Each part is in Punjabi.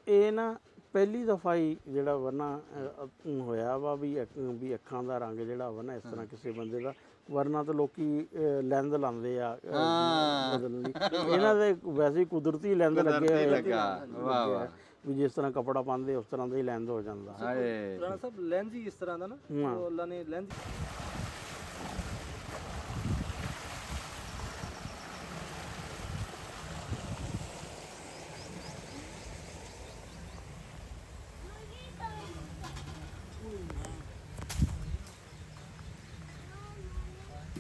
ਇਹ ਨਾ ਪਹਿਲੀ ਦਫਾ ਹੀ ਜਿਹੜਾ ਵਾ ਨਾ ਹੋਇਆ ਵਾ ਵੀ ਅੱਖਾਂ ਦਾ ਰੰਗ ਜਿਹੜਾ ਵਾ ਨਾ ਇਸ ਤਰ੍ਹਾਂ ਕਿਸੇ ਬੰਦੇ ਦਾ, ਵਰਨਾ ਤਾਂ ਲੋਕੀ ਲੈਂਦ ਲਾਉਂਦੇ ਆ ਬਦਲਣ ਦੀ, ਇਹਨਾਂ ਦੇ ਵੈਸੇ ਹੀ ਕੁਦਰਤੀ ਲੈਂਦ ਲੱਗੇ ਹੋਏ ਵੀ ਜਿਸ ਤਰ੍ਹਾਂ ਕਪੜਾ ਪਾਉਂਦੇ ਉਸ ਤਰ੍ਹਾਂ ਦਾ ਹੀ ਲੈਂਦ ਹੋ ਜਾਂਦਾ। ਰਾਣਾ ਸਾਹਿਬ ਲੈਂਸ ਹੀ ਇਸ ਤਰ੍ਹਾਂ ਦਾ ਨਾ, ਅੱਲਾ ਨੇ ਲੈਂਸ।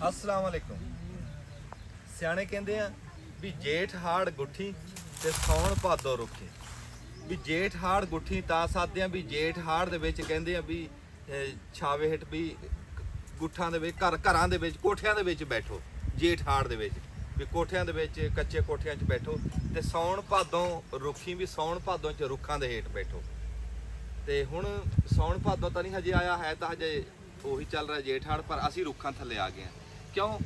अस्सलाम वालेकुम। सियाणे कहते हैं भी जेठ हाड़ गुट्ठी ते सौण भादो रुखे। भी जेठ हाड़ गुट्ठी तां साधे हैं भी जेठ हाड़ दे विच कहंदे आ भी छावे हेठ भी गुट्ठां दे विच घरां दे विच कोठियां दे विच बैठो। जेठ हाड़ दे विच भी कोठियां दे विच कच्चे कोठियां च बैठो ते सौण भादों रुखी भी सौण भादों च रुखां दे हेठ बैठो। ते हुण सौण भादों तां नहीं हजे आया है, तां हजे ਉਹੀ ਚੱਲ ਰਿਹਾ ਜੇਠ ਹਾੜ, ਪਰ ਅਸੀਂ ਰੁੱਖਾਂ ਥੱਲੇ ਆ ਗਏ ਹਾਂ। ਕਿਉਂ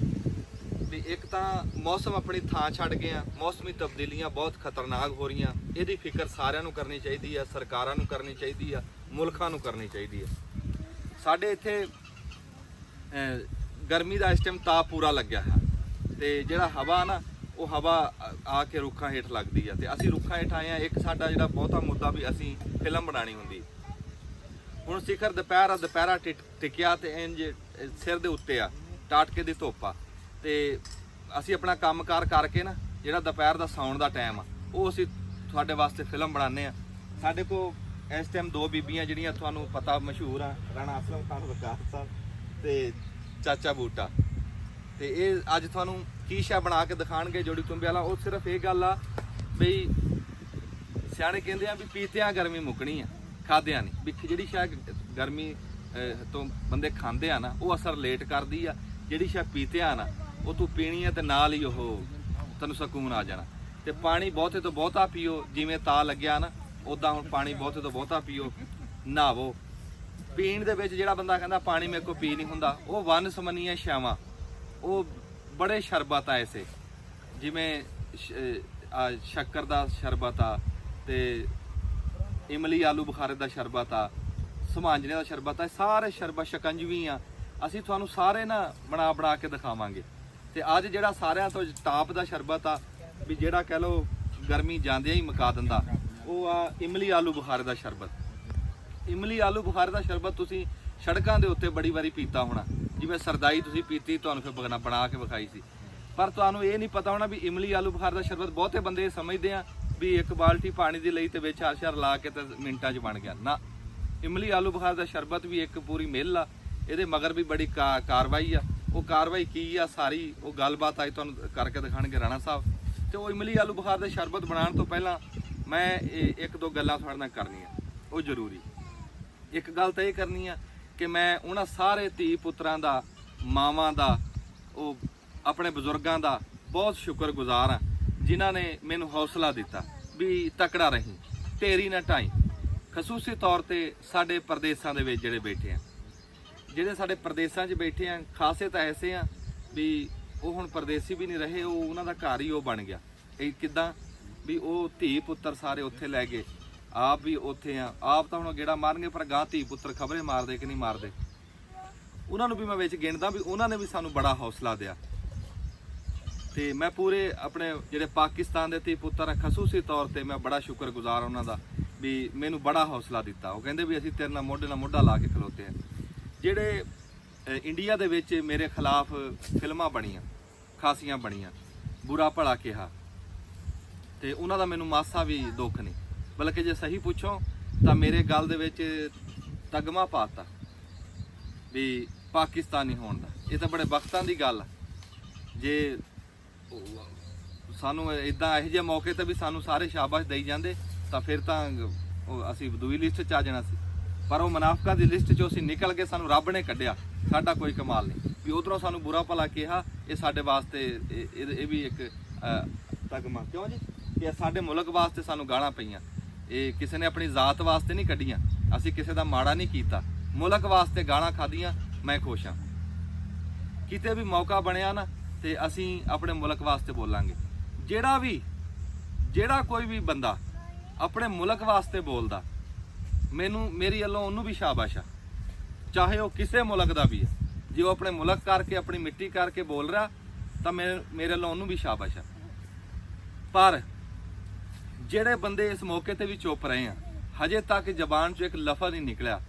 ਵੀ ਇੱਕ ਤਾਂ ਮੌਸਮ ਆਪਣੀ ਥਾਂ ਛੱਡ ਗਏ ਆ, ਮੌਸਮੀ ਤਬਦੀਲੀਆਂ ਬਹੁਤ ਖਤਰਨਾਕ ਹੋ ਰਹੀਆਂ। ਇਹਦੀ ਫਿਕਰ ਸਾਰਿਆਂ ਨੂੰ ਕਰਨੀ ਚਾਹੀਦੀ ਆ, ਸਰਕਾਰਾਂ ਨੂੰ ਕਰਨੀ ਚਾਹੀਦੀ ਆ, ਮੁਲਕਾਂ ਨੂੰ ਕਰਨੀ ਚਾਹੀਦੀ ਆ। ਸਾਡੇ ਇੱਥੇ ਗਰਮੀ ਦਾ ਇਸ ਟਾਈਮ ਤਾਪ ਪੂਰਾ ਲੱਗਿਆ ਹੈ ਤੇ ਜਿਹੜਾ ਹਵਾ ਨਾ ਉਹ ਹਵਾ ਆ ਕੇ ਰੁੱਖਾਂ ਹੇਠ ਲੱਗਦੀ ਆ ਤੇ ਅਸੀਂ ਰੁੱਖਾਂ ਹੇਠ ਆਏ ਆ। ਇੱਕ ਸਾਡਾ ਜਿਹੜਾ ਬਹੁਤਾ ਮੁੱਦਾ ਵੀ ਅਸੀਂ ਫਿਲਮ ਬਣਾਉਣੀ ਹੁੰਦੀ। ਹੁਣ ਸਿਖਰ ਦੁਪਹਿਰਾ ਟਿਕਿਆ ਤੇ ਇੰਜ ਸਿਰ ਦੇ ਉੱਤੇ ਆ ਟਾਟਕੇ ਦੀ ਧੁੱਪ ਆ ਤੇ ਅਸੀਂ ਆਪਣਾ ਕੰਮਕਾਰ ਕਰਕੇ ਨਾ ਜਿਹੜਾ ਦੁਪਹਿਰ ਦਾ ਸੌਣ ਦਾ ਟਾਈਮ ਆ ਉਹ ਅਸੀਂ ਤੁਹਾਡੇ ਵਾਸਤੇ ਫਿਲਮ ਬਣਾਉਂਦੇ ਆ। ਸਾਡੇ ਕੋਲ ਇਸ ਟਾਈਮ ਦੋ ਬੀਬੀਆਂ ਜਿਹੜੀਆਂ ਤੁਹਾਨੂੰ ਪਤਾ ਮਸ਼ਹੂਰ ਆ, ਰਾਣਾ ਅਸਲਮ ਖਾਨ ਵਕਾਰ ਸਾਹਿਬ ਤੇ ਚਾਚਾ ਬੂਟਾ, ਤੇ ਇਹ ਅੱਜ ਤੁਹਾਨੂੰ ਕੀ ਸ਼ਾ ਬਣਾ ਕੇ ਦਿਖਾਣਗੇ ਜੋੜੀ ਤੁੰਬੇ ਵਾਲਾ। ਉਹ ਸਿਰਫ ਇਹ ਗੱਲ ਆ ਬਈ ਸਿਆਣੇ ਕਹਿੰਦੇ ਆ ਵੀ ਪੀਤਿਆਂ ਗਰਮੀ ਮੁੱਕਣੀ ਆ, ਖਾਦਿਆਂ ਨਹੀਂ। ਵੀ ਜਿਹੜੀ ਸ਼ਾਇਦ ਗਰਮੀ ਤੋਂ ਬੰਦੇ ਖਾਂਦੇ ਆ ਨਾ ਉਹ ਅਸਰ ਲੇਟ ਕਰਦੀ ਆ, ਜਿਹੜੀ ਸ਼ਾਇਦ ਪੀਤੇ ਆ ਨਾ ਉਹ ਤੂੰ ਪੀਣੀ ਆ ਤੇ ਨਾਲ ਹੀ ਉਹ ਤੈਨੂੰ ਸਕੂਨ ਆ ਜਾਣਾ। ਤੇ ਪਾਣੀ ਬਹੁਤੇ ਤੋਂ ਬਹੁਤਾ ਪੀਓ, ਜਿਵੇਂ ਤਾ ਲੱਗਿਆ ਨਾ ਉਦਾਂ ਹੁਣ ਪਾਣੀ ਬਹੁਤੇ ਤੋਂ ਬਹੁਤਾ ਪੀਓ, ਨਹਾਵੋ। ਪੀਣ ਦੇ ਵਿੱਚ ਜਿਹੜਾ ਬੰਦਾ ਕਹਿੰਦਾ ਪਾਣੀ ਮੇਰੇ ਕੋਲ ਪੀ ਨਹੀਂ ਹੁੰਦਾ, ਉਹ ਵੰਨ ਸਮੰਨੀਆਂ ਛਾਵਾਂ, ਉਹ ਬੜੇ ਸ਼ਰਬਤ ਆ ਐਸੇ, ਜਿਵੇਂ ਸ਼ੱਕਰ ਦਾ ਸ਼ਰਬਤ ਆ ਤੇ ਇਮਲੀ ਆਲੂ ਬੁਖਾਰੇ ਦਾ ਸ਼ਰਬਤ ਆ, ਸਮਾਂਜਣੇ ਦਾ ਸ਼ਰਬਤ ਆ, ਸਾਰੇ ਸ਼ਰਬਤ ਸ਼ਿਕੰਜਵੀ ਆ ਅਸੀਂ ਤੁਹਾਨੂੰ ਸਾਰੇ ਨਾ ਬਣਾ ਕੇ ਦਿਖਾਵਾਂਗੇ। ਤੇ ਅੱਜ ਜਿਹੜਾ ਸਾਰਿਆਂ ਤੋਂ ਟਾਪ ਦਾ ਸ਼ਰਬਤ ਆ ਵੀ ਜਿਹੜਾ ਕਹਿ ਲਓ ਗਰਮੀ ਜਾਂਦਿਆਂ ਹੀ ਮੁਕਾ ਦਿੰਦਾ, ਉਹ ਆ ਇਮਲੀ ਆਲੂ ਬੁਖਾਰੇ ਦਾ ਸ਼ਰਬਤ। ਇਮਲੀ ਆਲੂ ਬੁਖਾਰੇ ਦਾ ਸ਼ਰਬਤ ਤੁਸੀਂ ਸੜਕਾਂ ਦੇ ਉੱਤੇ ਬੜੀ ਵਾਰੀ ਪੀਤਾ ਹੋਣਾ, ਜਿਵੇਂ ਸਰਦਾਈ ਤੁਸੀਂ ਪੀਤੀ, ਤੁਹਾਨੂੰ ਫਿਰ ਬਣਾ ਕੇ ਵਿਖਾਈ ਸੀ। ਪਰ ਤੁਹਾਨੂੰ ਇਹ ਨਹੀਂ ਪਤਾ ਹੋਣਾ ਵੀ ਇਮਲੀ ਆਲੂ ਬੁਖਾਰੇ ਦਾ ਸ਼ਰਬਤ ਬਹੁਤੇ ਬੰਦੇ ਸਮਝਦੇ ਆ ਵੀ ਇੱਕ ਬਾਲਟੀ ਪਾਣੀ ਦੀ ਲਈ ਤੇ ਵਿੱਚ ਹਰ ਲਾ ਕੇ ਤੇ ਮਿੰਟਾਂ 'ਚ ਬਣ ਗਿਆ ਨਾ। ਇਮਲੀ ਆਲੂ ਬੁਖਾਰੇ ਦਾ ਸ਼ਰਬਤ ਵੀ ਇੱਕ ਪੂਰੀ ਮਿੱਲ ਆ, ਇਹਦੇ ਮਗਰ ਵੀ ਬੜੀ ਕਾਰਵਾਈ ਆ। ਉਹ ਕਾਰਵਾਈ ਕੀ ਆ ਸਾਰੀ ਉਹ ਗੱਲਬਾਤ ਅੱਜ ਤੁਹਾਨੂੰ ਕਰਕੇ ਦਿਖਾਣਗੇ ਰਾਣਾ ਸਾਹਿਬ। ਤੇ ਉਹ ਇਮਲੀ ਆਲੂ ਬੁਖਾਰੇ ਦੇ ਸ਼ਰਬਤ ਬਣਾਉਣ ਤੋਂ ਪਹਿਲਾਂ ਮੈਂ ਇੱਕ ਦੋ ਗੱਲਾਂ ਤੁਹਾਡੇ ਨਾਲ ਕਰਨੀਆਂ ਉਹ ਜ਼ਰੂਰੀ। ਇੱਕ ਗੱਲ ਤਾਂ ਇਹ ਕਰਨੀ ਆ ਕਿ ਮੈਂ ਉਹਨਾਂ ਸਾਰੇ ਧੀ ਪੁੱਤਰਾਂ ਦਾ, ਮਾਵਾਂ ਦਾ, ਉਹ ਆਪਣੇ ਬਜ਼ੁਰਗਾਂ ਦਾ ਬਹੁਤ ਸ਼ੁਕਰਗੁਜ਼ਾਰ ਆ ਜਿਨ੍ਹਾਂ ਨੇ ਮੈਨੂੰ ਹੌਸਲਾ ਦਿੱਤਾ ਵੀ ਤਕੜਾ ਰਹੀ, ਢੇਰੀ ਨਾ ਢਾਈ। ਖਸੂਸੀ ਤੌਰ ਤੇ ਸਾਡੇ ਪ੍ਰਦੇਸਾਂ ਦੇ ਵਿੱਚ ਜਿਹੜੇ ਬੈਠੇ ਆ, ਜਿਹੜੇ ਸਾਡੇ ਪ੍ਰਦੇਸਾਂ 'ਚ ਬੈਠੇ ਆ, ਖਾਸੇ ਤਾਂ ਐਸੇ ਆ ਵੀ ਉਹ ਹੁਣ ਪਰਦੇਸੀ ਵੀ ਨਹੀਂ ਰਹੇ, ਉਹ ਉਹਨਾਂ ਦਾ ਘਰ ਹੀ ਉਹ ਬਣ ਗਿਆ। ਇਹ ਕਿੱਦਾਂ ਵੀ ਉਹ ਧੀ ਪੁੱਤਰ ਸਾਰੇ ਉੱਥੇ ਲੈ ਗਏ, ਆਪ ਵੀ ਉੱਥੇ ਆ। ਆਪ ਤਾਂ ਹੁਣ ਗੇੜਾ ਮਾਰਨਗੇ ਪਰ ਗਾਂ ਧੀ ਪੁੱਤਰ ਖਬਰੇ ਮਾਰਦੇ ਕਿ ਨਹੀਂ ਮਾਰਦੇ, ਉਹਨਾਂ ਨੂੰ ਵੀ ਮੈਂ ਵਿੱਚ ਗਿਣਦਾ ਵੀ ਉਹਨਾਂ ਨੇ ਵੀ ਸਾਨੂੰ ਬੜਾ ਹੌਸਲਾ ਦਿਆ। ਤੇ ਮੈਂ ਪੂਰੇ ਆਪਣੇ ਜਿਹੜੇ ਪਾਕਿਸਤਾਨ ਦੇ ਧੀ ਪੁੱਤਰ ਆ ਖਸੂਸੀ ਤੌਰ ਤੇ ਮੈਂ ਬੜਾ ਸ਼ੁਕਰਗੁਜ਼ਾਰ ਉਹਨਾਂ ਦਾ ਵੀ ਮੈਨੂੰ ਬੜਾ ਹੌਸਲਾ ਦਿੱਤਾ। ਉਹ ਕਹਿੰਦੇ ਵੀ ਅਸੀਂ ਤੇਰੇ ਨਾਲ ਮੋਢਾ ਲਾ ਕੇ ਖਲੋਤੇ ਆ। ਜਿਹੜੇ ਇੰਡੀਆ ਦੇ ਵਿੱਚ ਮੇਰੇ ਖਿਲਾਫ ਫਿਲਮਾਂ ਬਣੀਆਂ, ਖਾਸੀਆਂ ਬਣੀਆਂ, ਬੁਰਾ ਭਲਾ ਕਿਹਾ, ਤੇ ਉਹਨਾਂ ਦਾ ਮੈਨੂੰ ਮਾਸਾ ਵੀ ਦੁੱਖ ਨਹੀਂ, ਬਲਕਿ ਜੇ ਸਹੀ ਪੁੱਛੋ ਤਾਂ ਮੇਰੇ ਗੱਲ ਦੇ ਵਿੱਚ ਤਗਮਾ ਪਾਤਾ ਵੀ ਪਾਕਿਸਤਾਨੀ ਹੋਣ ਦਾ। ਇਹ ਤਾਂ ਬੜੇ ਵਕਤਾਂ ਦੀ ਗੱਲ ਆ। ਜੇ ਸਾਨੂੰ ਇਦਾਂ ਇਹੋ ਜਿਹੇ ਮੌਕੇ ਤੇ ਵੀ ਸਾਨੂੰ ਸਾਰੇ ਸ਼ਾਬਾਸ਼ ਦੇਈ ਜਾਂਦੇ ਤਾਂ ਫਿਰ ਤਾਂ ਅਸੀਂ ਦੂਈ ਲਿਸਟ 'ਚ ਆ ਜਾਣਾ ਸੀ। ਪਰ ਉਹ ਮੁਨਾਫਿਕਾਂ ਦੀ ਲਿਸਟ 'ਚੋਂ ਅਸੀਂ ਨਿਕਲ ਕੇ ਸਾਨੂੰ ਰੱਬ ਨੇ ਕੱਢਿਆ, ਸਾਡਾ ਕੋਈ ਕਮਾਲ ਨਹੀਂ ਵੀ ਉਧਰੋਂ ਸਾਨੂੰ ਬੁਰਾ ਭਲਾ ਕਿਹਾ। ਇਹ ਸਾਡੇ ਵਾਸਤੇ ਇਹ ਵੀ ਇੱਕ ਤਗਮਾ ਕਿਉਂ ਜੀ ਕਿ ਸਾਡੇ ਮੁਲਕ ਵਾਸਤੇ ਸਾਨੂੰ ਗਾਲਾਂ ਪਈਆਂ। ਇਹ ਕਿਸੇ ਨੇ ਆਪਣੀ ਜ਼ਾਤ ਵਾਸਤੇ ਨਹੀਂ ਕੱਢੀਆਂ, ਅਸੀਂ ਕਿਸੇ ਦਾ ਮਾੜਾ ਨਹੀਂ ਕੀਤਾ, ਮੁਲਕ ਵਾਸਤੇ ਗਾਲਾਂ ਖਾਧੀਆਂ। ਮੈਂ ਖੁਸ਼ ਹਾਂ ਕਿਤੇ ਵੀ ਮੌਕਾ ਬਣਿਆ ਨਾ ਤੇ ਅਸੀਂ ਆਪਣੇ ਮੁਲਕ ਵਾਸਤੇ ਬੋਲਾਂਗੇ। ਜਿਹੜਾ ਕੋਈ ਵੀ ਬੰਦਾ ਆਪਣੇ ਮੁਲਕ ਵਾਸਤੇ ਬੋਲਦਾ, ਮੈਨੂੰ ਮੇਰੀ ਵੱਲੋਂ ਉਹਨੂੰ ਵੀ ਸ਼ਾਬਾਸ਼ ਆ, ਚਾਹੇ ਉਹ ਕਿਸੇ ਮੁਲਕ ਦਾ ਵੀ ਹੈ। ਜੇ ਉਹ ਆਪਣੇ ਮੁਲਕ ਕਰਕੇ ਆਪਣੀ ਮਿੱਟੀ ਕਰਕੇ ਬੋਲ ਰਿਹਾ ਤਾਂ ਮੇਰੇ ਵੱਲੋਂ ਉਹਨੂੰ ਵੀ ਸ਼ਾਬਾਸ਼ ਆ। ਪਰ ਜਿਹੜੇ ਬੰਦੇ ਇਸ ਮੌਕੇ ਤੇ ਵੀ ਚੁੱਪ ਰਹੇ ਆ, ਹਜੇ ਤੱਕ ਜ਼ਬਾਨ 'ਚੋਂ ਇੱਕ ਲਫ਼ਜ਼ ਨਹੀਂ ਨਿਕਲਿਆ,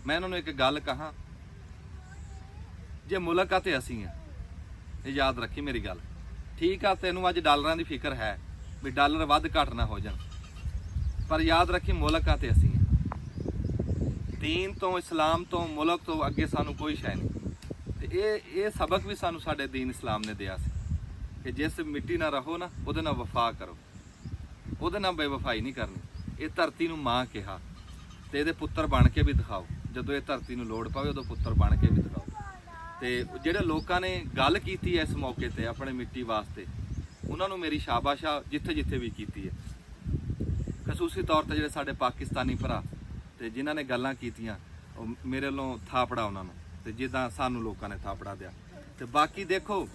ਮੈਂ ਉਹਨਾਂ ਨੂੰ ਇੱਕ ਗੱਲ ਕਹਾਂ, ਜੇ ਮੁਲਕ ਆ ਤੇ ਅਸੀਂ ਆ, ਇਹ ਯਾਦ ਰੱਖੀ ਮੇਰੀ ਗੱਲ। ਠੀਕ ਆ, ਤੈਨੂੰ ਅੱਜ ਡਾਲਰਾਂ ਦੀ ਫਿਕਰ ਹੈ ਵੀ ਡਾਲਰ ਵੱਧ ਘੱਟ ਨਾ ਹੋ ਜਾਣ, ਪਰ ਯਾਦ ਰੱਖੀ ਮੁਲਕ ਆ ਤੇ ਅਸੀਂ ਆ। ਦੀਨ ਤੋਂ, ਇਸਲਾਮ ਤੋਂ, ਮੁਲਕ ਤੋਂ ਅੱਗੇ ਸਾਨੂੰ ਕੋਈ ਸ਼ੈ ਨਹੀਂ। ਤੇ ਇਹ ਸਬਕ ਵੀ ਸਾਨੂੰ ਸਾਡੇ ਦੀਨ ਇਸਲਾਮ ਨੇ ਦਿਆ ਸੀ ਕਿ ਜਿਸ ਮਿੱਟੀ ਨਾਲ ਰਹੋ ਨਾ, ਉਹਦੇ ਨਾਲ ਵਫਾ ਕਰੋ, ਉਹਦੇ ਨਾਲ ਬੇਵਫਾਈ ਨਹੀਂ ਕਰਨੀ। ਇਹ ਧਰਤੀ ਨੂੰ ਮਾਂ ਕਿਹਾ ਤੇ ਇਹਦੇ ਪੁੱਤਰ ਬਣ ਕੇ ਵੀ ਦਿਖਾਓ। ਜਦੋਂ ਇਹ ਧਰਤੀ ਨੂੰ ਲੋੜ ਪਵੇ ਉਦੋਂ ਪੁੱਤਰ ਬਣ ਕੇ ਵੀ ਦਿਖਾਓ। ਤੇ ਜਿਹੜੇ ਲੋਕਾਂ ਨੇ ਗੱਲ ਕੀਤੀ ਹੈ ਇਸ ਮੌਕੇ ਤੇ ਆਪਣੇ ਮਿੱਟੀ ਵਾਸਤੇ, ਉਹਨਾਂ ਨੂੰ ਮੇਰੀ ਸ਼ਾਬਾਸ਼ ਆ, ਜਿੱਥੇ ਜਿੱਥੇ ਵੀ ਕੀਤੀ ਹੈ। ਖਸੂਸੀ ਤੌਰ ਤੇ ਜਿਹੜੇ ਸਾਡੇ ਪਾਕਿਸਤਾਨੀ ਭਰਾ ਤੇ ਜਿਨ੍ਹਾਂ ਨੇ ਗੱਲਾਂ ਕੀਤੀਆਂ, ਉਹ ਮੇਰੇ ਵੱਲੋਂ ਥਾਪੜਾ ਉਹਨਾਂ ਨੂੰ, ਤੇ ਜਿੱਦਾਂ ਸਾਨੂੰ ਲੋਕਾਂ ਨੇ ਥਾਪੜਾ ਦਿਆ। ਤੇ ਬਾਕੀ ਦੇਖੋ,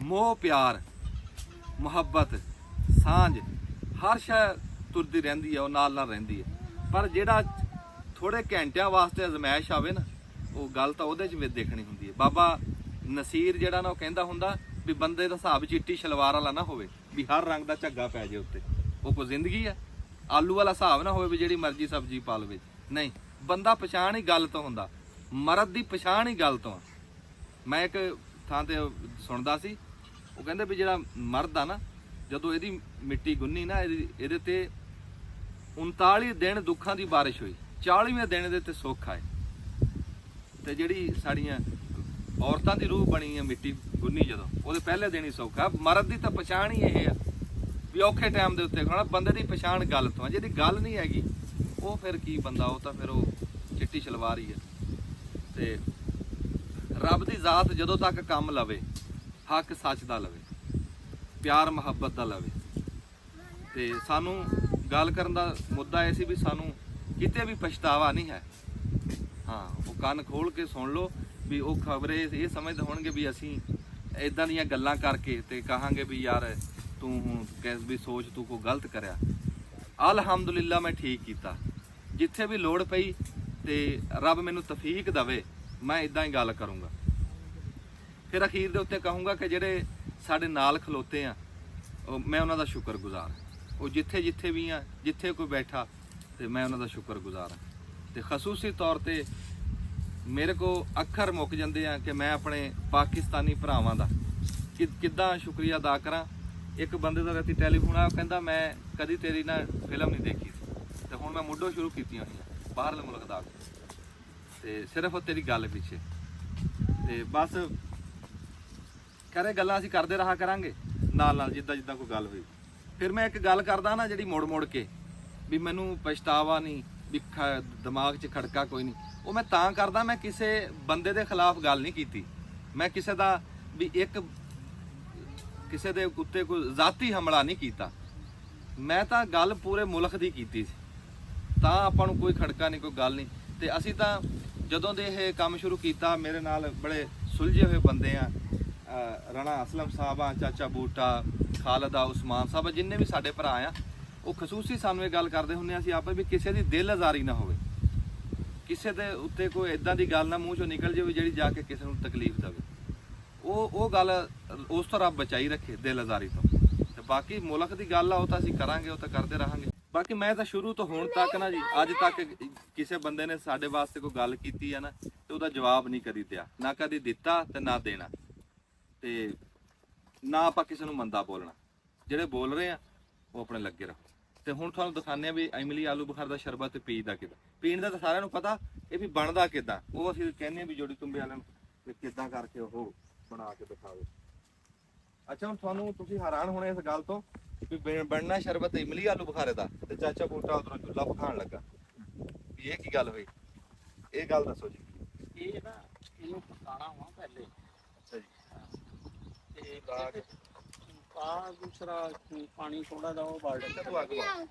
ਮੋਹ ਪਿਆਰ ਮੁਹੱਬਤ ਸਾਂਝ ਹਰ ਸ਼ੈ ਤੁਰਦੀ ਰਹਿੰਦੀ ਹੈ, ਉਹ ਨਾਲ ਨਾਲ ਰਹਿੰਦੀ ਹੈ। ਪਰ ਜਿਹੜਾ ਥੋੜੇ ਘੰਟਿਆਂ ਵਾਸਤੇ ਅਜ਼ਮਾਇਸ਼ ਆਵੇ ਨਾ, ਉਹ ਗੱਲ ਤਾਂ ਉਹਦੇ 'ਚ ਵੀ ਦੇਖਣੀ ਹੁੰਦੀ ਹੈ। ਬਾਬਾ ਨਸੀਰ ਜਿਹੜਾ ਨਾ, ਉਹ ਕਹਿੰਦਾ ਹੁੰਦਾ ਵੀ ਬੰਦੇ ਦਾ ਹਿਸਾਬ ਚਿੱਟੀ ਸ਼ਲਵਾਰ ਵਾਲਾ ਨਾ ਹੋਵੇ ਵੀ ਹਰ ਰੰਗ ਦਾ ਝੱਗਾ ਪੈ ਜੇ ਉੱਤੇ, ਉਹ ਕੋਈ ਜ਼ਿੰਦਗੀ ਹੈ। ਆਲੂ ਵਾਲਾ ਹਿਸਾਬ ਨਾ ਹੋਵੇ ਵੀ ਜਿਹੜੀ ਮਰਜ਼ੀ ਸਬਜ਼ੀ ਪਾ ਲਵੇ, ਨਹੀਂ। ਬੰਦਾ ਪਛਾਣ ਹੀ ਗੱਲ ਤੋਂ ਹੁੰਦਾ, ਮਰਦ ਦੀ ਪਛਾਣ ਹੀ ਗੱਲ ਤੋਂ ਆ। ਮੈਂ ਇੱਕ ਥਾਂ ਤੇ ਸੁਣਦਾ ਸੀ, ਉਹ ਕਹਿੰਦੇ ਵੀ ਜਿਹੜਾ ਮਰਦ ਆ ਨਾ, ਜਦੋਂ ਇਹਦੀ ਮਿੱਟੀ ਗੁੰਨੀ ਨਾ, ਇਹਦੇ ਤੇ 39 ਦਿਨ ਦੁੱਖਾਂ ਦੀ ਬਾਰਿਸ਼ ਹੋਈ, 40ਵੇਂ ਦਿਨ ਇਹਦੇ ਤੇ ਸੁੱਖ ਆਏ। ਤੇ ਜਿਹੜੀ ਸਾਡੀਆਂ ਔਰਤਾਂ ਦੀ ਰੂਹ ਬਣੀ ਹੈ ਮਿੱਟੀ ਗੁੰਨੀ ਜਦੋਂ, ਉਹਦੇ ਪਹਿਲੇ ਦਿਨ ਹੀ ਸੁੱਖ ਆ। ਮਰਦ ਦੀ ਤਾਂ ਪਛਾਣ ਹੀ ਇਹ ਆ ਵੀ ਔਖੇ ਟਾਈਮ ਦੇ ਉੱਤੇ ਖਾਣਾ। ਬੰਦੇ ਦੀ ਪਛਾਣ ਗੱਲ ਤੋਂ ਆ, ਜਿਹਦੀ ਗੱਲ ਨਹੀਂ ਹੈਗੀ ਉਹ ਫਿਰ ਕੀ ਬੰਦਾ, ਉਹ ਤਾਂ ਫਿਰ ਉਹ ਚਿੱਟੀ ਸ਼ਲਵਾਰ ਹੀ ਹੈ। ਤੇ ਰੱਬ ਦੀ ਜ਼ਾਤ ਜਦੋਂ ਤੱਕ ਕੰਮ ਲਵੇ, ਹੱਕ ਸੱਚ ਦਾ ਲਵੇ, ਪਿਆਰ ਮੁਹੱਬਤ ਦਾ ਲਵੇ। ਤੇ ਸਾਨੂੰ ਗੱਲ ਕਰਨ ਦਾ ਮੁੱਦਾ ਇਹ ਸੀ ਵੀ ਸਾਨੂੰ ਕਿਤੇ ਵੀ ਪਛਤਾਵਾ ਨਹੀਂ ਹੈ। ਹਾਂ, ਉਹ ਕੰਨ ਖੋਲ ਕੇ ਸੁਣ ਲਓ ਵੀ ਉਹ ਖਬਰੇ ਇਹ ਸਮਝਦੇ ਹੋਣਗੇ ਵੀ ਅਸੀਂ ਇਦਾਂ ਦੀਆਂ ਗੱਲਾਂ ਕਰਕੇ ਤੇ ਕਹਾਂਗੇ ਵੀ ਯਾਰ ਤੂੰ ਹੁਣ ਵੀ ਸੋਚ ਤੂੰ ਕੋਈ ਗਲਤ ਕਰਿਆ। ਅਲਹਮਦੁਲਿਲਾ ਮੈਂ ਠੀਕ ਕੀਤਾ, ਜਿੱਥੇ ਵੀ ਲੋੜ ਪਈ ਤੇ ਰੱਬ ਮੈਨੂੰ ਤੌਫੀਕ ਦੇਵੇ, ਮੈਂ ਇਦਾਂ ਹੀ ਗੱਲ ਕਰੂੰਗਾ। ਫਿਰ ਅਖੀਰ ਦੇ ਉੱਤੇ ਕਹੂੰਗਾ ਕਿ ਜਿਹੜੇ ਸਾਡੇ ਨਾਲ ਖਲੋਤੇ ਆ, ਮੈਂ ਉਹਨਾਂ ਦਾ ਸ਼ੁਕਰਗੁਜ਼ਾਰ। ਉਹ ਜਿੱਥੇ ਜਿੱਥੇ ਵੀ ਆ, ਜਿੱਥੇ ਕੋਈ ਬੈਠਾ, ਤੇ ਮੈਂ ਉਹਨਾਂ ਦਾ ਸ਼ੁਕਰਗੁਜ਼ਾਰ ਹਾਂ। ਤੇ ਖਸੂਸੀ ਤੌਰ ਤੇ ਮੇਰੇ ਕੋ ਅੱਖਰ ਮੁੱਕ ਜਾਂਦੇ ਆ ਕਿ ਮੈਂ ਆਪਣੇ ਪਾਕਿਸਤਾਨੀ ਭਰਾਵਾਂ ਦਾ ਕਿੱਦਾਂ ਸ਼ੁਕਰੀਆ ਅਦਾ ਕਰਾਂ। ਇੱਕ ਬੰਦੇ ਦਾ ਰਾਤੀ ਟੈਲੀਫੋਨ ਆਇਆ, ਉਹ ਕਹਿੰਦਾ ਮੈਂ ਕਦੀ ਤੇਰੀ ਨਾ ਫਿਲਮ ਨਹੀਂ ਦੇਖੀ ਸੀ ਤੇ ਹੁਣ ਮੈਂ ਮੁੱਢੋਂ ਸ਼ੁਰੂ ਕੀਤੀਆਂ ਹੋਈਆਂ ਬਾਹਰਲੇ ਮੁਲਕ ਦਾ, ਤੇ ਸਿਰਫ ਤੇਰੀ ਗੱਲ ਪਿੱਛੇ। ਤੇ ਬਸ ਕਰੇ ਗੱਲਾਂ ਅਸੀਂ ਕਰਦੇ ਰਹਾ ਕਰਾਂਗੇ ਨਾਲ ਨਾਲ, ਜਿੱਦਾਂ ਜਿੱਦਾਂ ਕੋਈ ਗੱਲ ਹੋਈ। ਫਿਰ ਮੈਂ ਇੱਕ ਗੱਲ ਕਰਦਾ ਨਾ ਜਿਹੜੀ ਮੁੜ ਮੁੜ ਕੇ ਵੀ ਮੈਨੂੰ ਪਛਤਾਵਾ ਨਹੀਂ, ਵੀ ਦਿਮਾਗ 'ਚ ਖੜਕਾ ਕੋਈ ਨਹੀਂ, ਉਹ ਮੈਂ ਤਾਂ ਕਰਦਾ, ਮੈਂ ਕਿਸੇ ਬੰਦੇ ਦੇ ਖਿਲਾਫ ਗੱਲ ਨਹੀਂ ਕੀਤੀ। ਮੈਂ ਕਿਸੇ ਦਾ ਵੀ ਕਿਸੇ ਦੇ ਉੱਤੇ ਕੋਈ ਜ਼ਾਤੀ ਹਮਲਾ ਨਹੀਂ ਕੀਤਾ। ਮੈਂ ਤਾਂ ਗੱਲ ਪੂਰੇ ਮੁਲਕ ਦੀ ਕੀਤੀ ਸੀ, ਤਾਂ ਆਪਾਂ ਨੂੰ ਕੋਈ ਖੜਕਾ ਨਹੀਂ, ਕੋਈ ਗੱਲ ਨਹੀਂ। ਤੇ ਅਸੀਂ ਤਾਂ ਜਦੋਂ ਦੇ ਇਹ ਕੰਮ ਸ਼ੁਰੂ ਕੀਤਾ, ਮੇਰੇ ਨਾਲ ਬੜੇ ਸੁਲਝੇ ਹੋਏ ਬੰਦੇ ਆ, ਰਾਣਾ ਅਸਲਮ ਸਾਹਿਬ ਆ, ਚਾਚਾ ਬੂਟਾ, ਖਾਲਦਾ, ਉਸਮਾਨ ਸਾਹਿਬ, ਜਿੰਨੇ ਵੀ ਸਾਡੇ ਭਰਾ ਆ, ਉਹ ਖਸੂਸੀ ਸਾਨੂੰ ਇਹ ਗੱਲ ਕਰਦੇ ਹੁੰਦੇ ਆ ਅਸੀਂ ਆਪੇ ਵੀ ਕਿਸੇ ਦੀ ਦਿਲ ਆਜ਼ਾਰੀ ਨਾ ਹੋਵੇ, ਕਿਸੇ ਦੇ ਉੱਤੇ ਕੋਈ ਇਦਾਂ ਦੀ ਗੱਲ ਨਾ ਮੂੰਹ ਚੋਂ ਨਿਕਲ ਜਾਵੇ ਜਿਹੜੀ ਜਾ ਕੇ ਕਿਸੇ ਨੂੰ ਤਕਲੀਫ ਦੇਵੇ। ਉਹ ਗੱਲ ਉਸ ਤੋਂ ਰੱਬ ਬਚਾਈ ਰੱਖੇ ਦਿਲ ਆਜ਼ਾਰੀ ਤੋਂ। ਤੇ ਬਾਕੀ ਮੁਲਕ ਦੀ ਗੱਲ ਆ, ਉਹ ਤਾਂ ਅਸੀਂ ਕਰਾਂਗੇ, ਉਹ ਤਾਂ ਕਰਦੇ ਰਹਾਂਗੇ। ਬਾਕੀ ਮੈਂ ਤਾਂ ਸ਼ੁਰੂ ਤੋਂ ਹੁਣ ਤੱਕ ਨਾ ਜੀ, ਅੱਜ ਤੱਕ ਕਿਸੇ ਬੰਦੇ ਨੇ ਸਾਡੇ ਵਾਸਤੇ ਕੋਈ ਗੱਲ ਕੀਤੀ ਆ ਨਾ, ਤੇ ਉਹਦਾ ਜਵਾਬ ਨਹੀਂ ਕਦੀ ਦਿਆ, ਨਾ ਕਦੀ ਦਿੱਤਾ ਤੇ ਨਾ ਦੇਣਾ। ਤੇ ਨਾ ਆਪਾਂ ਕਿਸੇ ਨੂੰ ਮੰਦਾ ਬੋਲਣਾ। ਜਿਹੜੇ ਬੋਲ ਰਹੇ ਆ ਉਹ ਆਪਣੇ ਲੱਗੇ ਰਹੋ। ਤੇ ਹੁਣ ਤੁਹਾਨੂੰ ਦਿਖਾਉਂਦੇ ਆ ਵੀ ਇਮਲੀ ਆਲੂ ਬੁਖਾਰਾ ਦਾ ਸ਼ਰਬਤ ਪੀਦਾ ਕਿੱਦਾਂ। ਪੀਣ ਦਾ ਤਾਂ ਸਾਰਿਆਂ ਨੂੰ ਪਤਾ, ਇਹ ਵੀ ਬਣਦਾ ਕਿੱਦਾਂ, ਉਹ ਅਸੀਂ ਕਹਿੰਦੇ ਆ ਵੀ ਜੋੜੀ ਤੁੰਬੇ ਵਾਲਿਆਂ ਨੂੰ ਕਿੱਦਾਂ ਕਰਕੇ ਉਹ ਬਣਾ ਕੇ ਦਿਖਾਵੇ। ਅੱਛਾ, ਹੁਣ ਤੁਸੀਂ ਹੈਰਾਨ ਹੋਣੇ ਇਸ ਗੱਲ ਤੋਂ ਵੀ ਬਣਨਾ ਸ਼ਰਬਤ ਇਮਲੀ ਆਲੂ ਬੁਖਾਰੇ ਦਾ, ਤੇ ਚਾਚਾ ਬੂਟਾ ਉਧਰੋਂ ਚੁੱਲਾ ਪਕਾਉਣ ਲੱਗਾ, ਵੀ ਇਹ ਕੀ ਗੱਲ ਹੋਈ? ਇਹ ਗੱਲ ਦੱਸੋ ਜੀ। ਇਹ ਨਾ ਇਹਨੂੰ ਪਕਾਉਣਾ ਵਾ ਪਹਿਲੇ। ਅੱਛਾ ਜੀ। ਤੇ ਦੂਸਰਾ ਪਾਣੀ ਥੋੜਾ ਜਿਹਾ ਉਹ ਬਾਲਟ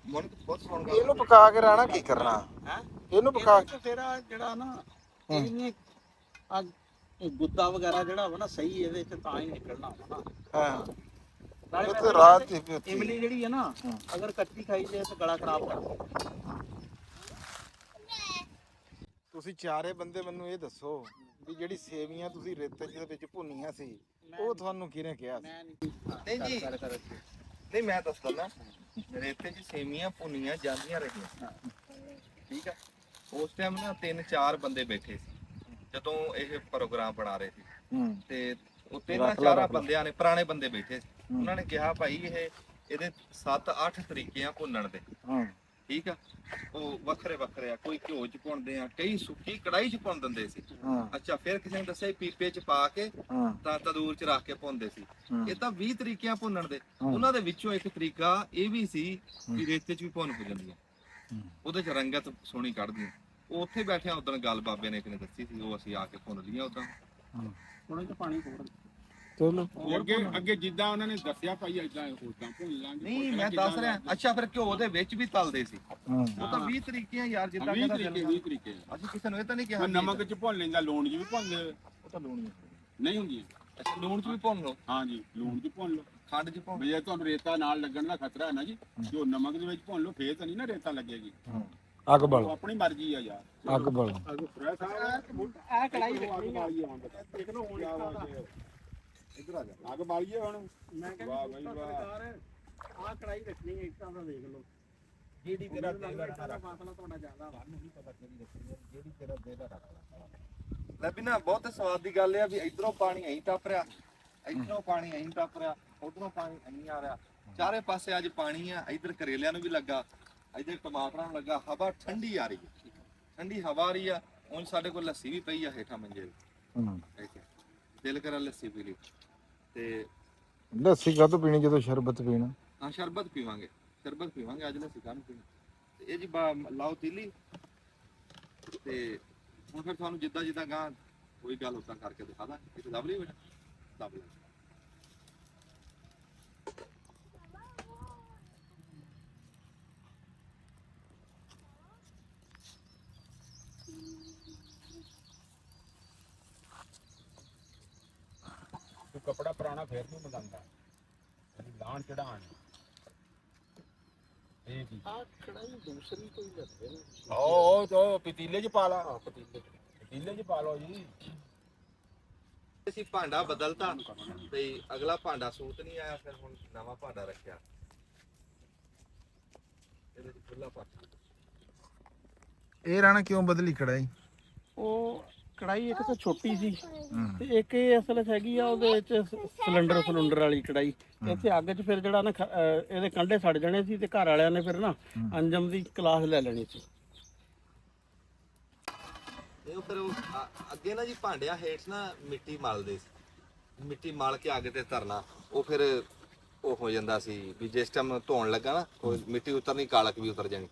ਇਹਨੂੰ ਪਕਾ ਕੇ ਰਾਣਾ ਕੀ ਕਰਨਾ ਹੈ? ਇਹਨੂੰ ਪਕਾ ਕੇ ਫਿਰ ਜਿਹੜਾ ਨਾ ਇਹਨੇ ਗੁੱਦਾ ਵਗੈਰਾ ਜਿਹੜਾ ਵਾ ਨਾ ਸਹੀ ਇਹਦੇ ਚ ਤਾਂ ਹੀ ਨਿਕਲਣਾ ਵਾ ਨਾ। ਹਾਂ, ਉਹ ਤਾਂ ਰਾਤ ਹੀ ਪਈ ਉੱਥੇ। ਇਮਲੀ ਜਿਹੜੀ ਹੈ ਨਾ ਅਗਰ ਕੱਚੀ ਖਾਈ ਜੇ ਤਾਂ ਗਲਾ ਖਰਾਬ ਕਰਦੀ। ਤੁਸੀਂ ਚਾਰੇ ਬੰਦੇ ਮੈਨੂੰ ਇਹ ਦੱਸੋ ਵੀ ਜਿਹੜੀ ਸੇਵੀਆਂ ਤੁਸੀਂ ਰੇਤੇ ਦੇ ਵਿੱਚ ਭੁੰਨੀਆਂ ਸੀ ਉਹ ਤੁਹਾਨੂੰ ਕਿਹਨੇ ਕਿਹਾ ਸੀ? ਨਹੀਂ ਜੀ ਨਹੀਂ ਮੈਂ ਦੱਸਦਾ ਨਾ ਰੇਤੇ 'ਚ ਸੇਮੀਆਂ ਭੁੰਨੀਆਂ ਜਾਂਦੀਆਂ ਰਹੀਆਂ ਠੀਕ ਆ। ਉਸ ਟਾਈਮ ਨਾ 3-4 ਬੰਦੇ ਬੈਠੇ ਸੀ ਜਦੋਂ ਇਹ ਪ੍ਰੋਗਰਾਮ ਬਣਾ ਰਹੇ ਸੀ ਤੇ ਉਹ 3-4 ਬੰਦਿਆਂ ਨੇ ਪੁਰਾਣੇ ਬੰਦੇ ਬੈਠੇ ਸੀ। ਉਹਨਾਂ ਨੇ ਕਿਹਾ ਭਾਈ ਇਹਦੇ 7-8 ਤਰੀਕੇ ਆ ਭੁੰਨਣ ਦੇ ਠੀਕ ਆ। ਉਹ ਵੱਖਰੇ ਵੱਖਰੇ ਆ, ਕੋਈ ਘਿਓ 'ਚ ਭੁੰਨਦੇ ਆ, ਕਈ ਸੁੱਕੀ ਕੜਾਈ 'ਚ ਭੁੰਨ ਦਿੰਦੇ ਸੀ। ਅੱਛਾ ਫਿਰ ਕਿਸੇ ਨੇ ਦੱਸਿਆ ਪੀਪੇ 'ਚ ਪਾ ਕੇ ਤਾਂ ਤੰਦੂਰ 'ਚ ਰੱਖ ਕੇ ਭੁੰਨਦੇ ਸੀ। ਇਹ ਤਾਂ 20 ਤਰੀਕੇ ਆ ਭੁੰਨਣ ਦੇ। ਉਹਨਾਂ ਦੇ ਵਿੱਚੋਂ ਇੱਕ ਤਰੀਕਾ ਇਹ ਵੀ ਸੀ ਕਿ ਰੇਤੇ 'ਚ ਵੀ ਭੁੰਨ ਹੋ ਜਾਂਦੀਆਂ, ਉਹਦੇ 'ਚ ਰੰਗਤ ਸੋਹਣੀ ਕੱਢਦੀਆਂ। ਉਹ ਉੱਥੇ ਬੈਠਿਆ ਉਦੋਂ ਗੱਲ ਬਾਬੇ ਨੇ ਇੱਕ ਨੇ ਦੱਸੀ ਸੀ, ਉਹ ਅਸੀਂ ਆ ਕੇ ਭੁੰਨ ਲਈਆਂ ਉਦੋਂ। ਥੋੜਾ ਜਿਹਾ ਪਾਣੀ ਹੋਰ ਚਲੋ ਅੱਗੇ ਜਿੱਦਾਂ ਉਹਨਾਂ ਨੇ ਦੱਸਿਆ ਭਾਈ ਇਦਾਂ ਹੋਦਾਂ ਭੁੱਲ ਲਾਂਗੇ। ਨਹੀਂ ਮੈਂ ਦੱਸ ਰਿਹਾ। ਅੱਛਾ ਫਿਰ ਘਿਓ ਦੇ ਵਿੱਚ ਵੀ ਤਲਦੇ ਸੀ। ਉਹ ਤਾਂ 20 ਤਰੀਕੇ ਆ ਯਾਰ, ਜਿੱਦਾਂ 20 ਕਹਿੰਦਾ ਤਰੀਕੇ 20 ਤਰੀਕੇ ਅਸੀਂ ਕਿਸੇ ਨੂੰ ਇਹ ਤਾਂ ਨਹੀਂ ਕਿਹਾ ਕੋਈ ਨਮਕ ਚ ਭੁੰਨ ਲੈਂਦਾ, ਲੂਣ ਚ ਵੀ ਭੁੰਨਦੇ। ਉਹ ਤਾਂ ਲੂਣ ਨਹੀਂ ਹੁੰਦੀਆਂ। ਅੱਛਾ ਲੂਣ 'ਚ ਵੀ ਭੁੰਨ ਲਓ, ਹਾਂਜੀ ਲੂਣ ਚ ਭੁੰਨ ਲਓ, ਖੰਡ 'ਚ ਭੁੰਨ ਵੀ ਜੇ ਤੁਹਾਨੂੰ ਰੇਤਾ ਨਾਲ ਲੱਗਣ ਦਾ ਖਤਰਾ ਹੈ ਨਾ ਜੀ, ਤੇ ਉਹ ਨਮਕ ਦੇ ਵਿੱਚ ਭੁੰਨ ਲਓ, ਫੇਰ ਤਾਂ ਨਹੀਂ ਨਾ ਰੇਤਾ ਲੱਗੇਗੀ। ਅੱਗ ਬਲ ਉਹ ਆਪਣੀ ਮਰਜ਼ੀ ਆ ਯਾਰ। ਅੱਗ ਬਲ ਆ ਕੜਾਈ ਦੇਖ ਲਓ ਹੁਣ ਇੱਧਰ ਆ ਜਾ, ਅੱਗ ਬਾਲੀਏ ਹੁਣ। ਮੈਂ ਵਾਹ ਬਈ ਵਾਹ। ਕਹਿੰਦਾ ਆ ਕੜਾਈ ਰੱਖਣੀ ਹੈ ਇੱਟਾਂ ਦਾ, ਦੇਖ ਲਓ ਜਿਹੜੀ ਤੇਰਾ ਦਿਲ ਦਾ ਮਸਲਾ ਤੁਹਾਡਾ ਜ਼ਿਆਦਾ ਨਹੀਂ ਪਤਾ ਕਿਹੜੀ ਰੱਖਣੀ ਜਿਹੜੀ ਤੇਰਾ ਦਿਲ ਰੱਖਦਾ। ਲੈ ਵੀ ਨਾ ਬਹੁਤ ਸਵਾਦ ਦੀ ਗੱਲ ਆ ਵੀ ਇਧਰੋਂ ਪਾਣੀ ਐਂ ਟੱਪ ਰਿਹਾ, ਇਧਰੋਂ ਪਾਣੀ ਐਂ ਟੱਪ ਰਿਹਾ, ਉਧਰੋਂ ਪਾਣੀ ਐਂ ਆ ਰਿਹਾ, ਚਾਰੇ ਪਾਸੇ ਅੱਜ ਪਾਣੀ ਆ। ਇਧਰ ਕਰੇਲਿਆਂ ਨੂੰ ਵੀ ਲੱਗਾ, ਇਧਰ ਟਮਾਟਰਾਂ ਨੂੰ ਲੱਗਾ। ਹਵਾ ਠੰਡੀ ਆ ਰਹੀ ਹੈ, ਠੰਡੀ ਹਵਾ ਆ ਰਹੀ ਆ। ਹੁਣ ਸਾਡੇ ਕੋਲ ਲੱਸੀ ਵੀ ਪਈ ਆ ਹੇਠਾਂ ਮੰਜੇ ਤੇ, ਦਿਲ ਕਰਾ ਲੱਸੀ ਪੀ ਲਈ ਤੇ ਲੱਸੀ ਕਾਹਤੋਂ ਪੀਣੀ ਜਦੋਂ ਸ਼ਰਬਤ ਪੀਣਾ? ਹਾਂ ਸ਼ਰਬਤ ਪੀਵਾਂਗੇ, ਸ਼ਰਬਤ ਪੀਵਾਂਗੇ ਅੱਜ। ਲੱਸੀ ਕਾਹਨੂੰ ਪੀਣੀ? ਤੇ ਇਹ ਜੀ ਲਾਓ ਤੀਲੀ ਤੇ ਹੁਣ ਫਿਰ ਤੁਹਾਨੂੰ ਜਿੱਦਾਂ ਜਿੱਦਾਂ ਗਾਂ ਕੋਈ ਗੱਲ ਉਦਾਂ ਕਰਕੇ ਦਿਖਾ ਦਾਂ। ਇਹ ਦਬ ਲਈ ਬੇਟਾ, ਦਬ ਲਈ। ਤੂੰ ਕਪੜਾ ਪੁਰਾਣਾ ਫੇਰ ਨਹੀਂ ਮੰਗਾਂਦਾ, ਲਾਣ ਚੜਾਣ ਇਹ ਕੀ ਆ ਕੜਾਈ ਦੂਸਰੀ ਕੋਈ ਲੱਗੇ ਉਹ ਪਤੀਲੇ 'ਚ ਪਾ ਲਾ, ਪਤੀਲੇ 'ਚ ਪਾ ਲਓ ਜੀ। ਅਸੀਂ ਭਾਂਡਾ ਬਦਲਤਾ ਤੇ ਅਗਲਾ ਭਾਂਡਾ ਸੂਤ ਨਹੀਂ ਆਇਆ, ਫਿਰ ਹੁਣ ਨਵਾਂ ਭਾਂਡਾ ਰੱਖਿਆ। ਇਹਦੇ ਵਿੱਚ ਖੁੱਲਾ ਪਾਣੀ। ਇਹ ਰਾਣਾ ਕਿਉਂ ਬਦਲੀ ਕੜਾਈ? ਉਹ ਕੜਾਈ ਇੱਕ ਤਾਂ ਛੋਟੀ ਸੀ ਤੇ ਇੱਕ ਇਹ ਅਸਲ ਵਿੱਚ ਹੈਗੀ ਆ ਉਹਦੇ ਵਿੱਚ ਸਿਲੰਡਰ ਵਾਲੀ ਕੜਾਈ। ਇੱਥੇ ਅੱਗ 'ਚ ਫਿਰ ਜਿਹੜਾ ਨਾ ਇਹਦੇ ਕੰਢੇ ਸੜ ਜਾਣੇ ਸੀ ਤੇ ਘਰ ਵਾਲਿਆਂ ਨੇ ਫਿਰ ਨਾ ਅੰਜਮ ਦੀ ਕਲਾਸ ਲੈ ਲੈਣੀ ਸੀ। ਇਹ ਫਿਰ ਅੱਗੇ ਨਾ ਜੀ ਭਾਂਡਿਆਂ ਹੇਠ ਨਾ ਮਿੱਟੀ ਮਲਦੇ ਸੀ, ਮਿੱਟੀ ਮਲ ਕੇ ਅੱਗ ਤੇ ਧਰਨਾ। ਉਹ ਫਿਰ ਉਹ ਹੋ ਜਾਂਦਾ ਸੀ ਵੀ ਜਿਸ ਟਾਈਮ ਧੋਣ ਲੱਗਾ ਨਾ ਉਹ ਮਿੱਟੀ ਉਤਰਨੀ, ਕਾਲਕ ਵੀ ਉਤਰ ਜਾਣੀ।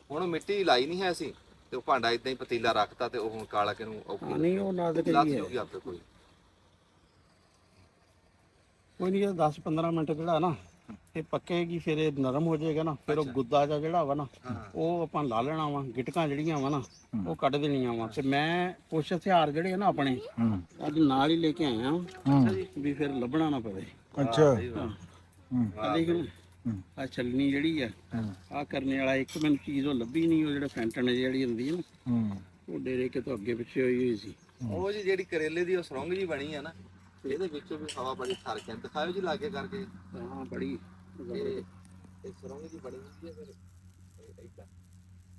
ਹੁਣ ਮਿੱਟੀ ਲਾਈ ਨਹੀਂ ਹੈ ਸੀ ਤੇ ਉਹ ਭਾਂਡਾ ਇਦਾਂ ਹੀ ਪਤੀਲਾ ਰੱਖਤਾ ਤੇ ਉਹ ਹੁਣ ਕਾਲਕ ਇਹਨੂੰ ਔਖੀ ਨਹੀਂ ਉਹ ਨਾ ਤੇ ਲੱਥ ਜੂਗੀ ਆਪੇ ਕੋਈ ਨਹੀਂ। ਇਹ 10-15 ਮਿੰਟ ਜਿਹੜਾ ਨਾ ਇਹ ਪੱਕੇਗੀ, ਫਿਰ ਇਹ ਨਰਮ ਹੋ ਜਾਏਗਾ ਨਾ। ਫਿਰ ਉਹ ਗੁੱਦਾ ਜਿਹਾ ਜਿਹੜਾ ਵਾ ਨਾ ਉਹ ਆਪਾਂ ਲਾ ਲੈਣਾ ਵਾ, ਗਿਟਕਾਂ ਜਿਹੜੀਆਂ ਵਾ ਨਾ ਉਹ ਕੱਢ ਦੇਣੀਆਂ ਵਾ। ਤੇ ਮੈਂ ਕੁਛ ਹਥਿਆਰ ਜਿਹੜੇ ਆ ਨਾ ਆਪਣੇ ਅੱਜ ਨਾਲ ਹੀ ਲੈ ਕੇ ਆਇਆ ਵੀ ਫਿਰ ਲੱਭਣਾ ਨਾ ਪਵੇ। ਅੱਛਾ ਆ ਦੇਖ ਆ ਛਲਣੀ ਜਿਹੜੀ ਆ ਆ ਕਰਨੇ ਵਾਲਾ ਇੱਕ ਮੈਨੂੰ ਚੀਜ਼ ਉਹ ਲੱਭੀ ਨਹੀਂ। ਉਹ ਜਿਹੜਾ ਫੈਂਟਣ ਜਿਹੜੀ ਹੁੰਦੀ ਹੈ ਨਾ ਉਹ ਡੇਰੇ ਕਿਤੋਂ ਅੱਗੇ ਪਿੱਛੇ ਹੋਈ ਸੀ। ਉਹ ਜੀ ਜਿਹੜੀ ਕਰੇਲੇ ਦੀ ਉਹ ਸੁਰੰਗ ਜੀ ਬਣੀ ਆ ਨਾ, ਇਹਦੇ ਵਿੱਚੋਂ ਵੀ ਹਵਾ ਬੜੀ ਠਰ ਕੇ ਦਿਖਾਇਓ ਜੀ ਲਾਗੇ ਕਰਕੇ। ਹਾਂ ਬੜੀ ਇਹ ਸੁਰੰਗ ਜੀ ਬਣੀ ਹੁੰਦੀ ਹੈ। ਫਿਰ ਇਦਾਂ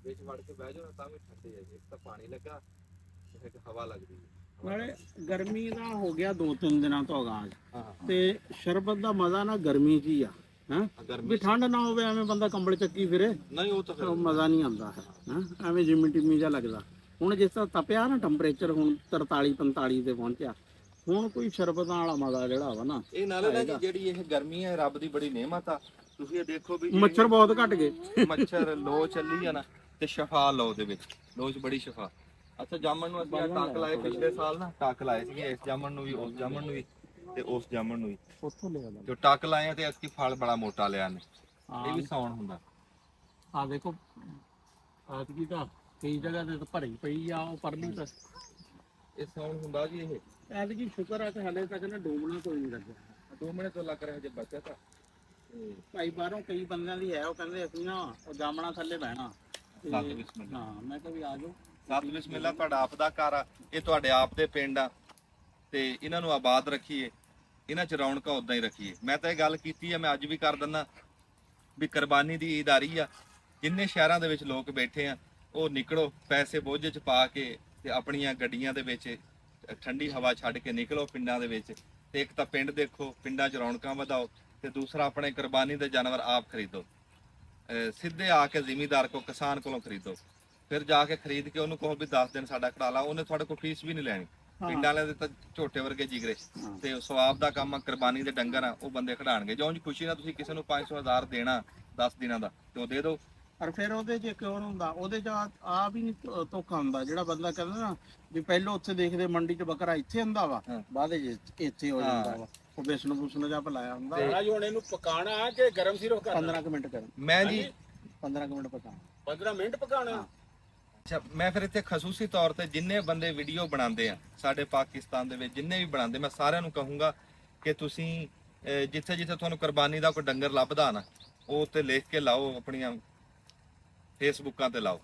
ਵਿੱਚ ਵੜ ਕੇ ਬਹਿ ਜਾਓ ਨਾ ਤਾਂ ਵੀ ਠੰਡੇ ਆ ਜੀ। ਇੱਕ ਤਾਂ ਪਾਣੀ ਲੱਗਾ ਤੇ ਇੱਕ ਹਵਾ ਲੱਗਦੀ ਹੈ। ਨਾਲੇ ਗਰਮੀ ਦਾ ਹੋ ਗਿਆ 2-3 ਦਿਨਾਂ ਤੋਂ ਆਗਾਜ਼। ਹਾਂ ਤੇ ਸ਼ਰਬਤ ਦਾ ਮਜ਼ਾ ਨਾ ਗਰਮੀ 'ਚ ਹੀ ਆ। ਵੀ ਠੰਡ ਨਾ ਹੋਵੇ ਐਵੇਂ ਬੰਦਾ ਕੰਬਲ ਚੱਕੀ ਫਿਰੇ, ਨਹੀਂ ਉਹ ਤਾਂ ਫਿਰ ਉਹ ਮਜ਼ਾ ਨਹੀਂ ਆਉਂਦਾ ਹੈ। ਐਵੇਂ ਜਿਮੀ ਟਿਮੀ ਜਿਹਾ ਲੱਗਦਾ। ਹੁਣ ਜਿਸ ਤਰ੍ਹਾਂ ਤਪਿਆ ਨਾ ਟੈਂਪਰੇਚਰ ਹੁਣ 43-45 ਤੇ ਪਹੁੰਚਿਆ, ਹੁਣ ਕੋਈ ਸ਼ਰਬਤਾਂ ਵਾਲਾ ਮਜ਼ਾ ਜਿਹੜਾ ਵਾ ਨਾ ਇਹ ਨਾਲੇ ਨਾ ਜੀ ਜਿਹੜੀ ਇਹ ਗਰਮੀ ਹੈ ਰੱਬ ਦੀ ਬੜੀ ਨਿਹਮਤ ਆ। ਤੁਸੀਂ ਇਹ ਦੇਖੋ ਵੀ ਮੱਛਰ ਬਹੁਤ ਘਟ ਗਏ। ਮੱਛਰ ਲੋ ਚੱਲੀ ਆ ਨਾ ਤੇ ਸ਼ਫਾ ਲੋ ਦੇ ਵਿੱਚ, ਲੋ 'ਚ ਬੜੀ ਸ਼ਫਾ। ਅੱਛਾ ਜਾਮਣ ਨੂੰ ਅਸੀਂ ਟੱਕ ਲਾਏ ਪਿਛਲੇ ਸਾਲ ਨਾ, ਟੱਕ ਲਾਏ ਸੀਗੇ ਇਸ ਜਾਮਣ ਨੂੰ ਵੀ, ਉਸ ਜਾਮਣ ਨੂੰ ਵੀ ਤੇ ਉਸ ਜਾਮਣ ਨੂੰ ਵੀ। ਉੱਥੋਂ ਲੈ ਆਉਂਦਾ ਜੋ ਟੱਕ ਲਾਏ ਆ ਤੇ ਅਸੀਂ ਫਲ ਬੜਾ ਮੋਟਾ ਲਿਆ ਨੇ। ਇਹ ਵੀ ਸੌਣ ਹੁੰਦਾ। ਆ ਦੇਖੋ ਆਦਗੀ ਤਾਂ ਕਈ ਜਗ੍ਹਾ ਤੇ ਭਰੀ ਪਈ ਆ ਉਹ ਪਰਲੀ ਤਾਂ ਇਹ ਸੌਣ ਹੁੰਦਾ ਜੀ। ਇਹ ਐਤਕੀ ਸ਼ੁਕਰ ਆ ਕਿ ਹਲੇ ਤੱਕ ਨਾ ਡੋਬਣਾ ਕੋਈ ਨਹੀਂ ਲੱਗਿਆ। 2 ਮਿੰਟ ਤੋਂ ਲੱਗ ਰਿਹਾ ਜੇ ਬੱਚਾ ਤਾਂ ਭਾਈ ਬਾਹਰੋਂ ਕਈ ਬੰਦਿਆਂ ਦੀ ਹੈ, ਉਹ ਕਹਿੰਦੇ ਅਸੀਂ ਨਾ ਉਹ ਜਾਮਣਾ ਥੱਲੇ ਬਹਿਣਾ ਤੇ ਸਤਿ ਬਿਸਮਿਲ੍ਲਾ। ਹਾਂ ਮੈਂ ਕਿਹਾ ਵੀ ਆ ਜਾਓ। ਸਤਿ ਬਿਸਮਿਲ੍ਲਾ। ਤੁਹਾਡਾ ਆਪ ਦਾ ਘਰ ਆ, ਇਹ ਤੁਹਾਡੇ ਆਪ ਦੇ ਪਿੰਡ ਆ ਤੇ ਇਹਨਾਂ ਨੂੰ ਆਬਾਦ ਰੱਖੀਏ, ਇਹਨਾਂ 'ਚ ਰੌਣਕਾਂ ਉਦਾਂ ਹੀ ਰੱਖੀਏ। ਮੈਂ ਤਾਂ ਇਹ ਗੱਲ ਕੀਤੀ ਆ, ਮੈਂ ਅੱਜ ਵੀ ਕਰ ਦਿੰਦਾ ਵੀ ਕੁਰਬਾਨੀ ਦੀ ਈਦ ਆ ਰਹੀ ਆ। ਜਿੰਨੇ ਸ਼ਹਿਰਾਂ ਦੇ ਵਿੱਚ ਲੋਕ ਬੈਠੇ ਆ ਉਹ ਨਿਕਲੋ, ਪੈਸੇ ਬੋਝੇ 'ਚ ਪਾ ਕੇ ਤੇ ਆਪਣੀਆਂ ਗੱਡੀਆਂ ਦੇ ਵਿੱਚ ਠੰਡੀ ਹਵਾ ਛੱਡ ਕੇ ਨਿਕਲੋ ਪਿੰਡਾਂ ਦੇ ਵਿੱਚ, ਤੇ ਇੱਕ ਤਾਂ ਪਿੰਡ ਦੇਖੋ, ਪਿੰਡਾਂ 'ਚ ਰੌਣਕਾਂ ਵਧਾਓ, ਤੇ ਦੂਸਰਾ ਆਪਣੇ ਕੁਰਬਾਨੀ ਦੇ ਜਾਨਵਰ ਆਪ ਖਰੀਦੋ। ਸਿੱਧੇ ਆ ਕੇ ਜ਼ਿਮੀਂਦਾਰ ਕੋ, ਕਿਸਾਨ ਕੋਲੋਂ ਖਰੀਦੋ, ਫਿਰ ਜਾ ਕੇ ਖਰੀਦ ਕੇ ਉਹਨੂੰ ਕਹੋ ਵੀ 10 ਦਿਨ ਸਾਡਾ ਖੜਾ ਲਾ, ਉਹਨੇ ਤੁਹਾਡੇ ਕੋਲ ਫੀਸ ਵੀ ਨਹੀਂ ਲੈਣੀ। ਪਿੰਡਾਂ ਵਾਲੇ ਦੇ ਤਾਂ ਝੋਟੇ ਵਰਗੇ ਜਿਗਰੇ, ਤੇ ਉਹ ਸਵਾਬ ਦਾ ਕੰਮ ਆ, ਕੁਰਬਾਨੀ ਦੇ ਡੰਗਰ ਆ, ਉਹ ਬੰਦੇ ਖੜਾਣਗੇ। ਜੋ ਉਂਝ ਖੁਸ਼ੀ ਨਾਲ ਤੁਸੀਂ ਕਿਸੇ ਨੂੰ 500,000 ਦੇਣਾ 10 ਦਿਨਾਂ ਦਾ, ਤੇ ਉਹ ਦੇ ਦਿਓ। ਪਰ ਫਿਰ ਉਹਦੇ 'ਚ ਕਿਉਂ ਹੁੰਦਾ, ਉਹਦੇ 'ਚ ਆ ਵੀ ਨਹੀਂ ਧੋਖਾ ਹੁੰਦਾ। ਜਿਹੜਾ ਬੰਦਾ ਕਹਿੰਦਾ ਨਾ ਵੀ ਪਹਿਲਾਂ ਉੱਥੇ ਦੇਖਦੇ ਮੰਡੀ 'ਚ ਬੱਕਰਾ ਇੱਥੇ ਹੁੰਦਾ ਵਾ, ਬਾਅਦ 'ਚ ਇੱਥੇ ਹੋ ਜਾਂਦਾ ਵਾ, ਉਹ ਬੇਸਣ ਜਾਂ ਭਲਾਇਆ ਹੁੰਦਾ। ਰਾਜ ਹੁਣ ਇਹਨੂੰ ਪਕਾਣਾ ਕਿ ਗਰਮ ਸਿਰਫ ਕਰਨਾ? 15 ਕੁ ਮਿੰਟ ਕਰਨ, ਮੈਂ ਜੀ 15 ਕੁ ਮਿੰਟ ਪਕਾਉਣਾ। 15 ਮਿੰਟ ਪਕਾਣਾ? ਅੱਛਾ, ਮੈਂ ਫਿਰ ਇੱਥੇ ਖਸੂਸੀ ਤੌਰ ਤੇ ਜਿੰਨੇ ਬੰਦੇ ਵੀਡੀਓ ਬਣਾਉਂਦੇ ਆ ਸਾਡੇ ਪਾਕਿਸਤਾਨ ਦੇ ਵਿੱਚ, ਜਿੰਨੇ ਵੀ ਬਣਾਉਂਦੇ, ਮੈਂ ਸਾਰਿਆਂ ਨੂੰ ਕਹੂੰਗਾ ਕਿ ਤੁਸੀਂ ਜਿੱਥੇ ਜਿੱਥੇ ਤੁਹਾਨੂੰ ਕੁਰਬਾਨੀ ਦਾ ਕੋਈ ਡੰਗਰ ਲੱਭਦਾ ਨਾ, ਉਹ ਤੇ ਲਿਖ ਕੇ ਲਾਓ, ਆਪਣੀਆਂ ਫੇਸਬੁੱਕਾਂ ਤੇ ਲਾਓ,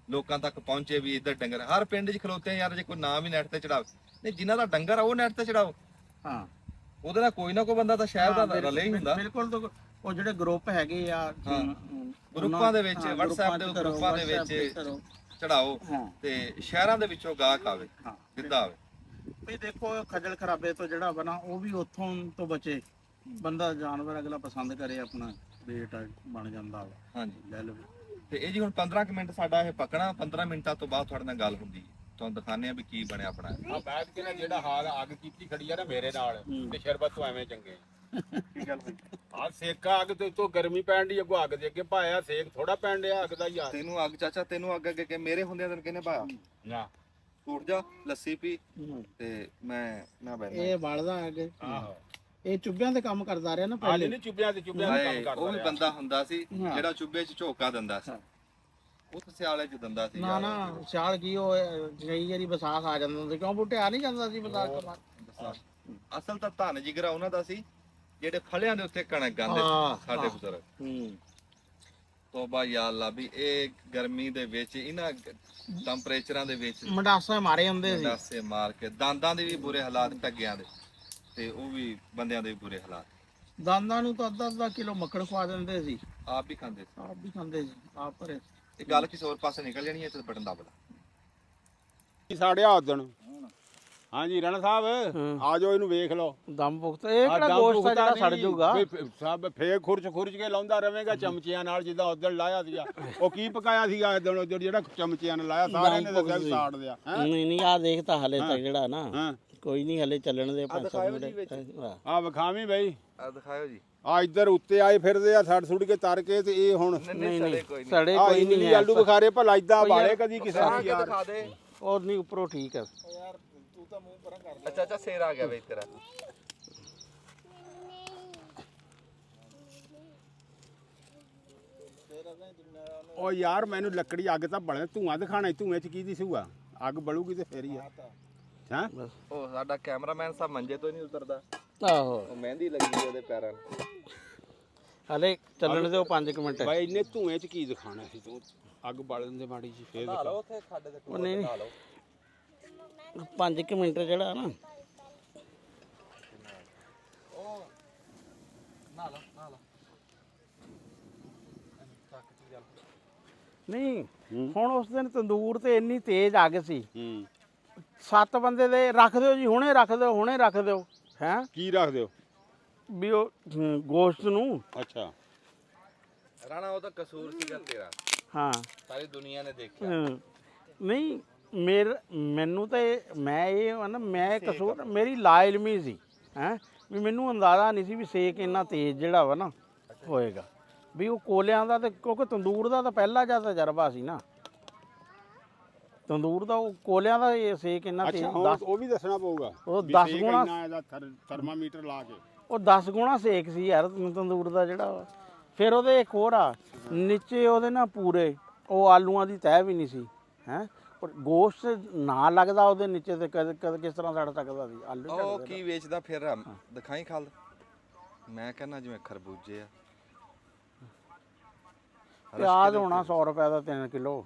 ਲੋਕਾਂ ਤੱਕ ਪਹੁੰਚੇ ਵੀ ਇੱਧਰ ਡੰਗਰ। ਹਰ ਪਿੰਡ 'ਚ ਖਲੋਤੇ ਆ ਯਾਰ, ਜੇ ਕੋਈ ਨਾਮ ਵੀ ਨੈਟ ਤੇ ਚੜਾਓ, ਨਹੀਂ ਜਿਨ੍ਹਾਂ ਦਾ ਡੰਗਰ ਆ ਉਹ ਨੈਟ ਤੇ ਚੜਾਓ। ਹਾਂ, ਉਹਦੇ ਨਾਲ ਕੋਈ ਨਾ ਕੋਈ ਬੰਦਾ ਤਾਂ ਸ਼ਹਿਰ ਦਾ ਰਲੇ ਹੀ ਹੁੰਦਾ। ਬਿਲਕੁਲ। ਉਹ ਜਿਹੜੇ ਗਰੁੱਪ ਹੈਗੇ ਆ ਗਰੁੱਪਾਂ ਦੇ ਵਿੱਚ, WhatsApp ਦੇ ਗਰੁੱਪਾਂ ਦੇ ਵਿੱਚ ਚੜਾਓ, ਤੇ ਸ਼ਹਿਰਾਂ ਦੇ ਵਿੱਚੋਂ ਗਾਹਕ ਆਵੇ, ਸਿੱਧਾ ਆਵੇ। ਵੀ ਦੇਖੋ ਖੱਜਲ ਖਰਾਬੇ ਤੋਂ ਜਿਹੜਾ ਬਣਾ, ਉਹ ਵੀ ਉੱਥੋਂ ਤੋਂ ਬਚੇ, ਬੰਦਾ ਜਾਨਵਰ ਅਗਲਾ ਪਸੰਦ ਕਰੇ, ਆਪਣਾ ਰੇਟ ਬਣ ਜਾਂਦਾ ਵਾ। ਹਾਂਜੀ, ਲੈ ਲਓ। ਤੇ ਇਹ ਜੀ ਹੁਣ 15 ਕੁ ਮਿੰਟ ਸਾਡਾ ਇਹ ਪਕਣਾ, 15 ਮਿੰਟਾਂ ਤੋਂ ਬਾਅਦ ਤੁਹਾਡੇ ਨਾਲ ਗੱਲ ਹੁੰਦੀ ਹੈ, ਤੁਹਾਨੂੰ ਦਿਖਾਉਂਦੇ ਆ ਵੀ ਕੀ ਬਣਿਆ ਆਪਣਾ। ਆ ਬੈਠ ਕੇ ਨਾ ਜਿਹੜਾ ਹਾਲ ਅੱਗ ਕੀਤੀ ਖੜੀ ਆ ਨਾ ਮੇਰੇ ਨਾਲ, ਤੇ ਸ਼ਰਬਤ ਤੋਂ ਐਵੇਂ ਚੰਗੇ। ਕੀ ਗੱਲ ਹੋਈ? ਆ ਸੇਕਾ ਅੱਗ ਤੇ ਉੱਤੋਂ ਗਰਮੀ ਪੈਣ ਦੀ, ਅੱਗੋਂ ਅੱਗ ਦੇ ਅੱਗੇ ਪਾਇਆ, ਸੇਕ ਥੋੜਾ ਪੈਣ ਡਿਆ ਅੱਗ ਦਾ ਯਾਰ। ਤੈਨੂੰ ਅੱਗ, ਚਾਚਾ ਤੈਨੂੰ ਅੱਗ ਅੱਗੇ ਕਿ ਮੇਰੇ ਹੁੰਦਿਆਂ ਤੈਨੂੰ ਕਿਹਨੇ ਪਾਇਆ? ਨਾ ਉੱਠ ਜਾ, ਲੱਸੀ ਪੀ, ਤੇ ਮੈਂ ਨਾ ਬੈਠਾ। ਇਹ ਬਲਦਾ ਅੱਗੇ, ਆਹੋ, ਇਹ ਚੁੱਭਿਆਂ ਤੇ ਕੰਮ ਕਰਦਾ ਰਿਹਾ ਨਾ ਅੱਜ ਪਹਿਲੇ। ਨਹੀਂ ਚੁੱਭਿਆ ਤੇ ਚੁੱਭਿਆ ਦਾ ਕੰਮ ਕਰਦਾ ਉਹ ਵੀ ਰਿਹਾ। ਬੰਦਾ ਹੁੰਦਾ ਸੀ ਜਿਹੜਾ ਚੁੱਭੇ 'ਚ ਝੋਕਾ ਦਿੰਦਾ ਸੀ, ਉਹ ਤਾਂ ਸਿਆਲੇ 'ਚ ਦਿੰਦਾ ਸੀ। ਨਾ ਸਿਆਲ ਕੀ ਉਹ ਕਈ ਵਾਰੀ ਵਿਸਾਖ ਆ ਜਾਂਦਾ ਸੀ, ਕਿਉਂ ਬੂਟੇ ਆ ਨਹੀਂ ਜਾਂਦਾ ਸੀ ਵਿਸਾਖ ਤੋਂ ਬਾਅਦ। ਅਸਲ ਤਾਂ ਧੰਨ ਜਿਗਰਾ ਉਹਨਾਂ ਦਾ ਸੀ ਜਿਹੜੇ ਫਲਿਆਂ ਦੇ ਉੱਤੇ ਕਣਕ ਗਾਉਂਦੇ ਸੀ ਸਾਡੇ ਬਜ਼ੁਰਗ। ਤੋਬਾ ਯਾ ਅੱਲਾ, ਵੀ ਇਹ ਗਰਮੀ ਦੇ ਵਿੱਚ, ਇਹਨਾਂ ਟੈਂਪਰੇਚਰਾਂ ਦੇ ਵਿੱਚ ਮੰਡਾਸੇ ਮਾਰੇ ਹੁੰਦੇ ਸੀ, ਡਾਸੇ ਮਾਰ ਕੇ, ਦੰਦਾਂ ਦੇ ਵੀ ਬੁਰੇ ਹਾਲਾਤ, ਟੱਗਿਆਂ ਦੇ, ਤੇ ਉਹ ਵੀ ਬੰਦਿਆਂ ਦੇ ਵੀ ਬੁਰੇ ਹਾਲਾਤ। ਦੰਦਾਂ ਨੂੰ ਤਾਂ ਅੱਧਾ ਕਿਲੋ ਮੱਖਣ ਖਵਾ ਦਿੰਦੇ ਸੀ, ਆਪ ਵੀ ਖਾਂਦੇ ਸੀ। ਆਪ ਵੀ ਖਾਂਦੇ ਸੀ, ਆਪ ਭਰੇ। ਇਹ ਗੱਲ ਕਿਸੇ ਹੋਰ ਪਾਸੇ ਨਿਕਲ ਜਾਣੀ ਹੈ, ਤੇ ਬਟਨ ਦਬਾ ਸਾੜਿਆ ਉਦਣ। ਹਾਂਜੀ ਰਾਣਾ ਸਾਹਿਬ, ਆ ਜਾਓ ਇਹਨੂੰ ਵੇਖ ਲਓ। ਦਮ ਪੁਖਤ, ਇਹ ਕਿਹੜਾ ਗੋਸ਼ਤ ਆ ਜਿਹੜਾ ਸੜ ਜਾਊਗਾ? ਸਭ ਫੇਰ ਖੁਰਚ ਕੇ ਲਾਉਂਦਾ ਰਵੇਂਗਾ ਚਮਚਿਆਂ ਨਾਲ, ਜਿੱਦਾਂ ਉਦੋਂ ਲਾਇਆ ਸੀਗਾ। ਉਹ ਕੀ ਪਕਾਇਆ ਸੀਗਾ ਉਦੋਂ ਜਿਹੜਾ ਚਮਚਿਆਂ ਨਾਲ ਲਾਇਆ, ਸਾਰਿਆਂ ਨੇ ਦੱਸਿਆ ਵੀ ਸਾੜ ਦਿਆ। ਨਹੀਂ ਆ ਦੇਖ ਤਾਂ ਹਲੇ ਤੱਕ ਜਿਹੜਾ ਨਾ, ਕੋਈ ਨਹੀਂ ਹਲੇ ਚੱਲਣ ਦੇ 500 ਮਿੰਟ। ਆ ਵਿਖਾਵੀਂ ਬਈ, ਆ ਦਿਖਾਓ ਜੀ। ਆ ਇੱਧਰ ਉੱਤੇ ਆਏ ਫਿਰਦੇ ਆ, ਛੱਡ ਛੁੱਟ ਕੇ ਤਰ ਕੇ, ਤੇ ਇਹ ਹੁਣ ਨਹੀਂ ਸੜੇ ਕੋਈ ਨਹੀਂ। ਸੜੇ ਆ ਕੋਈ ਨਹੀਂ ਇਮਲੀ ਆਲੂ ਬੁਖਾਰੇ ਭਲਾ ਇਦਾਂ ਵਾਲੇ ਕਦੀ ਕਿਸੇ ਆ ਨੇ ਕੇ ਯਾਰ। ਦਿਖਾ ਦੇ। ਔਰ ਨਹੀਂ ਉੱਪਰੋਂ ਠੀਕ ਹੈ। ਅੱਛਾ ਅੱਛਾ, ਸੇਰ ਆ ਗਿਆ ਬਈ ਤੇਰਾ। ਉਹ ਯਾਰ ਮੈਨੂੰ ਲੱਕੜੀ ਅੱਗ ਤਾਂ ਬਲੇ ਧੂਆਂ ਦਿਖਾਣਾ, ਧੂਏ ਚ ਕੀ ਦਿਸੂਗਾ? ਅੱਗ ਬਲੂਗੀ ਤੇ ਫੇਰ ਹੀ ਆ। ਹਾਂ, ਉਹ ਸਾਡਾ ਕੈਮਰਾਮੈਨ ਸਾਹਿਬ ਮੰਜੇ ਤੋਂ ਨਹੀਂ ਉਤਰਦਾ, ਆਹੋ ਉਹ ਮਹਿੰਦੀ ਲੱਗੀ ਉਹਦੇ ਪੈਰਾਂ ਨੂੰ। ਹਲੇ ਚੱਲਣ ਦਿਓ 5 ਮਿੰਟ। ਬਾਈ ਇੰਨੇ ਧੂਏ ਚ ਕੀ ਦਿਖਾਣਾ ਸੀ ਤੂੰ? ਅੱਗ ਬਾਲਣ ਦੇ ਮਾੜੀ ਜੀ ਫੇਰ ਦਿਖਾ। ਉੱਥੇ ਖੱਡ ਦੇ ਉਹ ਨਹੀਂ 5 ਮਿੰਟ ਜਿਹੜਾ ਨਾ, ਨਹੀਂ ਹੁਣ ਉਸ ਦਿਨ ਤੰਦੂਰ ਤੇ ਇੰਨੀ ਤੇਜ਼ ਅੱਗ ਸੀ, 7 ਬੰਦੇ ਦੇ ਰੱਖ ਦਿਓ ਜੀ, ਹੁਣੇ ਰੱਖ ਦਿਓ, ਹੁਣੇ ਰੱਖ ਦਿਓ। ਹੈ ਕੀ ਰੱਖ ਦਿਓ? ਵੀ ਉਹ ਗੋਸ਼ਤ ਨੂੰ। ਅੱਛਾ, ਰਾਣਾ ਉਹ ਤਾਂ ਕਸੂਰ ਸੀਗਾ ਤੇਰਾ, ਹਾਂ ਸਾਰੀ ਦੁਨੀਆ ਨੇ ਦੇਖਿਆ। ਨਹੀਂ ਮੈਨੂੰ ਤੇ ਮੈਂ ਇਹ ਨਾ, ਮੈਂ ਕਸੂਰ ਮੇਰੀ ਲਾਇਲਮੀ ਸੀ, ਹੈ ਵੀ ਮੈਨੂੰ ਅੰਦਾਜ਼ਾ ਨਹੀਂ ਸੀ ਵੀ ਸੇਕ ਇੰਨਾ ਤੇਜ਼ ਜਿਹੜਾ ਵਾ ਨਾ ਹੋਏਗਾ, ਵੀ ਉਹ ਕੋਲਿਆਂ ਦਾ, ਤੇ ਕਿਉਂਕਿ ਤੰਦੂਰ ਦਾ ਤਾਂ ਪਹਿਲਾ ਜਿਹਾ ਤਜਰਬਾ ਸੀ ਨਾ, ਤੰਦੂਰ ਦਾ ਉਹ ਕੋਲਿਆਂ ਦਾ ਇਹ ਸੇਕ ਇੰਨਾ ਤੇਜ਼। ਉਹ ਵੀ ਦੱਸਣਾ ਪਊਗਾ, ਉਹ 10 ਗੁਣਾ ਇਹਦਾ ਥਰਮਾਮੀਟਰ ਲਾ ਕੇ, ਉਹ 10 ਗੁਣਾ ਸੇਕ ਸੀ ਯਾਰ ਤੰਦੂਰ ਦਾ ਜਿਹੜਾ ਵਾ। ਫਿਰ ਉਹਦੇ ਇੱਕ ਹੋਰ ਆ, ਨੀਚੇ ਉਹਦੇ ਨਾ ਪੂਰੇ ਉਹ ਆਲੂਆਂ ਦੀ ਤਹਿ ਵੀ ਨਹੀਂ ਸੀ, ਹੈ ਪਰ ਗੋਸ਼ਤ ਨਾ ਲੱਗਦਾ ਉਹਦੇ ਨੀਚੇ, ਤੇ ਕਦੇ ਕਿਸ ਤਰ੍ਹਾਂ ਸੜ ਸਕਦਾ ਸੀ ਆਲੂ? ਉਹ ਕੀ ਵੇਚਦਾ ਫਿਰ ਦਿਖਾਈ ਖਾਲ। ਮੈਂ ਕਹਿੰਦਾ ਜਿਵੇਂ ਖਰਬੂਜੇ ਆ। ਪਿਆਜ਼ ਹੋਣਾ 100 ਰੁਪਏ ਦਾ 3 ਕਿਲੋ।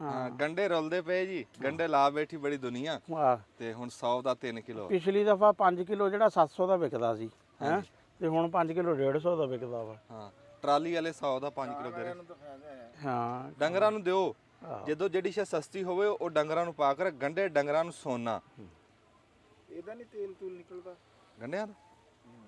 ਹਾਂ ਗੰਡੇ ਰੁਲਦੇ ਪਏ ਜੀ, ਗੰਡੇ ਲਾ ਬੈਠੀ ਬੜੀ ਦੁਨੀਆ, ਆਹ ਤੇ ਹੁਣ 100 ਦਾ 3 ਕਿਲੋ। ਪਿਛਲੀ ਦਫਾ 5 ਕਿਲੋ ਜਿਹੜਾ 700 ਦਾ ਵਿਕਦਾ ਸੀ ਹੈ, ਤੇ ਹੁਣ 5 ਕਿਲੋ 150 ਦਾ ਵਿਕਦਾ ਵਾ। ਹਾਂ ਟਰਾਲੀ ਵਾਲੇ 100 ਦਾ 5 ਕਿਲੋ ਦੇ ਰਹੇ। ਹਾਂ ਡੰਗਰਾਂ ਨੂੰ ਦਿਓ, ਜਦੋਂ ਜਿਹੜੀ ਸ਼ੈ ਸਸਤੀ ਹੋਵੇ ਉਹ ਡੰਗਰਾਂ ਨੂੰ ਪਾ ਕੇ ਗੰਡੇ ਡੰਗਰਾਂ ਨੂੰ ਸੋਨਾ। ਇਹਦਾ ਨਹੀਂ ਤੇਲ ਤੂਲ ਨਿਕਲਦਾ ਗੰਡਿਆਂ ਦਾ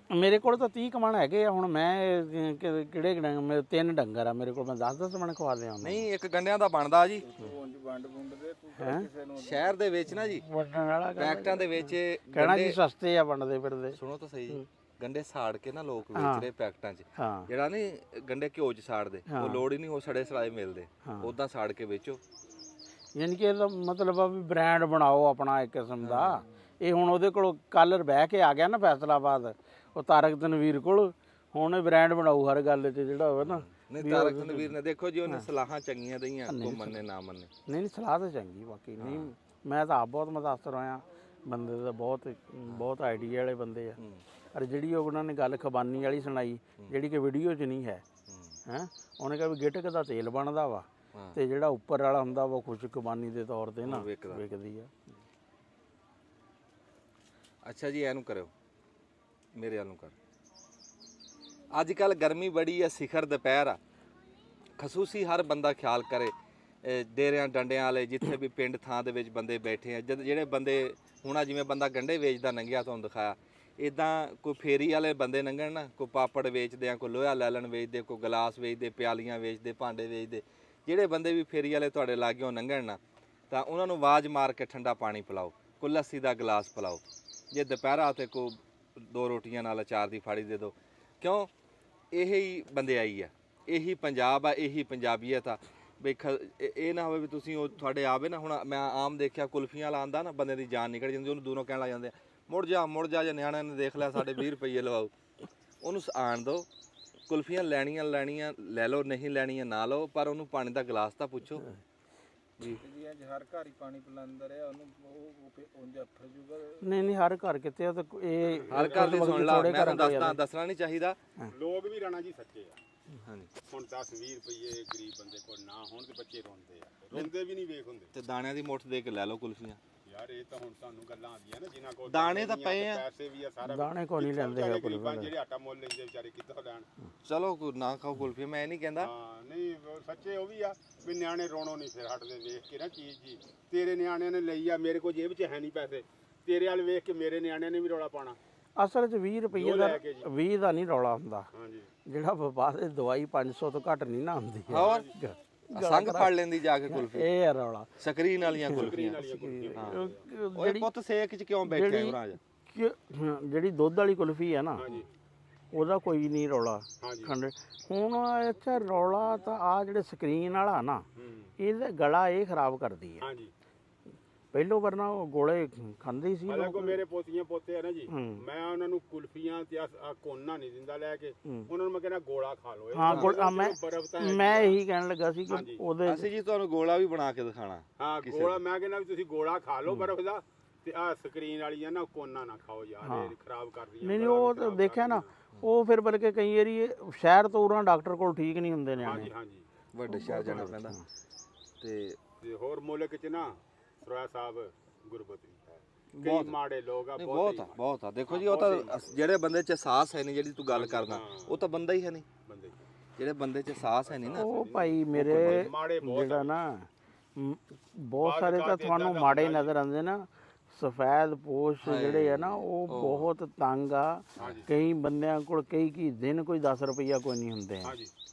ਮੇਰੇ ਕੋਲ ਤਾਂ 30 ਕਮਣ ਹੈਗੇ ਆ। ਹੁਣ ਮੈਂ ਕਿਹੜੇ ਮੇਰੇ 3 ਡੰਗਰ ਆ ਮੇਰੇ ਕੋਲ, ਮੈਂ 10-10 ਮਣ ਖਵਾ ਦਿਆਂ। ਨਹੀਂ ਇੱਕ ਗੰਡਿਆਂ ਦਾ ਬਣਦਾ ਜੀ ਉਂਝ ਵੰਡ ਵੁੰਡ ਦੇ ਤੂੰ ਹੈਂ? ਕਿਸੇ ਨੂੰ ਸ਼ਹਿਰ ਦੇ ਵਿੱਚ ਨਾ ਜੀ, ਵੰਡਣ ਵਾਲਾ ਪੈਕਟਾਂ ਦੇ ਵਿੱਚ ਕਹਿਣਾ ਜੀ ਸਸਤੇ ਆ ਵੰਡਦੇ ਫਿਰਦੇ। ਸੁਣੋ ਤਾਂ ਸਹੀ ਜੀ, ਗੰਡੇ ਸਾੜ ਕੇ ਨਾ ਲੋਕ ਵੇਚ ਰਹੇ ਪੈਕਟਾਂ 'ਚ। ਹਾਂ ਜਿਹੜਾ ਨਹੀਂ ਗੰਡੇ ਘਿਓ 'ਚ ਸਾੜਦੇ, ਉਹ ਲੋੜ ਹੀ ਨਹੀਂ, ਉਹ ਸੜੇ ਸੜਾਏ ਮਿਲਦੇ, ਉਦਾਂ ਸਾੜ ਕੇ ਵੇਚੋ। ਯਾਨੀ ਕਿ ਇਹਦਾ ਮਤਲਬ ਆ ਵੀ ਬ੍ਰਾਂਡ ਬਣਾਓ ਆਪਣਾ ਇੱਕ ਕਿਸਮ ਦਾ। ਇਹ ਹੁਣ ਉਹਦੇ ਕੋਲ ਕੱਲ੍ਹ ਬਹਿ ਕੇ ਆ ਗਿਆ ਨਾ ਫੈਸਲਾਬਾਦ, ਉਹ ਤਾਰਕ ਤਨਵੀਰ ਕੋਲ, ਹੁਣ ਇਹ ਬ੍ਰਾਂਡ ਬਣਾਊ ਹਰ ਗੱਲ 'ਚ ਜਿਹੜਾ ਹੋਵੇ ਨਾ। ਨਹੀਂ ਤਾਰਕ ਤਨਵੀਰ ਨੇ ਦੇਖੋ ਜੀ ਉਹਨੇ ਸਲਾਹਾਂ ਚੰਗੀਆਂ ਦਈਆਂ, ਕੋ ਮੰਨੇ ਨਾ ਮੰਨੇ। ਨਹੀਂ ਸਲਾਹ ਤਾਂ ਚੰਗੀ ਬਾਕੀ ਨਹੀਂ, ਮੈਂ ਤਾਂ ਆਪ ਬਹੁਤ ਮੁਤਾਸਰ ਹੋਇਆ ਬੰਦੇ ਦਾ, ਬਹੁਤ ਆਈਡੀਆ ਵਾਲੇ ਬੰਦੇ ਆ। ਪਰ ਜਿਹੜੀ ਉਹਨਾਂ ਨੇ ਗੱਲ ਖਬਾਨੀ ਵਾਲੀ ਸੁਣਾਈ, ਜਿਹੜੀ ਕਿ ਵੀਡੀਓ 'ਚ ਨਹੀਂ ਹੈ, ਉਹਨੇ ਕਿਹਾ ਵੀ ਗਿਟਕ ਦਾ ਤੇਲ ਬਣਦਾ ਵਾ, ਤੇ ਜਿਹੜਾ ਉੱਪਰ ਵਾਲਾ ਹੁੰਦਾ ਵਾ ਖੁਸ਼ਕ ਖਬਾਨੀ ਦੇ ਤੌਰ ਤੇ ਨਾ ਵਿਕਦੀ ਆ। ਅੱਛਾ ਜੀ ਇਹਨੂੰ ਕਰਿਓ, ਮੇਰੇ ਵੱਲ ਨੂੰ ਕਰ। ਅੱਜ ਕੱਲ ਗਰਮੀ ਬੜੀ ਆ, ਸਿਖਰ ਦੁਪਹਿਰ ਆ, ਖਸੂਸੀ ਹਰ ਬੰਦਾ ਖਿਆਲ ਕਰੇ। ਡੇਰਿਆਂ ਡੰਡਿਆਂ ਵਾਲੇ ਜਿੱਥੇ ਵੀ ਪਿੰਡ ਥਾਂ ਦੇ ਵਿੱਚ ਬੰਦੇ ਬੈਠੇ ਆ, ਜਿਹੜੇ ਬੰਦੇ ਹੁਣ ਜਿਵੇਂ ਬੰਦਾ ਗੰਢੇ ਵੇਚਦਾ ਲੰਘਿਆ ਤੁਹਾਨੂੰ ਦਿਖਾਇਆ, ਇਦਾਂ ਕੋਈ ਫੇਰੀ ਵਾਲੇ ਬੰਦੇ ਲੰਘਣ ਨਾ, ਕੋਈ ਪਾਪੜ ਵੇਚਦੇ ਆ, ਕੋਈ ਲੋਹਾ ਲੈਲਣ ਵੇਚਦੇ, ਕੋਈ ਗਲਾਸ ਵੇਚਦੇ, ਪਿਆਲੀਆਂ ਵੇਚਦੇ, ਭਾਂਡੇ ਵੇਚਦੇ, ਜਿਹੜੇ ਬੰਦੇ ਵੀ ਫੇਰੀ ਵਾਲੇ ਤੁਹਾਡੇ ਲਾਗਿਓਂ ਲੰਘਣ ਨਾ, ਤਾਂ ਉਹਨਾਂ ਨੂੰ ਆਵਾਜ਼ ਮਾਰ ਕੇ ਠੰਡਾ ਪਾਣੀ ਪਿਲਾਓ, ਕੋਈ ਲੱਸੀ ਦਾ ਗਲਾਸ ਪਿਲਾਓ। ਜੇ ਦੁਪਹਿਰਾ ਤੇ ਕੋਈ 2 ਰੋਟੀਆਂ ਨਾਲ ਅਚਾਰ ਦੀ ਫਾੜੀ ਦੇ ਦਿਓ। ਕਿਉਂ? ਇਹੀ ਬੰਦਿਆਈ ਆ, ਇਹੀ ਪੰਜਾਬ ਆ, ਇਹੀ ਪੰਜਾਬੀਅਤ ਆ। ਬਈ ਇਹ ਨਾ ਹੋਵੇ ਵੀ ਤੁਸੀਂ ਉਹ ਤੁਹਾਡੇ ਆਵੇ ਨਾ। ਹੁਣ ਮੈਂ ਆਮ ਦੇਖਿਆ ਕੁਲਫੀਆਂ ਵਾਲਾ ਆਂਦਾ ਨਾ, ਬੰਦੇ ਦੀ ਜਾਨ ਨਿਕਲ ਜਾਂਦੀ, ਉਹਨੂੰ ਦੂਰੋਂ ਕਹਿਣ ਲੱਗ ਜਾਂਦੇ ਮੁੜ ਜਾ, ਜੇ ਨਿਆਣਿਆਂ ਨੇ ਦੇਖ ਲਿਆ ਸਾਡੇ 20 ਰੁਪਏ ਲਵਾਓ। ਉਹਨੂੰ ਆਣ ਦਿਓ, ਕੁਲਫੀਆਂ ਲੈਣੀਆਂ ਲੈ ਲਓ, ਨਹੀਂ ਲੈਣੀਆਂ ਨਾ ਲਓ, ਪਰ ਉਹਨੂੰ ਪਾਣੀ ਦਾ ਗਲਾਸ ਤਾਂ ਪੁੱਛੋ ਜੀ। ਜੀ ਅੱਜ ਹਰ ਘਰ ਹੀ ਪਾਣੀ ਪਿਲਾਉਂਦਾ ਰਿਹਾ ਉਹਨੂੰ, ਉਹ ਉਂਝ ਅੱਫਰ ਜੂਗਾ। ਨਹੀਂ ਹਰ ਘਰ ਕਿਤੇ ਉਹ ਤਾਂ ਇਹ ਹਰ ਘਰ ਦੀ ਸੁਣ ਲਾ, ਮੈਂ ਦੱਸਣਾ ਨਹੀਂ ਚਾਹੀਦਾ। ਲੋਕ ਵੀ ਰਾਣਾ ਜੀ ਸੱਚੇ ਆ। ਹਾਂਜੀ ਹੁਣ 10-20 ਰੁਪਏ ਗਰੀਬ ਬੰਦੇ ਕੋਲ ਨਾ ਹੋਣ ਤੇ ਬੱਚੇ ਰੋਂਦੇ ਆ, ਰੋਂਦੇ ਵੀ ਨਹੀਂ ਵੇਖ ਹੁੰਦੇ। ਤੇ ਦਾਣਿਆਂ ਦੀ ਮੁੱਠ ਦੇ ਕੇ ਲੈ ਲਓ ਕੁਲਫੀਆਂ। ਯਾਰ ਇਹ ਤਾਂ ਹੁਣ ਤੁਹਾਨੂੰ ਗੱਲਾਂ ਆਉਂਦੀਆਂ ਨਾ, ਜਿਨ੍ਹਾਂ ਕੋਲ ਦਾਣੇ ਤਾਂ ਪਏ ਆ, ਪੈਸੇ ਵੀ ਆ, ਸਾਰਾ ਦਾਣੇ ਕੋਈ ਨਹੀਂ ਲੈਂਦੇ ਆ ਗਰੀਬਾਂ ਜਿਹੜੇ ਆਟਾ ਮੁੱਲ ਲੈਂਦੇ ਵਿਚਾਰੇ ਕਿੱਥੋਂ ਲੈਣ। ਚਲੋ ਨਾ ਖਾਓ ਕੁਲਫੀ, ਮੈਂ ਇਹ ਨਹੀਂ ਕਹਿੰਦਾ। ਹਾਂ ਨਹੀਂ ਉਹ ਸੱਚੇ ਉਹ ਵੀ ਆ ਵੀ ਨਿਆਣੇ ਰੋਣੋਂ ਨਹੀਂ ਫਿਰ ਹਟਦੇ ਵੇਖ ਕੇ ਨਾ ਚੀਜ਼ ਜੀ। ਤੇਰੇ ਨਿਆਣਿਆਂ ਨੇ ਲਈ ਆ, ਮੇਰੇ ਕੋਲ ਜੇਬ 'ਚ ਹੈ ਨਹੀਂ ਪੈਸੇ, ਤੇਰੇ ਵੱਲ ਵੇਖ ਕੇ ਮੇਰੇ ਨਿਆਣਿਆਂ ਨੇ ਵੀ ਰੌਲਾ ਪਾਣਾ। ਅਸਲ 'ਚ 20 ਰੁਪਏ ਦਾ 20 ਦਾ ਨਹੀਂ ਰੌਲਾ ਹੁੰਦਾ, ਹਾਂਜੀ ਜਿਹੜਾ ਬਾਅਦ ਦੇ ਦਵਾਈ 500 ਤੋਂ ਘੱਟ ਨਹੀਂ ਨਾ ਹੁੰਦੀ। ਹੋਰ ਸੰਗ ਫੜ ਲੈਂਦੀ ਜਾ ਕੇ ਕੁਲਫੀ, ਇਹ ਆ ਰੌਲਾ। ਸਕਰੀਨ ਵਾਲੀਆਂ ਕੁਲਫੀਆਂ। ਓਏ ਪੁੱਤ ਸੇਕ 'ਚ ਕਿਉਂ ਬੈਠੇ ਹੋ ਰਾਜ? ਜਿਹੜੀ ਦੁੱਧ ਵਾਲੀ ਕੁਲਫੀ ਹੈ ਨਾ, ਉਹਦਾ ਕੋਈ ਨਹੀਂ ਰੌਲਾ। ਹੁਣ ਇੱਥੇ ਰੌਲਾ ਤਾਂ ਆ ਜਿਹੜੇ ਸਕਰੀਨ ਵਾਲਾ ਨਾ, ਇਹਦਾ ਗਲਾ ਇਹ ਖਰਾਬ ਕਰਦੀ ਹੈ। ਪਹਿਲੋਂ ਵਰਨਾ ਉਹ ਗੋਲੇ ਖਾਂਦੇ ਸੀ ਹਾਲਾਂਕਿ ਮੇਰੇ ਪੋਤੀਆਂ ਪੋਤੇ ਆ ਨਾ ਜੀ, ਮੈਂ ਉਹਨਾਂ ਨੂੰ ਕੁਲਫੀਆਂ ਤੇ ਆ ਕੋਨਾ ਨਹੀਂ ਦਿੰਦਾ ਲੈ ਕੇ, ਉਹਨਾਂ ਨੂੰ ਮੈਂ ਕਹਿੰਦਾ ਗੋਲਾ ਖਾ ਲਓ। ਹਾਂ ਮੈਂ ਇਹੀ ਕਹਿਣ ਲੱਗਾ ਸੀ ਕਿ ਉਹਦੇ ਅਸੀਂ ਜੀ ਤੁਹਾਨੂੰ ਗੋਲਾ ਵੀ ਬਣਾ ਕੇ ਦਿਖਾਣਾ। ਹਾਂ ਗੋਲਾ ਮੈਂ ਕਹਿੰਦਾ ਵੀ ਤੁਸੀਂ ਗੋਲਾ ਖਾ ਲਓ ਬਰਫ਼ ਦਾ, ਤੇ ਆ ਸਕਰੀਨ ਵਾਲੀ ਆ ਨਾ ਕੋਨਾ ਨਾ ਖਾਓ ਯਾਰ, ਇਹ ਖਰਾਬ ਕਰਦੀ। ਨਹੀਂ ਉਹ ਤਾਂ ਦੇਖਿਆ ਨਾ, ਉਹ ਫਿਰ ਬਲਕਿ ਕਈ ਵਾਰੀ ਸ਼ਹਿਰ ਤੋਂ ਉਰਾਂ ਡਾਕਟਰ ਕੋਲ ਠੀਕ ਨਹੀਂ ਹੁੰਦੇ ਨਿਆਣੇ। ਹਾਂਜੀ ਵੱਡੇ ਸ਼ਹਿਰ ਜਾਣਾ ਪੈਂਦਾ। ਤੇ ਹੋਰ ਮੁਲਕ 'ਚ ਨਾ ਸਰੋਆ ਸਾਹਿਬ ਗੁਰਬਤ ਵੀ ਹੈ, ਕਈ ਮਾੜੇ ਲੋਕ ਆ, ਬਹੁਤ ਆ। ਦੇਖੋ ਜੀ ਉਹ ਤਾਂ ਜਿਹੜੇ ਬੰਦੇ 'ਚ ਸਾਹਸ ਹੈ ਨਹੀਂ, ਜਿਹੜੀ ਤੂੰ ਗੱਲ ਕਰਦਾ, ਉਹ ਤਾਂ ਬੰਦਾ ਹੀ ਹੈ ਨਹੀਂ। ਜਿਹੜੇ ਬੰਦੇ 'ਚ ਸਾਹਸ ਹੈ ਨਹੀਂ ਨਾ, ਉਹ ਭਾਈ ਮੇਰੇ ਜਿਹੜਾ ਨਾ ਬਹੁਤ ਸਾਰੇ ਤਾਂ ਤੁਹਾਨੂੰ ਮਾੜੇ ਨਜ਼ਰ ਆਉਂਦੇ ਨਾ। ਸਫੈਦ ਪੋਸ਼ ਜਿਹੜੇ ਆ ਨਾ, ਉਹ ਬਹੁਤ ਤੰਗ ਆ। ਕਈ ਬੰਦਿਆਂ ਕੋਲ ਕਈ ਦਿਨ ਕੋਈ 10 ਰੁਪਈਆ ਕੋਈ ਨਹੀਂ ਹੁੰਦੇ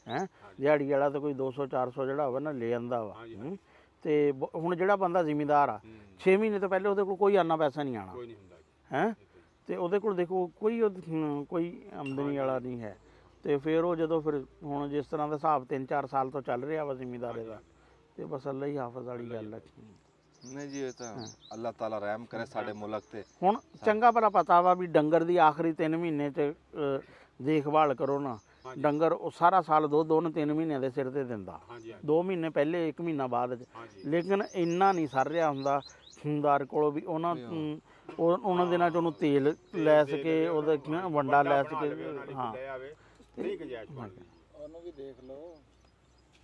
ਹੈ। ਦਿਹਾੜੀ ਵਾਲਾ ਤਾਂ ਕੋਈ 200-400 ਜਿਹੜਾ ਹੋਵੇ ਨਾ ਲੈ ਆਂਦਾ ਵਾ। ਤੇ ਹੁਣ ਜਿਹੜਾ ਬੰਦਾ ਜ਼ਿਮੀਂਦਾਰ ਆ, 6 ਮਹੀਨੇ ਤੋਂ ਪਹਿਲੇ ਉਹਦੇ ਕੋਲ ਕੋਈ ਆਨਾ ਪੈਸਾ ਨਹੀਂ ਆਣਾ ਹੈ, ਤੇ ਉਹਦੇ ਕੋਲ ਦੇਖੋ ਕੋਈ ਆਮਦਨੀ ਵਾਲਾ ਨਹੀਂ ਹੈ। ਤੇ ਫਿਰ ਉਹ ਜਦੋਂ ਫਿਰ ਹੁਣ ਜਿਸ ਤਰ੍ਹਾਂ ਦਾ ਹਿਸਾਬ 3-4 ਸਾਲ ਤੋਂ ਚੱਲ ਰਿਹਾ ਵਾ ਜ਼ਿਮੀਂਦਾਰੇ ਦਾ, ਤੇ ਬਸ ਅੱਲਾ ਹੀ ਹਾਫਿਜ਼ ਵਾਲੀ ਗੱਲ ਹੈ। ਨਹੀਂ ਜੀ ਇਹ ਤਾਂ ਅੱਲਾਹ ਤਾਲਾ ਰਹਿਮ ਕਰੇ ਸਾਡੇ ਮੁਲਕ ਤੇ। ਹੁਣ ਚੰਗਾ ਭਲਾ ਪਤਾ ਵਾ ਵੀ ਡੰਗਰ ਦੀ ਆਖਰੀ 3 ਮਹੀਨੇ 'ਚ ਦੇਖਭਾਲ ਕਰੋ ਨਾ, ਡੰਗਰ ਉਹ ਸਾਰਾ ਸਾਲ ਦੁੱਧ 2-3 ਮਹੀਨਿਆਂ ਦੇ ਸਿਰ ਤੇ ਦਿੰਦਾ, 2 ਮਹੀਨੇ ਪਹਿਲੇ 1 ਮਹੀਨਾ ਬਾਅਦ 'ਚ। ਲੇਕਿਨ ਇੰਨਾ ਨਹੀਂ ਸਰ ਰਿਹਾ ਹੁੰਦਾ ਜ਼ਿਮੀਂਦਾਰ ਕੋਲੋਂ ਵੀ ਉਹਨਾਂ ਉਹਨਾਂ ਦਿਨਾਂ 'ਚ ਉਹਨੂੰ ਤੇਲ ਲੈ ਸਕੇ, ਉਹਦਾ ਕੀ ਨਾ ਵੰਡਾ ਲੈ ਸਕੇ। ਹਾਂ ਲੈ ਆਵੇ ਨਹੀਂ ਗੁੰਜਾਇਸ਼ ਬਣਦੀ। ਉਹਨੂੰ ਵੀ ਦੇਖ ਲਓ।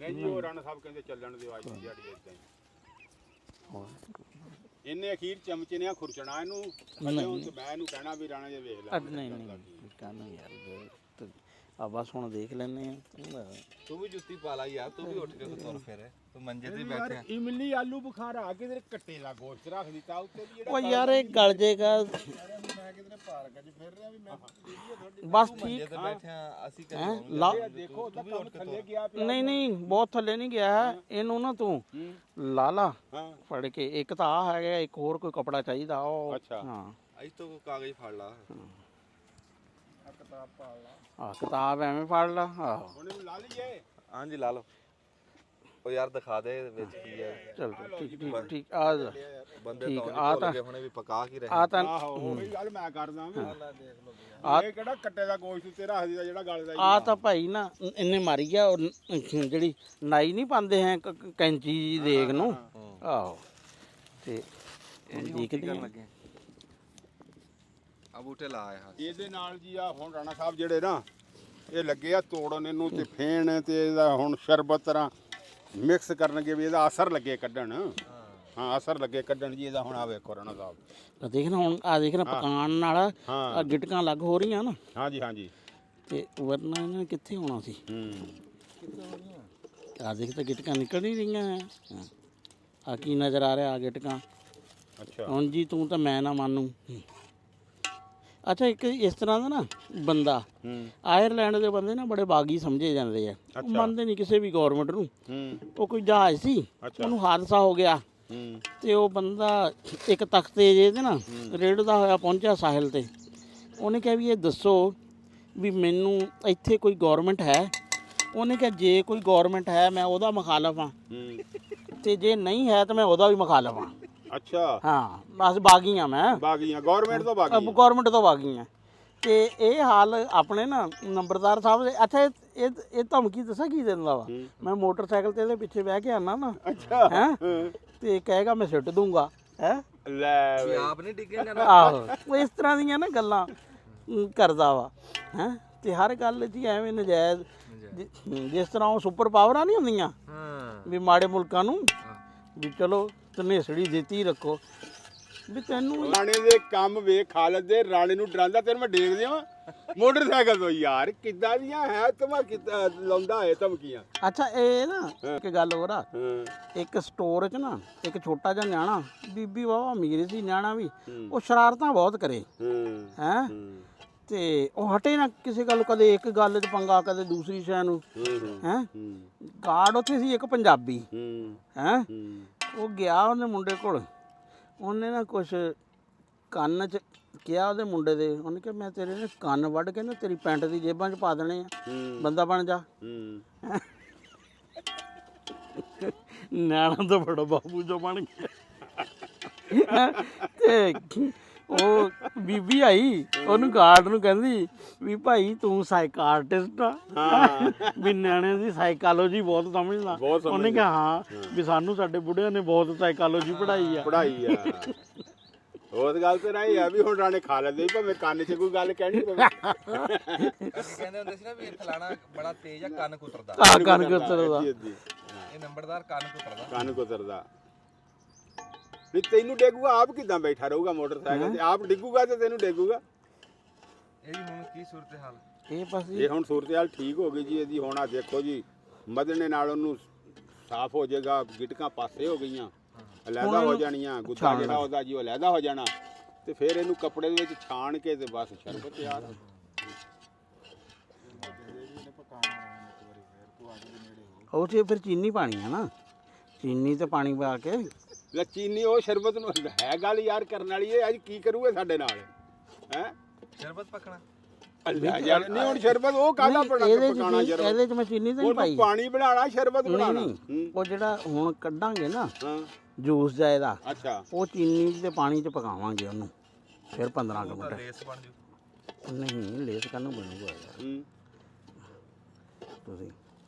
ਨਹੀਂ ਜੀ ਉਹ ਰਾਣਾ ਸਾਹਿਬ ਕਹਿੰਦੇ ਚੱਲਣ ਦਿਓ ਅੱਜ ਦੀ ਦਿਹਾੜੀ ਇਦਾਂ ਹੀ। ਇਹਨੇ ਅਖੀਰ ਚਮਚੇ ਨੇ ਖੁਰਚਣਾ ਇਹਨੂੰ ਥੱਲੇ ਹੁਣ ਤੇ ਮੈਂ ਇਹਨੂੰ ਕਹਿਣਾ ਵੀ ਰਾਣਾ ਜੇ ਵੇਖ ਲੈ। ਨਹੀਂ ਨਹੀਂ ਕਾਹਨੂੰ ਯਾਰ, ਆ ਬਸ ਹੁਣ ਦੇਖ ਲੈਨੇ ਆ। ਤੂੰ ਵੀ ਜੁੱਤੀ ਪਾ ਲਾ ਯਾਰ, ਤੂੰ ਵੀ ਉੱਠ ਕੇ ਤੁਰ ਫਿਰ, ਤੂੰ ਮੰਜੇ ਤੇ ਬੈਠਿਆ। ਇਮਲੀ ਆਲੂ ਬੁਖਾਰਾ ਕਿਧਰੇ ਕੱਟੇ ਦਾ ਗੋਸ਼ਤ ਰੱਖ ਦਿੱਤਾ ਉੱਤੇ ਵੀ ਜਿਹੜਾ ਉਹ ਯਾਰ ਇਹ ਗਲ ਜੇਗਾ ਮੈਂ ਕਿਧਰੇ ਪਾਰਕ 'ਚ ਫਿਰ ਰਿਹਾ ਵੀ ਮੈਂ ਬਸ ਮੰਜੇ ਠੀਕ। ਤੇ ਬੈਠਿਆ ਅਸੀਂ ਹੈਂ? ਕਦੇ ਲਾ ਦੇਖੋ ਉਹਦਾ ਕੰਮ ਥੱਲੇ ਗਿਆ ਪਿਆ। ਨਹੀਂ ਨਹੀਂ ਬਹੁਤ ਥੱਲੇ ਨਹੀਂ ਗਿਆ, ਇਹਨੂੰ ਨਾ ਤੂੰ ਲਾ ਲਾ ਹਾਂ ਫੜ ਕੇ। ਇੱਕ ਤਾਂ ਆ ਹੈਗਾ, ਇੱਕ ਹੋਰ ਕੋਈ ਕਪੜਾ ਚਾਹੀਦਾ ਉਹ। ਅੱਛਾ। ਹਾਂ ਅੱਜ ਤੋਂ ਕਾਗਜ਼ ਫੜ ਲਾ। ਕਿਤਾਬ ਪਾ ਲਾ। ਆ ਕਿਤਾਬ ਐਵੇਂ ਫੜ ਲਾ। ਆਹੋ ਹੁਣ ਇਹਨੂੰ ਲਾ ਲਈਏ। ਹਾਂਜੀ ਲਾ ਲਓ। ਉਹ ਯਾਰ ਦਿਖਾ ਦੇ ਵਿੱਚ ਕੀ ਹੈ। ਚਲ ਠੀਕ ਠੀਕ ਠੀਕ ਆ ਜਾ। ਬੰਦੇ ਠੀਕ, ਤਾਂ ਆ ਭੁੱਲ ਤਾਂ- ਗਏ ਹੁਣੇ ਵੀ ਪਕਾ ਕੀ ਰਹੇ। ਆ ਤਾਂ ਆਹੋ ਉਹੀ ਗੱਲ ਮੈਂ ਕਰਦਾ ਵੀ ਆ ਇਹ ਕਿਹੜਾ ਕੱਟੇ ਦਾ ਗੋਸ਼ਤ ਉੱਤੇ ਰੱਖ ਦਿੱਤਾ ਜਿਹੜਾ ਗਲ ਦਾ ਆ ਤਾਂ ਭਾਈ ਨਾ ਇਹਨੇ ਮਾਰੀ ਆ ਉਹ ਜਿਹੜੀ ਨਾਈ ਨਹੀਂ ਪਾਉਂਦੇ ਹੈ ਕੈਂਚੀ ਜੀ ਦੇਖ ਨੂੰ। ਆਹੋ ਤੇ ਦੇਖਦੇ ਆ। ਲੱਗੇ ਆ ਬੂਟੇ ਲਾ ਆਇਆ। ਇਹਦੇ ਨਾਲ ਜੀ ਆ ਹੁਣ ਰਾਣਾ ਸਾਹਿਬ ਜਿਹੜੇ ਨਾ ਇਹ ਲੱਗੇ ਆ ਤੋੜਨ ਇਹਨੂੰ ਤੇ ਫੇਣ ਤੇ ਇਹਦਾ ਹੁਣ ਸ਼ਰਬਤ ਤਰ੍ਹਾਂ ਮਿਕਸ ਕਰਨਗੇ ਵੀ ਇਹਦਾ ਅਸਰ ਲੱਗੇ ਕੱਢਣ। ਹਾਂ ਅਸਰ ਲੱਗੇ ਕੱਢਣ ਜੀ ਇਹਦਾ। ਹੁਣ ਆ ਵੇਖੋ ਰਾਣਾ ਸਾਹਿਬ ਆ ਦੇਖ ਨਾ ਹੁਣ, ਆ ਦੇਖ ਨਾ ਪਕਾਉਣ ਨਾਲ ਆ ਹਾਂ ਗਿਟਕਾਂ ਲੱਗ ਹੋ ਰਹੀਆਂ ਨਾ, ਹਾਂਜੀ ਹਾਂਜੀ ਤੇ ਵਰਨਾ ਇਹਨਾਂ ਨੇ ਕਿੱਥੇ ਹੋਣਾ ਸੀ। ਆ ਦੇਖ ਤਾਂ ਗਿਟਕਾਂ ਨਿਕਲ ਨਹੀਂ ਰਹੀਆਂ। ਆ ਕੀ ਨਜ਼ਰ ਆ ਰਿਹਾ, ਆ ਗਿਟਕਾਂ। ਅੱਛਾ ਹੁਣ ਜੀ ਤੂੰ ਤਾਂ ਮੈਂ ਨਾ ਮੰਨੂ। ਅੱਛਾ ਇੱਕ ਇਸ ਤਰ੍ਹਾਂ ਦਾ ਨਾ ਬੰਦਾ, ਆਇਰਲੈਂਡ ਦੇ ਬੰਦੇ ਨਾ ਬੜੇ ਬਾਗੀ ਸਮਝੇ ਜਾਂਦੇ ਆ, ਉਹ ਮੰਨਦੇ ਨਹੀਂ ਕਿਸੇ ਵੀ ਗਵਰਨਮੈਂਟ ਨੂੰ। ਉਹ ਕੋਈ ਜਹਾਜ਼ ਸੀ, ਉਹਨੂੰ ਹਾਦਸਾ ਹੋ ਗਿਆ ਤੇ ਉਹ ਬੰਦਾ ਇੱਕ ਤਖਤੇ ਜੇ ਤੇ ਨਾ ਰੇੜਦਾ ਹੋਇਆ ਪਹੁੰਚਿਆ ਸਾਹਿਲ ਤੇ। ਉਹਨੇ ਕਿਹਾ ਵੀ ਇਹ ਦੱਸੋ ਵੀ ਮੈਨੂੰ ਇੱਥੇ ਕੋਈ ਗਵਰਨਮੈਂਟ ਹੈ? ਉਹਨੇ ਕਿਹਾ ਜੇ ਕੋਈ ਗਵਰਨਮੈਂਟ ਹੈ ਮੈਂ ਉਹਦਾ ਮੁਖਾਲਫ ਹਾਂ, ਤੇ ਜੇ ਨਹੀਂ ਹੈ ਤਾਂ ਮੈਂ ਉਹਦਾ ਵੀ ਮੁਖਾਲਫ ਹਾਂ। ਅੱਛਾ ਹਾਂ ਬਸ ਬਾਗੀ ਹਾਂ ਮੈਂ, ਬਾਗੀਆਂ ਗਵਰਨਮੈਂਟ ਤੋਂ ਬਾਗੀ ਗਵਰਨਮੈਂਟ ਤੋਂ ਬਾਗੀ ਹਾਂ। ਤੇ ਇਹ ਹਾਲ ਆਪਣੇ ਨਾ ਨੰਬਰਦਾਰ ਸਾਹਿਬ ਦੇ। ਅੱਛਾ ਇਹ ਧਮਕੀ ਦੱਸਾਂ ਕੀ ਦਿੰਦਾ ਵਾ? ਮੈਂ ਮੋਟਰਸਾਈਕਲ ਤੇ ਇਹਦੇ ਪਿੱਛੇ ਬਹਿ ਕੇ ਆਨਾ ਨਾ, ਅੱਛਾ ਹੈ ਤੇ ਕਹੇਗਾ ਮੈਂ ਸਿੱਟ ਦੂੰਗਾ। ਹੈ ਲੈ ਤੁਸੀਂ ਆਪ ਨਹੀਂ ਡਿੱਗੇ ਜਾਣਾ। ਆਹੋ ਉਹ ਇਸ ਤਰ੍ਹਾਂ ਦੀਆਂ ਨਾ ਗੱਲਾਂ ਕਰਦਾ ਵਾ। ਹੈ ਤੇ ਹਰ ਗੱਲ 'ਚ ਹੀ ਐਵੇਂ ਨਜਾਇਜ਼, ਜਿਸ ਤਰ੍ਹਾਂ ਉਹ ਸੁਪਰ ਪਾਵਰਾਂ ਨਹੀਂ ਹੁੰਦੀਆਂ ਵੀ ਮਾੜੇ ਮੁਲਕਾਂ ਨੂੰ ਵੀ ਚਲੋ ਧਨੇਸੜੀ ਦਿੱਤੀ ਰੱਖੋ ਵੀ ਤੈਨੂੰ। ਰਾਣੇ ਦੇ ਕੰਮ ਵੇਖ ਖਾਲਦ ਦੇ, ਰਾਣੇ ਨੂੰ ਡਰਾਂਦਾ ਤੈਨੂੰ ਮੈਂ ਡੇਗ ਦਿਆਂ ਮੋਟਰਸਾਈਕਲ ਤੋਂ। ਯਾਰ ਕਿੱਦਾਂ ਦੀਆਂ ਹੈ ਤੁਮਾ ਕਿੱਦਾਂ ਲਾਉਂਦਾ ਹੈ ਧਮਕੀਆਂ। ਅੱਛਾ ਇਹ ਨਾ ਇੱਕ ਗੱਲ ਹੋਰ ਆ, ਇੱਕ ਸਟੋਰ 'ਚ ਨਾ ਇੱਕ ਛੋਟਾ ਜਿਹਾ ਨਿਆਣਾ, ਬੀਬੀ ਵਾਵਾ ਅਮੀਰ ਸੀ ਨਿਆਣਾ ਵੀ, ਉਹ ਸ਼ਰਾਰਤਾਂ ਬਹੁਤ ਕਰੇ ਹੈ ਤੇ ਉਹ ਹਟੇ ਨਾ ਕਿਸੇ ਗੱਲ, ਕਦੇ ਇੱਕ ਗੱਲ 'ਚ ਪੰਗਾ ਕਦੇ ਦੂਸਰੀ ਸ਼ੈ ਨੂੰ। ਹੈ ਗਾਰਡ ਉੱਥੇ ਸੀ ਇੱਕ ਪੰਜਾਬੀ, ਹੈ ਉਹ ਗਿਆ ਉਹਦੇ ਮੁੰਡੇ ਕੋਲ, ਉਹਨੇ ਨਾ ਕੁਛ ਕੰਨ 'ਚ ਕਿਹਾ ਉਹਦੇ ਮੁੰਡੇ ਦੇ। ਉਹਨੇ ਕਿਹਾ ਮੈਂ ਤੇਰੇ ਨੇ ਕੰਨ ਵੱਢ ਕੇ ਨਾ ਤੇਰੀ ਪੈਂਟ ਦੀ ਜੇਬਾਂ 'ਚ ਪਾ ਦੇਣੇ ਆ, ਬੰਦਾ ਬਣ ਜਾ। ਨਿਆਣਾ ਤਾਂ ਬੜਾ ਬਾਬੂ ਜੋ ਬਣ ਗਿਆ। ਤੇ ਉਹ ਬੀਬੀ ਆਈ ਉਹਨੂੰ ਗਾਰਡ ਨੂੰ ਕਹਿੰਦੀ ਵੀ ਭਾਈ ਤੂੰ ਸਾਈਕਾਰਟਿਸਟ ਆ, ਵੀ ਨਿਆਣੇ ਦੀ ਸਾਈਕਾਲੋਜੀ ਬਹੁਤ ਸਮਝਦਾ। ਉਹਨੇ ਕਿਹਾ ਹਾਂ ਵੀ ਸਾਨੂੰ ਸਾਡੇ ਬੁੱਢਿਆਂ ਨੇ ਬਹੁਤ ਸਾਈਕਾਲੋਜੀ ਪੜ੍ਹਾਈ ਆ। ਉਸ ਗੱਲ ਤੇ ਨਹੀਂ ਆ ਵੀ ਹੁਣ ਰਾਣੇ ਖਾਲਦ ਦੇ ਭਾਵੇਂ ਕੰਨ 'ਚ ਕੋਈ ਗੱਲ ਕਹਿਣੀ ਪਵੇ। ਅਸੀਂ ਕਹਿੰਦੇ ਹੁੰਦੇ ਸੀ ਨਾ ਵੀ ਫਲਾਣਾ ਬੜਾ ਤੇਜ਼ ਆ, ਕੰਨ ਕੁਤਰਦਾ। ਕੰਨ ਕੁਤਰਦਾ। ਇਹ ਨੰਬਰਦਾਰ ਕੰਨ ਕੁਤਰਦਾ ਵੀ ਤੈਨੂੰ ਡੇਗੂਗਾ ਆਪ ਕਿਦਾਂ ਬੈਠਾ ਰਹੂਗਾ ਮੋਟਰਸਾਈਕਲ ਤੇ, ਆਪ ਡਿੱਗੂਗਾ ਤੇ ਤੈਨੂੰ ਡੇਗੂਗਾ। ਇਹ ਹੁਣ ਕੀ ਸੂਰਤ ਹਾਲ? ਇਹ ਬਸ ਇਹ ਹੁਣ ਸੂਰਤ-ਹਾਲ ਠੀਕ ਹੋ ਗਈ ਜੀ ਇਹਦੀ। ਹੁਣ ਆ ਦੇਖੋ ਜੀ ਮਦਨੇ ਨਾਲ ਉਹਨੂੰ ਸਾਫ਼ ਹੋ ਜਾਏਗਾ, ਗਿਟਕਾਂ ਪਾਸੇ ਹੋ ਗਈਆਂ, ਅਲੱਗਾ ਹੋ ਜਾਣੀਆਂ, ਗੁੱਦਾ ਜਿਹੜਾ ਉਹਦਾ ਜੀ ਉਹ ਅਲੱਗਾ ਹੋ ਜਾਣਾ, ਤੇ ਫਿਰ ਇਹਨੂੰ ਕੱਪੜੇ ਦੇ ਵਿੱਚ ਛਾਣ ਕੇ ਤੇ ਬਸ ਸ਼ਰਬਤ ਤਿਆਰ। ਉਹ 'ਚ ਫਿਰ ਚੀਨੀ ਪਾਣੀ ਆ ਨਾ, ਚੀਨੀ ਤੇ ਪਾਣੀ ਪਾ ਕੇ ਲੈ ਚੀਨੀ ਉਹ ਸ਼ਰਬਤ ਨੂੰ ਹੈ ਗੱਲ ਯਾਰ ਕਰਨ ਵਾਲੀ। ਇਹ ਅੱਜ ਕੀ ਕਰੂਗੇ ਸਾਡੇ ਨਾਲ? ਹੈ ਸ਼ਰਬਤ ਪਕਣਾ ਯਾਰ ਨਹੀਂ ਹੁਣ ਸ਼ਰਬਤ ਉਹ ਕਾਹਦਾ ਪਕਾਣਾ ਸ਼ਰਬਤ? ਇਹਦੇ 'ਚ ਮੈਂ ਚੀਨੀ ਤਾਂ ਨਹੀਂ ਪਾਈ। ਪਾਣੀ ਬਣਾਉਣਾ ਸ਼ਰਬਤ ਬਣਾਉਣਾ। ਉਹ ਜਿਹੜਾ ਹੁਣ ਕੱਢਾਂਗੇ ਨਾ ਹਾਂ ਜੂਸ ਜਾਇਦਾ, ਅੱਛਾ ਉਹ ਚੀਨੀ ਤੇ ਪਾਣੀ 'ਚ ਪਕਾਵਾਂਗੇ ਉਹਨੂੰ ਫਿਰ 15 ਮਿੰਟ। ਲੇਸ ਬਣ ਜੂ। ਨਹੀਂ ਲੇਸ ਕਾਹਨੂੰ ਬਣੂਗਾ ਯਾਰ ਤੁਸੀਂ।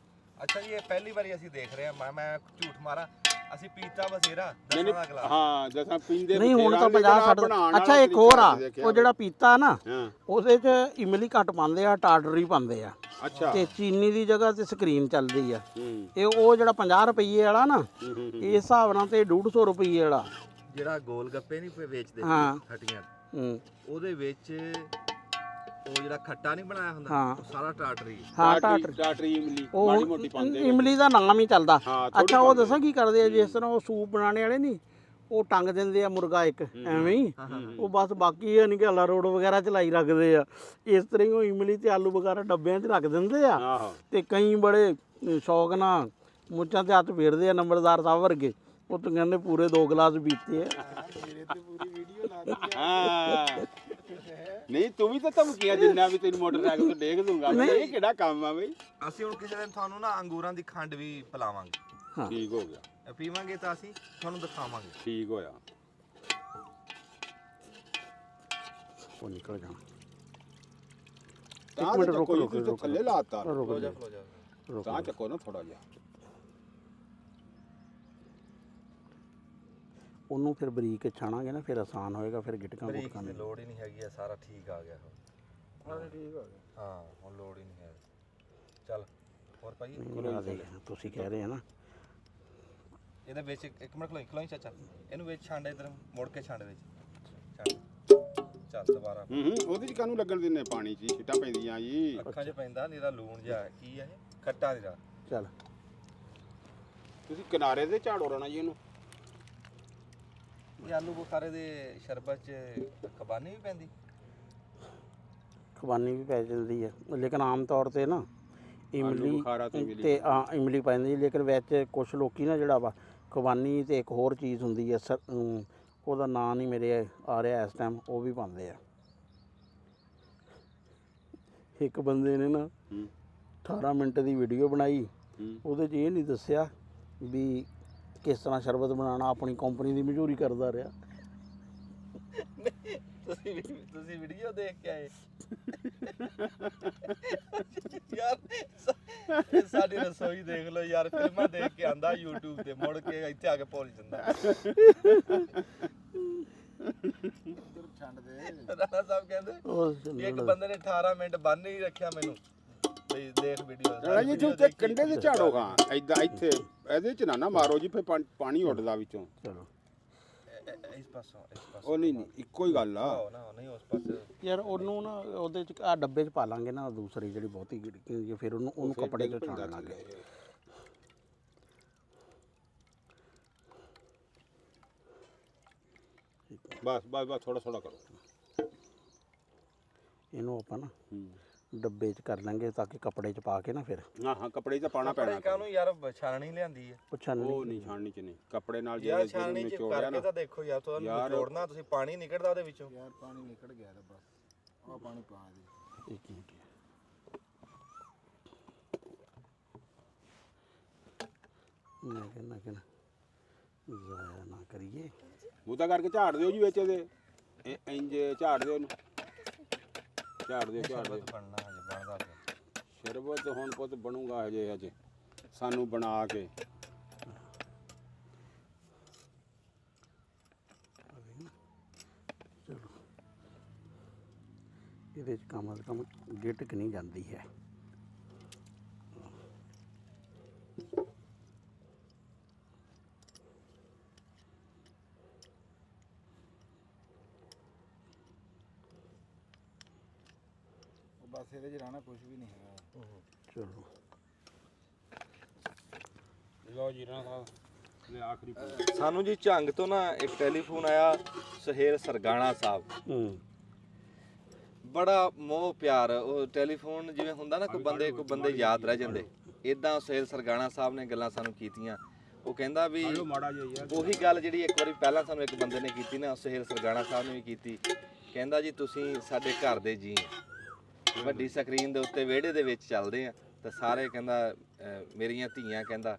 ਅੱਛਾ ਜੀ ਇਹ ਪਹਿਲੀ ਵਾਰੀ ਅਸੀਂ ਦੇਖ ਰਹੇ ਹਾਂ। ਮੈਂ ਝੂਠ ਮਾਰਾਂ, ਅਸੀਂ ਪੀਤਾ ਬਸੇਰਾ ਨਹੀਂ, ਦਸਾਂ ਦਾ ਗਲਾਸ। ਹਾਂ ਜਸਾਂ ਪੀਂਦੇ ਨਹੀਂ ਹੁਣ ਬਥੇਰਾ, ਤਾਂ ਲੇਕਿਨ 50 ਆਹ 60 ਬਣਾਉਣ ਅੱਛਾ ਵਾਲਾ ਇੱਕ ਹੋਰ ਆ, ਤਰੀਕਾ ਦੇਖਿਆ ਉਹ ਜਿਹੜਾ ਪੀਤਾ ਨਾ ਹਾਂ ਉਹਦੇ 'ਚ ਇਮਲੀ ਘੱਟ ਪਾਉਂਦੇ ਆ, ਟਾਰਟਰੀ ਪਾਉਂਦੇ ਆ ਅੱਛਾ ਤੇ ਚੀਨੀ ਦੀ ਜਗ੍ਹਾ ਤੇ ਸਕਰੀਨ ਚੱਲਦੀ ਆ। ਹੂੰ ਇਹ ਉਹ ਜਿਹੜਾ 50 ਰੁਪਏ ਵਾਲਾ ਨਾ ਹੂੰ, ਹੂੰ, ਇਸ ਹਿਸਾਬ ਨਾਲ ਤੇ 150 ਰੁਪਏ ਵਾਲਾ। ਜਿਹੜਾ ਗੋਲ ਗੱਪੇ ਨਹੀਂ ਵੇਚਦੇ ਹਾਂ। ਹਟੀਆਂ ਹੂੰ ਉਹਦੇ ਵਿੱਚ ਉਹ ਜਿਹੜਾ ਖੱਟਾ ਨਹੀਂ ਬਣਾਇਆ ਹੁੰਦਾ ਹਾਂ। ਉਹ ਸਾਰਾ ਟਾਟਰੀ ਹਾਂ ਟਾਰਟਰੀ ਟਾਟਰੀ ਇਮਲੀ ਉਹ ਮਾੜੀ ਮੋਟੀ ਪਾਉਂਦੇ ਨੇ। ਇਮਲੀ ਦਾ ਨਾਮ ਹੀ ਚੱਲਦਾ। ਹਾਂ, ਥੋੜ੍ਹੀ ਅੱਛਾ ਉਹ ਪਾਉਂਦੇ ਦੱਸਾਂ ਕੀ ਕਰਦੇ ਆ, ਜਿਸ ਤਰ੍ਹਾਂ ਉਹ ਸੂਪ ਬਣਾਉਣੇ ਵਾਲੇ ਨਹੀਂ ਉਹ ਟੰਗ ਦਿੰਦੇ ਆ ਮੁਰਗਾ ਇੱਕ ਐਵੇਂ ਹੀ, ਉਹ ਬਸ ਬਾਕੀ ਇਹ ਨਹੀਂ ਕਿ ਅਲਾਰੋਡ ਵਗੈਰਾ ਚਲਾਈ ਰੱਖਦੇ ਆ, ਇਸ ਤਰ੍ਹਾਂ ਹੀ ਉਹ ਇਮਲੀ ਤੇ ਆਲੂ ਵਗੈਰਾ ਡੱਬਿਆਂ 'ਚ ਰੱਖ ਦਿੰਦੇ ਆ। ਆਹੋ ਤੇ ਕਈ ਬੜੇ ਸ਼ੌਕ ਨਾਲ ਮੁੱਛਾਂ ਤੇ ਹੱਥ ਫੇਰਦੇ ਆ, ਨੰਬਰਦਾਰ ਸਾਹਿਬ ਵਰਗੇ, ਉਹ ਤਾਂ ਕਹਿੰਦੇ ਪੂਰੇ 2 ਗਲਾਸ ਪੀਤੇ ਆ। ਹਾਂ ਨਹੀਂ ਤੂੰ ਵੀ ਤਾਂ ਧਮਕੀਆਂ ਜਿੰਨਾ ਵੀ ਤੈਨੂੰ ਮੋਟਰਸਾਈਕਲ ਤੋਂ ਡੇਗ ਦੂੰਗਾ ਮੈਂ ਇਹ ਕਿਹੜਾ ਕੰਮ ਆ ਬਈ। ਅਸੀਂ ਹੁਣ ਕਿਸੇ ਦਿਨ ਤੁਹਾਨੂੰ ਨਾ ਅੰਗੂਰਾਂ ਦੀ ਖੰਡ ਵੀ ਪਿਲਾਵਾਂਗੇ, ਹਾਂ ਠੀਕ ਹੋ ਗਿਆ, ਇਹ ਪੀਵਾਂਗੇ ਤਾਂ ਅਸੀਂ ਤੁਹਾਨੂੰ ਦਿਖਾਵਾਂਗੇ। ਠੀਕ ਹੋਇਆ। ਉਹ ਨਿਕਲ ਜਾਣਾ। ਤਾਂ ਮਿੰਟ ਤੇ ਰੁਕੋ, ਕੋਈ ਰੁਕੋ, ਤੂੰ ਰੁਕੋ। ਥੱਲੇ ਲਾਤਾ ਰੁਕ ਖਲੋ ਜਾ ਜਾ ਖਲੋ ਜਾ। ਰੁਕ ਤਾਂ ਜਾ। ਚੱਕੋ ਨਾ ਥੋੜਾ ਜਿਹਾ। ਉਹਨੂੰ ਫਿਰ ਬਰੀਕ ਛਾਣਾਂਗੇ ਨਾ ਫਿਰ ਆਸਾਨ ਹੋਏਗਾ, ਫਿਰ ਗਿਟਕਾਂ ਬਰੀਕ ਗੁਟਕਾਂ ਦੀ ਨਹੀਂ। ਲੋੜ ਹੀ ਨਹੀਂ ਹੈਗੀ ਆ, ਸਾਰਾ ਠੀਕ ਆ ਗਿਆ ਹੁਣ। ਠੀਕ ਹੋ ਗਿਆ। ਹਾਂ ਹੁਣ ਲੋੜ ਹੀ ਨਹੀਂ ਹੈ। ਚੱਲ ਹੋਰ ਭਾਈ ਆ ਦੇਖ ਤੁਸੀਂ ਕਹਿ ਰਹੇ ਆ ਨਾ, ਇਹਦੇ ਵਿੱਚ ਇੱਕ ਮਿੰਟ ਖਲੋਈ ਚਾਚਾ, ਇਹਨੂੰ ਵਿੱਚ ਛਾਂਡ, ਇਧਰ ਮੁੜ ਕੇ ਛਾਂਡ ਵਿੱਚ ਛਾਂਡ। ਚੱਲ ਦੁਬਾਰਾ ਉਹਦੇ ਚ ਕਾਹਨੂੰ ਲੱਗਣ ਦਿੰਨੇ, ਪਾਣੀ 'ਚ ਛਿੱਟਾਂ ਪੈਂਦੀਆਂ ਜੀ। ਅੱਖਾਂ 'ਚ ਪੈਂਦਾ ਨੀਰਾ ਲੂਣ ਜਿਹਾ ਕੀ ਹੈ ਇਹ, ਖੱਟਾ ਨੀਰਾ। ਚੱਲ ਤੁਸੀਂ ਕਿਨਾਰੇ ਤੇ ਝਾੜੋ ਰਹਿਣਾ ਜੀ ਇਹਨੂੰ। ਇਹ ਆਲੂ ਬੁਖਾਰੇ ਦੇ ਸ਼ਰਬਤ 'ਚ ਖਬਾਨੀ ਵੀ ਪੈਂਦੀ। ਖਬਾਨੀ ਵੀ ਪੈ ਜਾਂਦੀ ਹੈ, ਲੇਕਿਨ ਆਮ ਤੌਰ ਤੇ ਨਾ ਇਮਲੀ ਬੁਖਾਰਾ ਤੇ ਇਮਲੀ। ਤੇ ਇਮਲੀ ਪੈਂਦੀ, ਲੇਕਿਨ ਵਿੱਚ ਕੁਝ ਲੋਕੀ ਨਾ ਜਿਹੜਾ ਵਾ ਖਬਾਨੀ ਤੇ ਇੱਕ ਹੋਰ ਚੀਜ਼ ਹੁੰਦੀ ਹੈ ਉਹਦਾ ਨਾਂ ਨਹੀਂ ਮੇਰੇ ਆ ਰਿਹਾ ਇਸ ਟਾਈਮ, ਉਹ ਵੀ ਪਾਉਂਦੇ ਆ। ਇੱਕ ਬੰਦੇ ਨੇ ਨਾ 18 ਮਿੰਟ ਦੀ ਵੀਡੀਓ ਬਣਾਈ, ਉਹਦੇ 'ਚ ਇਹ ਨਹੀਂ ਦੱਸਿਆ ਵੀ ਕਿਸ ਤਰ੍ਹਾਂ ਸ਼ਰਬਤ ਬਣਾਉਣਾ, ਆਪਣੀ ਕੰਪਨੀ ਦੀ ਮਸ਼ਹੂਰੀ ਕਰਦਾ ਰਿਹਾ। ਤੁਸੀਂ ਵੀਡੀਓ ਦੇਖ ਕੇ ਆਏ ਯਾਰ, ਸਾਡੀ ਰਸੋਈ ਦੇਖ ਲਓ ਯਾਰ, ਫਿਲਮਾਂ ਦੇਖ ਕੇ ਆਂਦਾ YouTube ਤੇ, ਮੁੜ ਕੇ ਇੱਥੇ ਆ ਕੇ ਭੁੱਲ ਜਾਂਦਾ। ਛੱਡ ਦੇ। ਰਾਣਾ ਸਾਹਿਬ ਕਹਿੰਦੇ ਵੀ ਇੱਕ ਬੰਦੇ ਨੇ 18 ਮਿੰਟ ਬੰਨ ਹੀ ਰੱਖਿਆ ਮੈਨੂੰ, ਵੀ ਦੇਖ ਵੀਡੀਓ। ਰਾਣਾ ਜੀ ਤੂੰ ਤੇ ਕੰਡੇ ਤੇ ਝਾੜੋ ਹਾਂ ਐਦਾਂ, ਇੱਥੇ ਇਹਦੇ 'ਚ ਨਾ ਮਾਰੋ ਜੀ, ਫਿਰ ਪਾਣੀ ਉੱਡਦਾ ਵਿੱਚੋਂ। ਚਲੋ ਇਸ ਪਾਸੋਂ ਉਹ ਨਹੀਂ ਇੱਕੋ ਹੀ ਗੱਲ ਆ। ਨਾ ਨਹੀਂ ਉਸ ਪਾਸੇ ਯਾਰ ਉਹਨੂੰ ਨਾ ਉਹਦੇ 'ਚ ਆ ਡੱਬੇ 'ਚ ਪਾ ਲਾਂਗੇ ਨਾ ਦੂਸਰੀ ਜਿਹੜੀ ਬਹੁਤੀ ਗਿੜਕੀ ਹੁੰਦੀ ਹੈ, ਫਿਰ ਉਹਨੂੰ ਕੱਪੜੇ 'ਚ ਛਾਣ ਲਾਂਗੇ। ਬਸ ਬਸ ਬਸ ਥੋੜਾ ਥੋੜਾ ਕਰੋ ਇਹਨੂੰ ਆਪਾਂ ਨਾ ਡੱਬੇ 'ਚ ਕਰ ਲਾਂਗੇ ਤਾਂ ਕਿ ਕੱਪੜੇ 'ਚ ਪਾ ਕੇ ਨਾ ਫਿਰ ਹਾਂ ਹਾਂ ਕੱਪੜੇ 'ਚ ਪਾਣਾ ਪੈਣਾ। ਕਾਹਨੂੰ ਯਾਰ ਛਾਣਨੀ ਲਿਆਂਦੀ ਹੈ, ਪੁੱਛਣ ਉਹ ਨਹੀਂ ਛਾਣਨੀ 'ਚ ਨਹੀਂ, ਕੱਪੜੇ ਨਾਲ ਯਾਰ ਜਿਹੜਾ ਛਾਣਨੀ ਚ ਨਿਚੋੜਿਆ ਕਰਕੇ ਨਾ। ਤਾਂ ਦੇਖੋ ਯਾਰ, ਤੁਹਾਨੂੰ ਯਾਰ, ਨਿਚੋੜਨਾ ਤੁਸੀਂ, ਪਾਣੀ ਨਿਕਲਦਾ ਉਹਦੇ ਵਿੱਚੋਂ। ਯਾਰ ਪਾਣੀ ਨਿਕਲ ਗਿਆ ਤਾਂ ਬਸ ਆਹ ਪਾਣੀ ਪਾ ਦੇ। ਇੱਕ ਮਿੰਟ ਮੈਂ ਕਹਿੰਦਾ ਕਿ ਜ਼ਾਇਆ ਨਾ ਕਰੀਏ। ਬੂਤਾ ਕਰਕੇ ਝਾੜ ਦਿਓ ਜੀ ਵਿੱਚ ਇਹਦੇ, ਇੰਜ ਝਾੜ ਦਿਓ ਇਹਨੂੰ, ਝਾੜ ਦਿਓ ਝਾੜ ਦਿਓ। ਬਣਨਾ ਹਜੇ ਬਣਦਾ ਪਿਆ। ਸ਼ਰਬਤ ਹੁਣ ਪੁੱਤ ਬਣੂਗਾ ਹਜੇ ਸਾਨੂੰ ਬਣਾ ਕੇ। ਚਲੋ ਇਹਦੇ 'ਚ ਕਮ ਅਜ਼ ਕਮ ਗਿਟਕ ਨਹੀਂ ਜਾਂਦੀ ਹੈ। ਬਸ ਇਹਦੇ 'ਚ ਰਹਿਣਾ ਕੁਝ ਵੀ ਨਹੀਂ ਹੈਗਾ। ਚਲੋ ਲਓ ਜੀ ਰਾਣਾ ਸਾਹਿਬ ਨੇ ਆਖਰੀ ਸਾਨੂੰ ਜੀ ਝੰਗ ਤੋਂ ਨਾ ਇੱਕ ਟੈਲੀਫੋਨ ਆਇਆ, ਸੁਹੇਲ ਸਰਗਾਣਾ ਸਾਹਿਬ। ਬੜਾ ਮੋਹ ਪਿਆਰ, ਉਹ ਟੈਲੀਫੋਨ ਜਿਵੇਂ ਹੁੰਦਾ ਨਾ ਕੋਈ ਬੰਦੇ ਯਾਦ ਰਹਿ ਜਾਂਦੇ, ਇਦਾਂ ਸੁਹੇਲ ਸਰਗਾਣਾ ਸਾਹਿਬ ਨੇ ਗੱਲਾਂ ਸਾਨੂੰ ਕੀਤੀਆਂ। ਉਹ ਕਹਿੰਦਾ ਵੀ ਮਾੜਾ ਜਿਹਾ ਯਾਰ ਉਹੀ ਗੱਲ ਜਿਹੜੀ ਇੱਕ ਵਾਰੀ ਪਹਿਲਾਂ ਸਾਨੂੰ ਇੱਕ ਬੰਦੇ ਨੇ ਕੀਤੀ ਨਾ, ਸੁਹੇਲ ਸਰਗਾਣਾ ਸਾਹਿਬ ਨੇ ਵੀ ਕੀਤੀ। ਕਹਿੰਦਾ ਜੀ ਤੁਸੀਂ ਸਾਡੇ ਘਰ ਦੇ ਜੀ, ਵੱਡੀ ਸਕਰੀਨ ਦੇ ਉੱਤੇ ਵਿਹੜੇ ਦੇ ਵਿੱਚ ਚੱਲਦੇ ਆ ਤਾਂ ਸਾਰੇ, ਕਹਿੰਦਾ ਮੇਰੀਆਂ ਧੀਆਂ, ਕਹਿੰਦਾ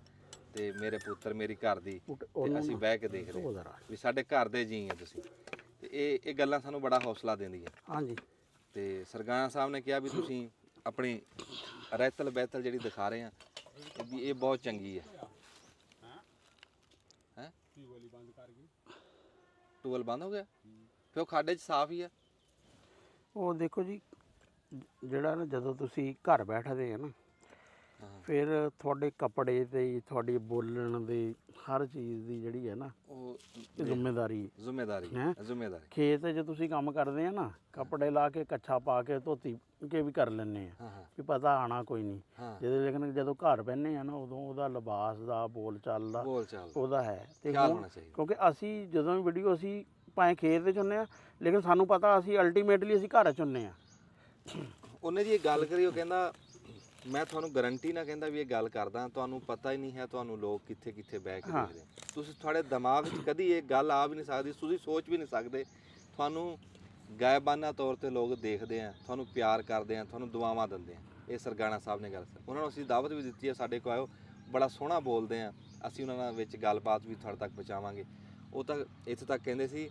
ਤੇ ਮੇਰੇ ਪੁੱਤਰ, ਮੇਰੀ ਘਰ ਦੀ, ਤੇ ਅਸੀਂ ਬਹਿ ਕੇ ਦੇਖਦੇ ਵੀ ਸਾਡੇ ਘਰ ਦੇ ਜੀ ਆ ਤੁਸੀਂ। ਤੇ ਇਹ ਗੱਲਾਂ ਸਾਨੂੰ ਬੜਾ ਹੌਸਲਾ ਦਿੰਦੀਆਂ। ਹਾਂਜੀ। ਤੇ ਸਰਗਾਣਾ ਸਾਹਿਬ ਨੇ ਕਿਹਾ ਵੀ ਤੁਸੀਂ ਆਪਣੀ ਰਹਿਤਲ ਬਹਿਤਲ ਜਿਹੜੀ ਦਿਖਾ ਰਹੇ ਆ ਵੀ ਇਹ ਬਹੁਤ ਚੰਗੀ ਹੈ। ਟੂਬਲ ਬੰਦ ਹੋ ਗਿਆ ਫਿਰ ਉਹ ਖਾਡੇ 'ਚ ਸਾਫ਼ ਹੀ ਆ। ਉਹ ਦੇਖੋ ਜੀ, ਜਿਹੜਾ ਨਾ ਜਦੋਂ ਤੁਸੀਂ ਘਰ ਬੈਠਦੇ ਆ ਨਾ, ਫਿਰ ਤੁਹਾਡੇ ਕੱਪੜੇ ਤੇ ਤੁਹਾਡੀ ਬੋਲਣ ਦੀ ਹਰ ਚੀਜ਼ ਦੀ ਜਿਹੜੀ ਹੈ ਨਾ ਉਹ ਇਹ ਜ਼ਿੰਮੇਵਾਰੀ ਹੈਂ? ਜ਼ਿੰਮੇਵਾਰੀ ਖੇਤ 'ਚ ਤੁਸੀਂ ਕੰਮ ਕਰਦੇ ਆ ਨਾ, ਕੱਪੜੇ ਲਾ ਕੇ ਕੱਛਾ ਪਾ ਕੇ ਧੋਤੀ ਕੇ ਵੀ ਕਰ ਲੈਂਦੇ ਆ ਹਾਂ ਵੀ ਪਤਾ ਆਣਾ ਕੋਈ ਨਹੀਂ। ਹਾਂ ਲੇਕਿਨ ਜਦੋਂ ਘਰ ਬਹਿੰਦੇ ਆ ਨਾ, ਉਦੋਂ ਉਹਦਾ ਲਿਬਾਸ ਦਾ, ਬੋਲ ਚਾਲ ਦਾ ਬੋਲ ਚਾਲ ਉਹਦਾ ਹੈ। ਤੇ ਖਿਆਲ ਹੁਣ ਹੋਣਾ ਚਾਹੀਦਾ। ਕਿਉਂਕਿ ਅਸੀਂ ਜਦੋਂ ਵੀ ਵੀਡੀਓ ਅਸੀਂ ਭਾਵੇਂ ਖੇਤ ਵਿੱਚ ਹੁੰਦੇ ਆ, ਲੇਕਿਨ ਸਾਨੂੰ ਪਤਾ ਅਸੀਂ ਅਲਟੀਮੇਟਲੀ ਅਸੀਂ ਘਰ 'ਚ ਹੁੰਦੇ ਆ। ਉਹਨੇ ਜੀ ਇਹ ਗੱਲ ਕਰੀ, ਉਹ ਕਹਿੰਦਾ ਮੈਂ ਤੁਹਾਨੂੰ ਗਾਰੰਟੀ ਨਾ ਕਹਿੰਦਾ ਵੀ ਇਹ ਗੱਲ ਕਰਦਾ, ਤੁਹਾਨੂੰ ਪਤਾ ਹੀ ਨਹੀਂ ਹੈ ਤੁਹਾਨੂੰ ਲੋਕ ਕਿੱਥੇ ਕਿੱਥੇ ਬਹਿ ਕੇ ਦੇਖਦੇ ਆ। ਤੁਸੀਂ ਤੁਹਾਡੇ ਦਿਮਾਗ 'ਚ ਕਦੀ ਇਹ ਗੱਲ ਆ ਵੀ ਨਹੀਂ ਸਕਦੀ, ਤੁਸੀਂ ਸੋਚ ਵੀ ਨਹੀਂ ਸਕਦੇ। ਤੁਹਾਨੂੰ ਗਾਇਬਾਨਾ ਤੌਰ ਤੇ ਲੋਕ ਦੇਖਦੇ ਆ, ਤੁਹਾਨੂੰ ਪਿਆਰ ਕਰਦੇ ਆ, ਤੁਹਾਨੂੰ ਦੁਆਵਾਂ ਦਿੰਦੇ ਆ। ਇਹ ਸਰਗਾਣਾ ਸਾਹਿਬ ਨੇ ਗੱਲ ਉਹਨਾਂ ਨੂੰ ਅਸੀਂ ਦਾਵਤ ਵੀ ਦਿੱਤੀ ਹੈ, ਸਾਡੇ ਕੋਲ ਆਇਓ, ਬੜਾ ਸੋਹਣਾ ਬੋਲਦੇ ਆ, ਅਸੀਂ ਉਹਨਾਂ ਨਾਲ ਵਿੱਚ ਗੱਲਬਾਤ ਵੀ ਤੁਹਾਡੇ ਤੱਕ ਪਹੁੰਚਾਵਾਂਗੇ। ਉਹ ਤਾਂ ਇੱਥੇ ਤੱਕ ਕਹਿੰਦੇ ਸੀ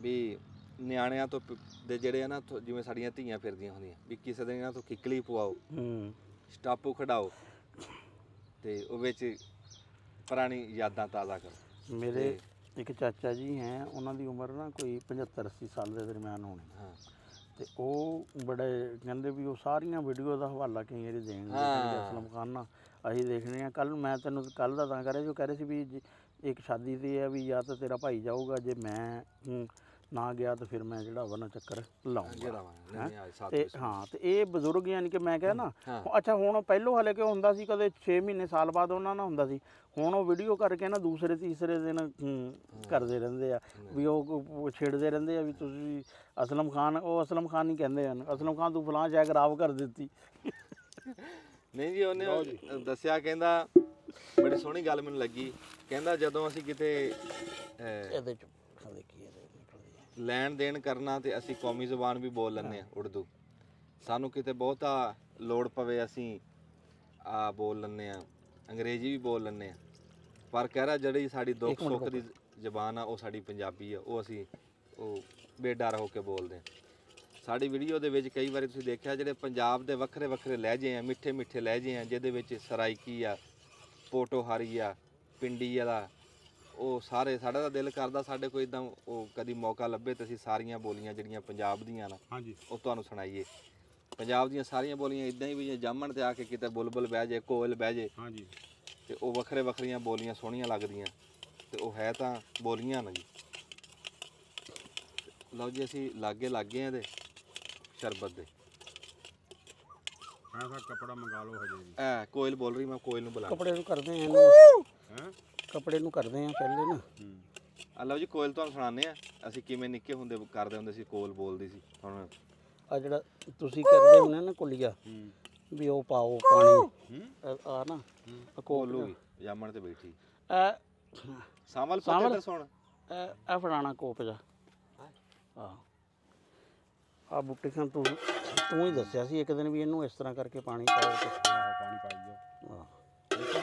ਵੀ ਨਿਆਣਿਆਂ ਤੋਂ ਦੇ ਜਿਹੜੇ ਆ ਨਾ, ਜਿਵੇਂ ਸਾਡੀਆਂ ਧੀਆਂ ਫਿਰਦੀਆਂ ਹੁੰਦੀਆਂ, ਵੀ ਕਿਸੇ ਦਿਨ ਇਹਨਾਂ ਤੋਂ ਕਿੱਕਲੀ ਪਵਾਓ, ਸਟਾਪੂ ਖੜਾਓ ਤੇ ਉਹ ਵਿੱਚ ਪੁਰਾਣੀ ਯਾਦਾਂ ਤਾਜ਼ਾ ਕਰੋ। ਮੇਰੇ ਇੱਕ ਚਾਚਾ ਜੀ ਹੈ, ਉਹਨਾਂ ਦੀ ਉਮਰ ਨਾ ਕੋਈ 75-80 ਸਾਲ ਦੇ ਦਰਮਿਆਨ ਹੋਣੀ। ਹਾਂ ਤੇ ਉਹ ਬੜੇ ਕਹਿੰਦੇ ਵੀ ਉਹ ਸਾਰੀਆਂ ਵੀਡੀਓ ਦਾ ਹਵਾਲਾ ਕਈ ਵਾਰੀ ਦੇਣਗੇ ਅਸਲਮ ਖਾਨ ਨਾਲ ਅਸੀਂ ਦੇਖਦੇ ਹਾਂ। ਕੱਲ ਮੈਂ ਤੈਨੂੰ ਕੱਲ ਦਾ ਤਾਂ ਕਰਿਆ ਜੋ ਕਹਿ ਰਹੇ ਸੀ ਵੀ ਇੱਕ ਸ਼ਾਦੀ 'ਤੇ ਹੈ ਵੀ ਜਾਂ ਤਾਂ ਤੇਰਾ ਭਾਈ ਜਾਊਗਾ, ਜੇ ਮੈਂ ਨਾ ਗਿਆ ਤਾਂ ਫਿਰ ਮੈਂ ਜਿਹੜਾ ਵਾ ਨਾ ਚੱਕਰ ਲਾਉਂਗਾ। ਤੇ ਹਾਂ, ਤੇ ਇਹ ਬਜ਼ੁਰਗ ਯਾਨੀ ਕਿ ਮੈਂ ਕਿਹਾ ਨਾ, ਅੱਛਾ ਹੁਣ ਪਹਿਲੋਂ ਹਲੇ ਕਿਉਂ ਹੁੰਦਾ ਸੀ, ਕਦੇ 6 ਮਹੀਨੇ ਸਾਲ ਬਾਅਦ ਉਹਨਾਂ ਨਾਲ ਹੁੰਦਾ ਸੀ। ਹੁਣ ਉਹ ਵੀਡੀਓ ਕਰਕੇ ਨਾ ਦੂਸਰੇ ਤੀਸਰੇ ਦਿਨ ਕਰਦੇ ਰਹਿੰਦੇ ਆ ਵੀ ਉਹ ਛੇੜਦੇ ਰਹਿੰਦੇ ਆ ਵੀ ਤੁਸੀਂ ਅਸਲਮ ਖਾਨ, ਉਹ ਅਸਲਮ ਖਾਨ ਹੀ ਕਹਿੰਦੇ ਹਨ, ਅਸਲਮ ਖਾਨ ਤੂੰ ਫਲਾਂ ਜੈ ਖਰਾਬ ਕਰ ਦਿੱਤੀ। ਨਹੀਂ ਜੀ, ਉਹਨੇ ਦੱਸਿਆ, ਕਹਿੰਦਾ ਬੜੀ ਸੋਹਣੀ ਗੱਲ ਮੈਨੂੰ ਲੱਗੀ, ਕਹਿੰਦਾ ਜਦੋਂ ਅਸੀਂ ਕਿਤੇ ਇਹਦੇ ਚ ਦੇਖੀਏ ਲੈਣ ਦੇਣ ਕਰਨਾ ਤੇ ਅਸੀਂ ਕੌਮੀ ਜ਼ੁਬਾਨ ਵੀ ਬੋਲ ਲੈਂਦੇ ਆ, ਉਰਦੂ। ਸਾਨੂੰ ਕਿਤੇ ਬਹੁਤਾ ਲੋੜ ਪਵੇ ਅਸੀਂ ਬੋਲ ਲੈਂਦੇ ਆ, ਅੰਗਰੇਜ਼ੀ ਵੀ ਬੋਲ ਲੈਂਦੇ ਆ। ਪਰ ਕਹਿ ਰਿਹਾ ਜਿਹੜੀ ਸਾਡੀ ਦੁੱਖ ਸੁੱਖ ਦੀ ਜ਼ਬਾਨ ਆ ਉਹ ਸਾਡੀ ਪੰਜਾਬੀ ਆ, ਉਹ ਅਸੀਂ ਉਹ ਬੇਡਰ ਹੋ ਕੇ ਬੋਲਦੇ ਆ। ਸਾਡੀ ਵੀਡੀਓ ਦੇ ਵਿੱਚ ਕਈ ਵਾਰੀ ਤੁਸੀਂ ਦੇਖਿਆ ਜਿਹੜੇ ਪੰਜਾਬ ਦੇ ਵੱਖਰੇ ਵੱਖਰੇ ਲਹਿਜੇ ਆ, ਮਿੱਠੇ ਮਿੱਠੇ ਲਹਿਜੇ ਆ, ਜਿਹਦੇ ਵਿੱਚ ਸਰਾਇਕੀ ਆ, ਪੋਟੋਹਾਰੀ ਆ, ਪਿੰਡੀ ਵਾਲਾ, ਉਹ ਸਾਰੇ ਸਾਡਾ ਤਾਂ ਦਿਲ ਕਰਦਾ ਸਾਡੇ ਕੋਈ ਇਦਾਂ ਉਹ ਕਦੀ ਮੌਕਾ ਲੱਭੇ ਤੇ ਅਸੀਂ ਸਾਰੀਆਂ ਬੋਲੀਆਂ ਜਿਹੜੀਆਂ ਪੰਜਾਬ ਦੀਆਂ ਨਾ ਉਹ ਤੁਹਾਨੂੰ ਸੁਣਾਈਏ। ਪੰਜਾਬ ਦੀਆਂ ਸਾਰੀਆਂ ਬੋਲੀਆਂ ਇਦਾਂ ਹੀ ਵੀ ਜਾਮਣ ਤੇ ਆ ਕੇ ਕਿਤੇ ਬੁਲਬੁਲ ਬਹਿ ਜੇ, ਕੋਇਲ ਬਹਿ ਜੇ, ਤੇ ਉਹ ਵੱਖਰੇ ਵੱਖਰੀਆਂ ਬੋਲੀਆਂ ਸੋਹਣੀਆਂ ਲੱਗਦੀਆਂ, ਤੇ ਉਹ ਹੈ ਤਾਂ ਬੋਲੀਆਂ ਨਾ ਜੀ। ਲਓ ਜੀ, ਅਸੀਂ ਲਾਗੇ ਆ ਇਹਦੇ ਸ਼ਰਬਤ ਦੇ। ਕਪੜਾ ਮੰਗਾ ਲਓ ਹਜੇ ਵੀ। ਕੋਇਲ ਬੋਲ ਰਹੀ, ਮੈਂ ਕੋਇਲ ਨੂੰ ਬੁਲਾ। ਕੱਪੜੇ ਨੂੰ ਕਰਦੇ ਆ ਇਹਨੂੰ, ਕੱਪੜੇ ਨੂੰ ਕਰਦੇ ਆ ਪਹਿਲੇ ਨਾ। ਲਓ ਜੀ, ਕੋਇਲ ਤੁਹਾਨੂੰ ਸੁਣਾਉਂਦੇ ਆ ਅਸੀਂ ਕਿਵੇਂ ਨਿੱਕੇ ਹੁੰਦੇ ਕਰਦੇ ਹੁੰਦੇ ਸੀ, ਕੋਇਲ ਬੋਲਦੀ ਸੀ। ਹੁਣ ਆ ਜਿਹੜਾ ਤੁਸੀਂ ਕਰਦੇ ਹੁੰਦੇ ਨਾ ਕੁਲੀਆ, ਵੀ ਉਹ ਪਾਓ ਪਾਣੀ ਆ ਨਾ, ਕੋਲੂ ਜਾਮਣ ਤੇ ਬੈਠੀ ਸਾਵਲ ਪੁੱਤ ਸੁਣ, ਇਹ ਫੜਾਣਾ ਕੋਪ ਜਾ। ਆ ਬੁੱਟੇ ਖਾਨ ਤੂੰ ਹੀ ਦੱਸਿਆ ਸੀ ਇੱਕ ਦਿਨ ਵੀ ਇਹਨੂੰ ਇਸ ਤਰ੍ਹਾਂ ਕਰਕੇ ਪਾਣੀ ਪਾਓ ਤੇ ਪਾਣੀ ਪਾਈ ਜਾਓ। ਇਹ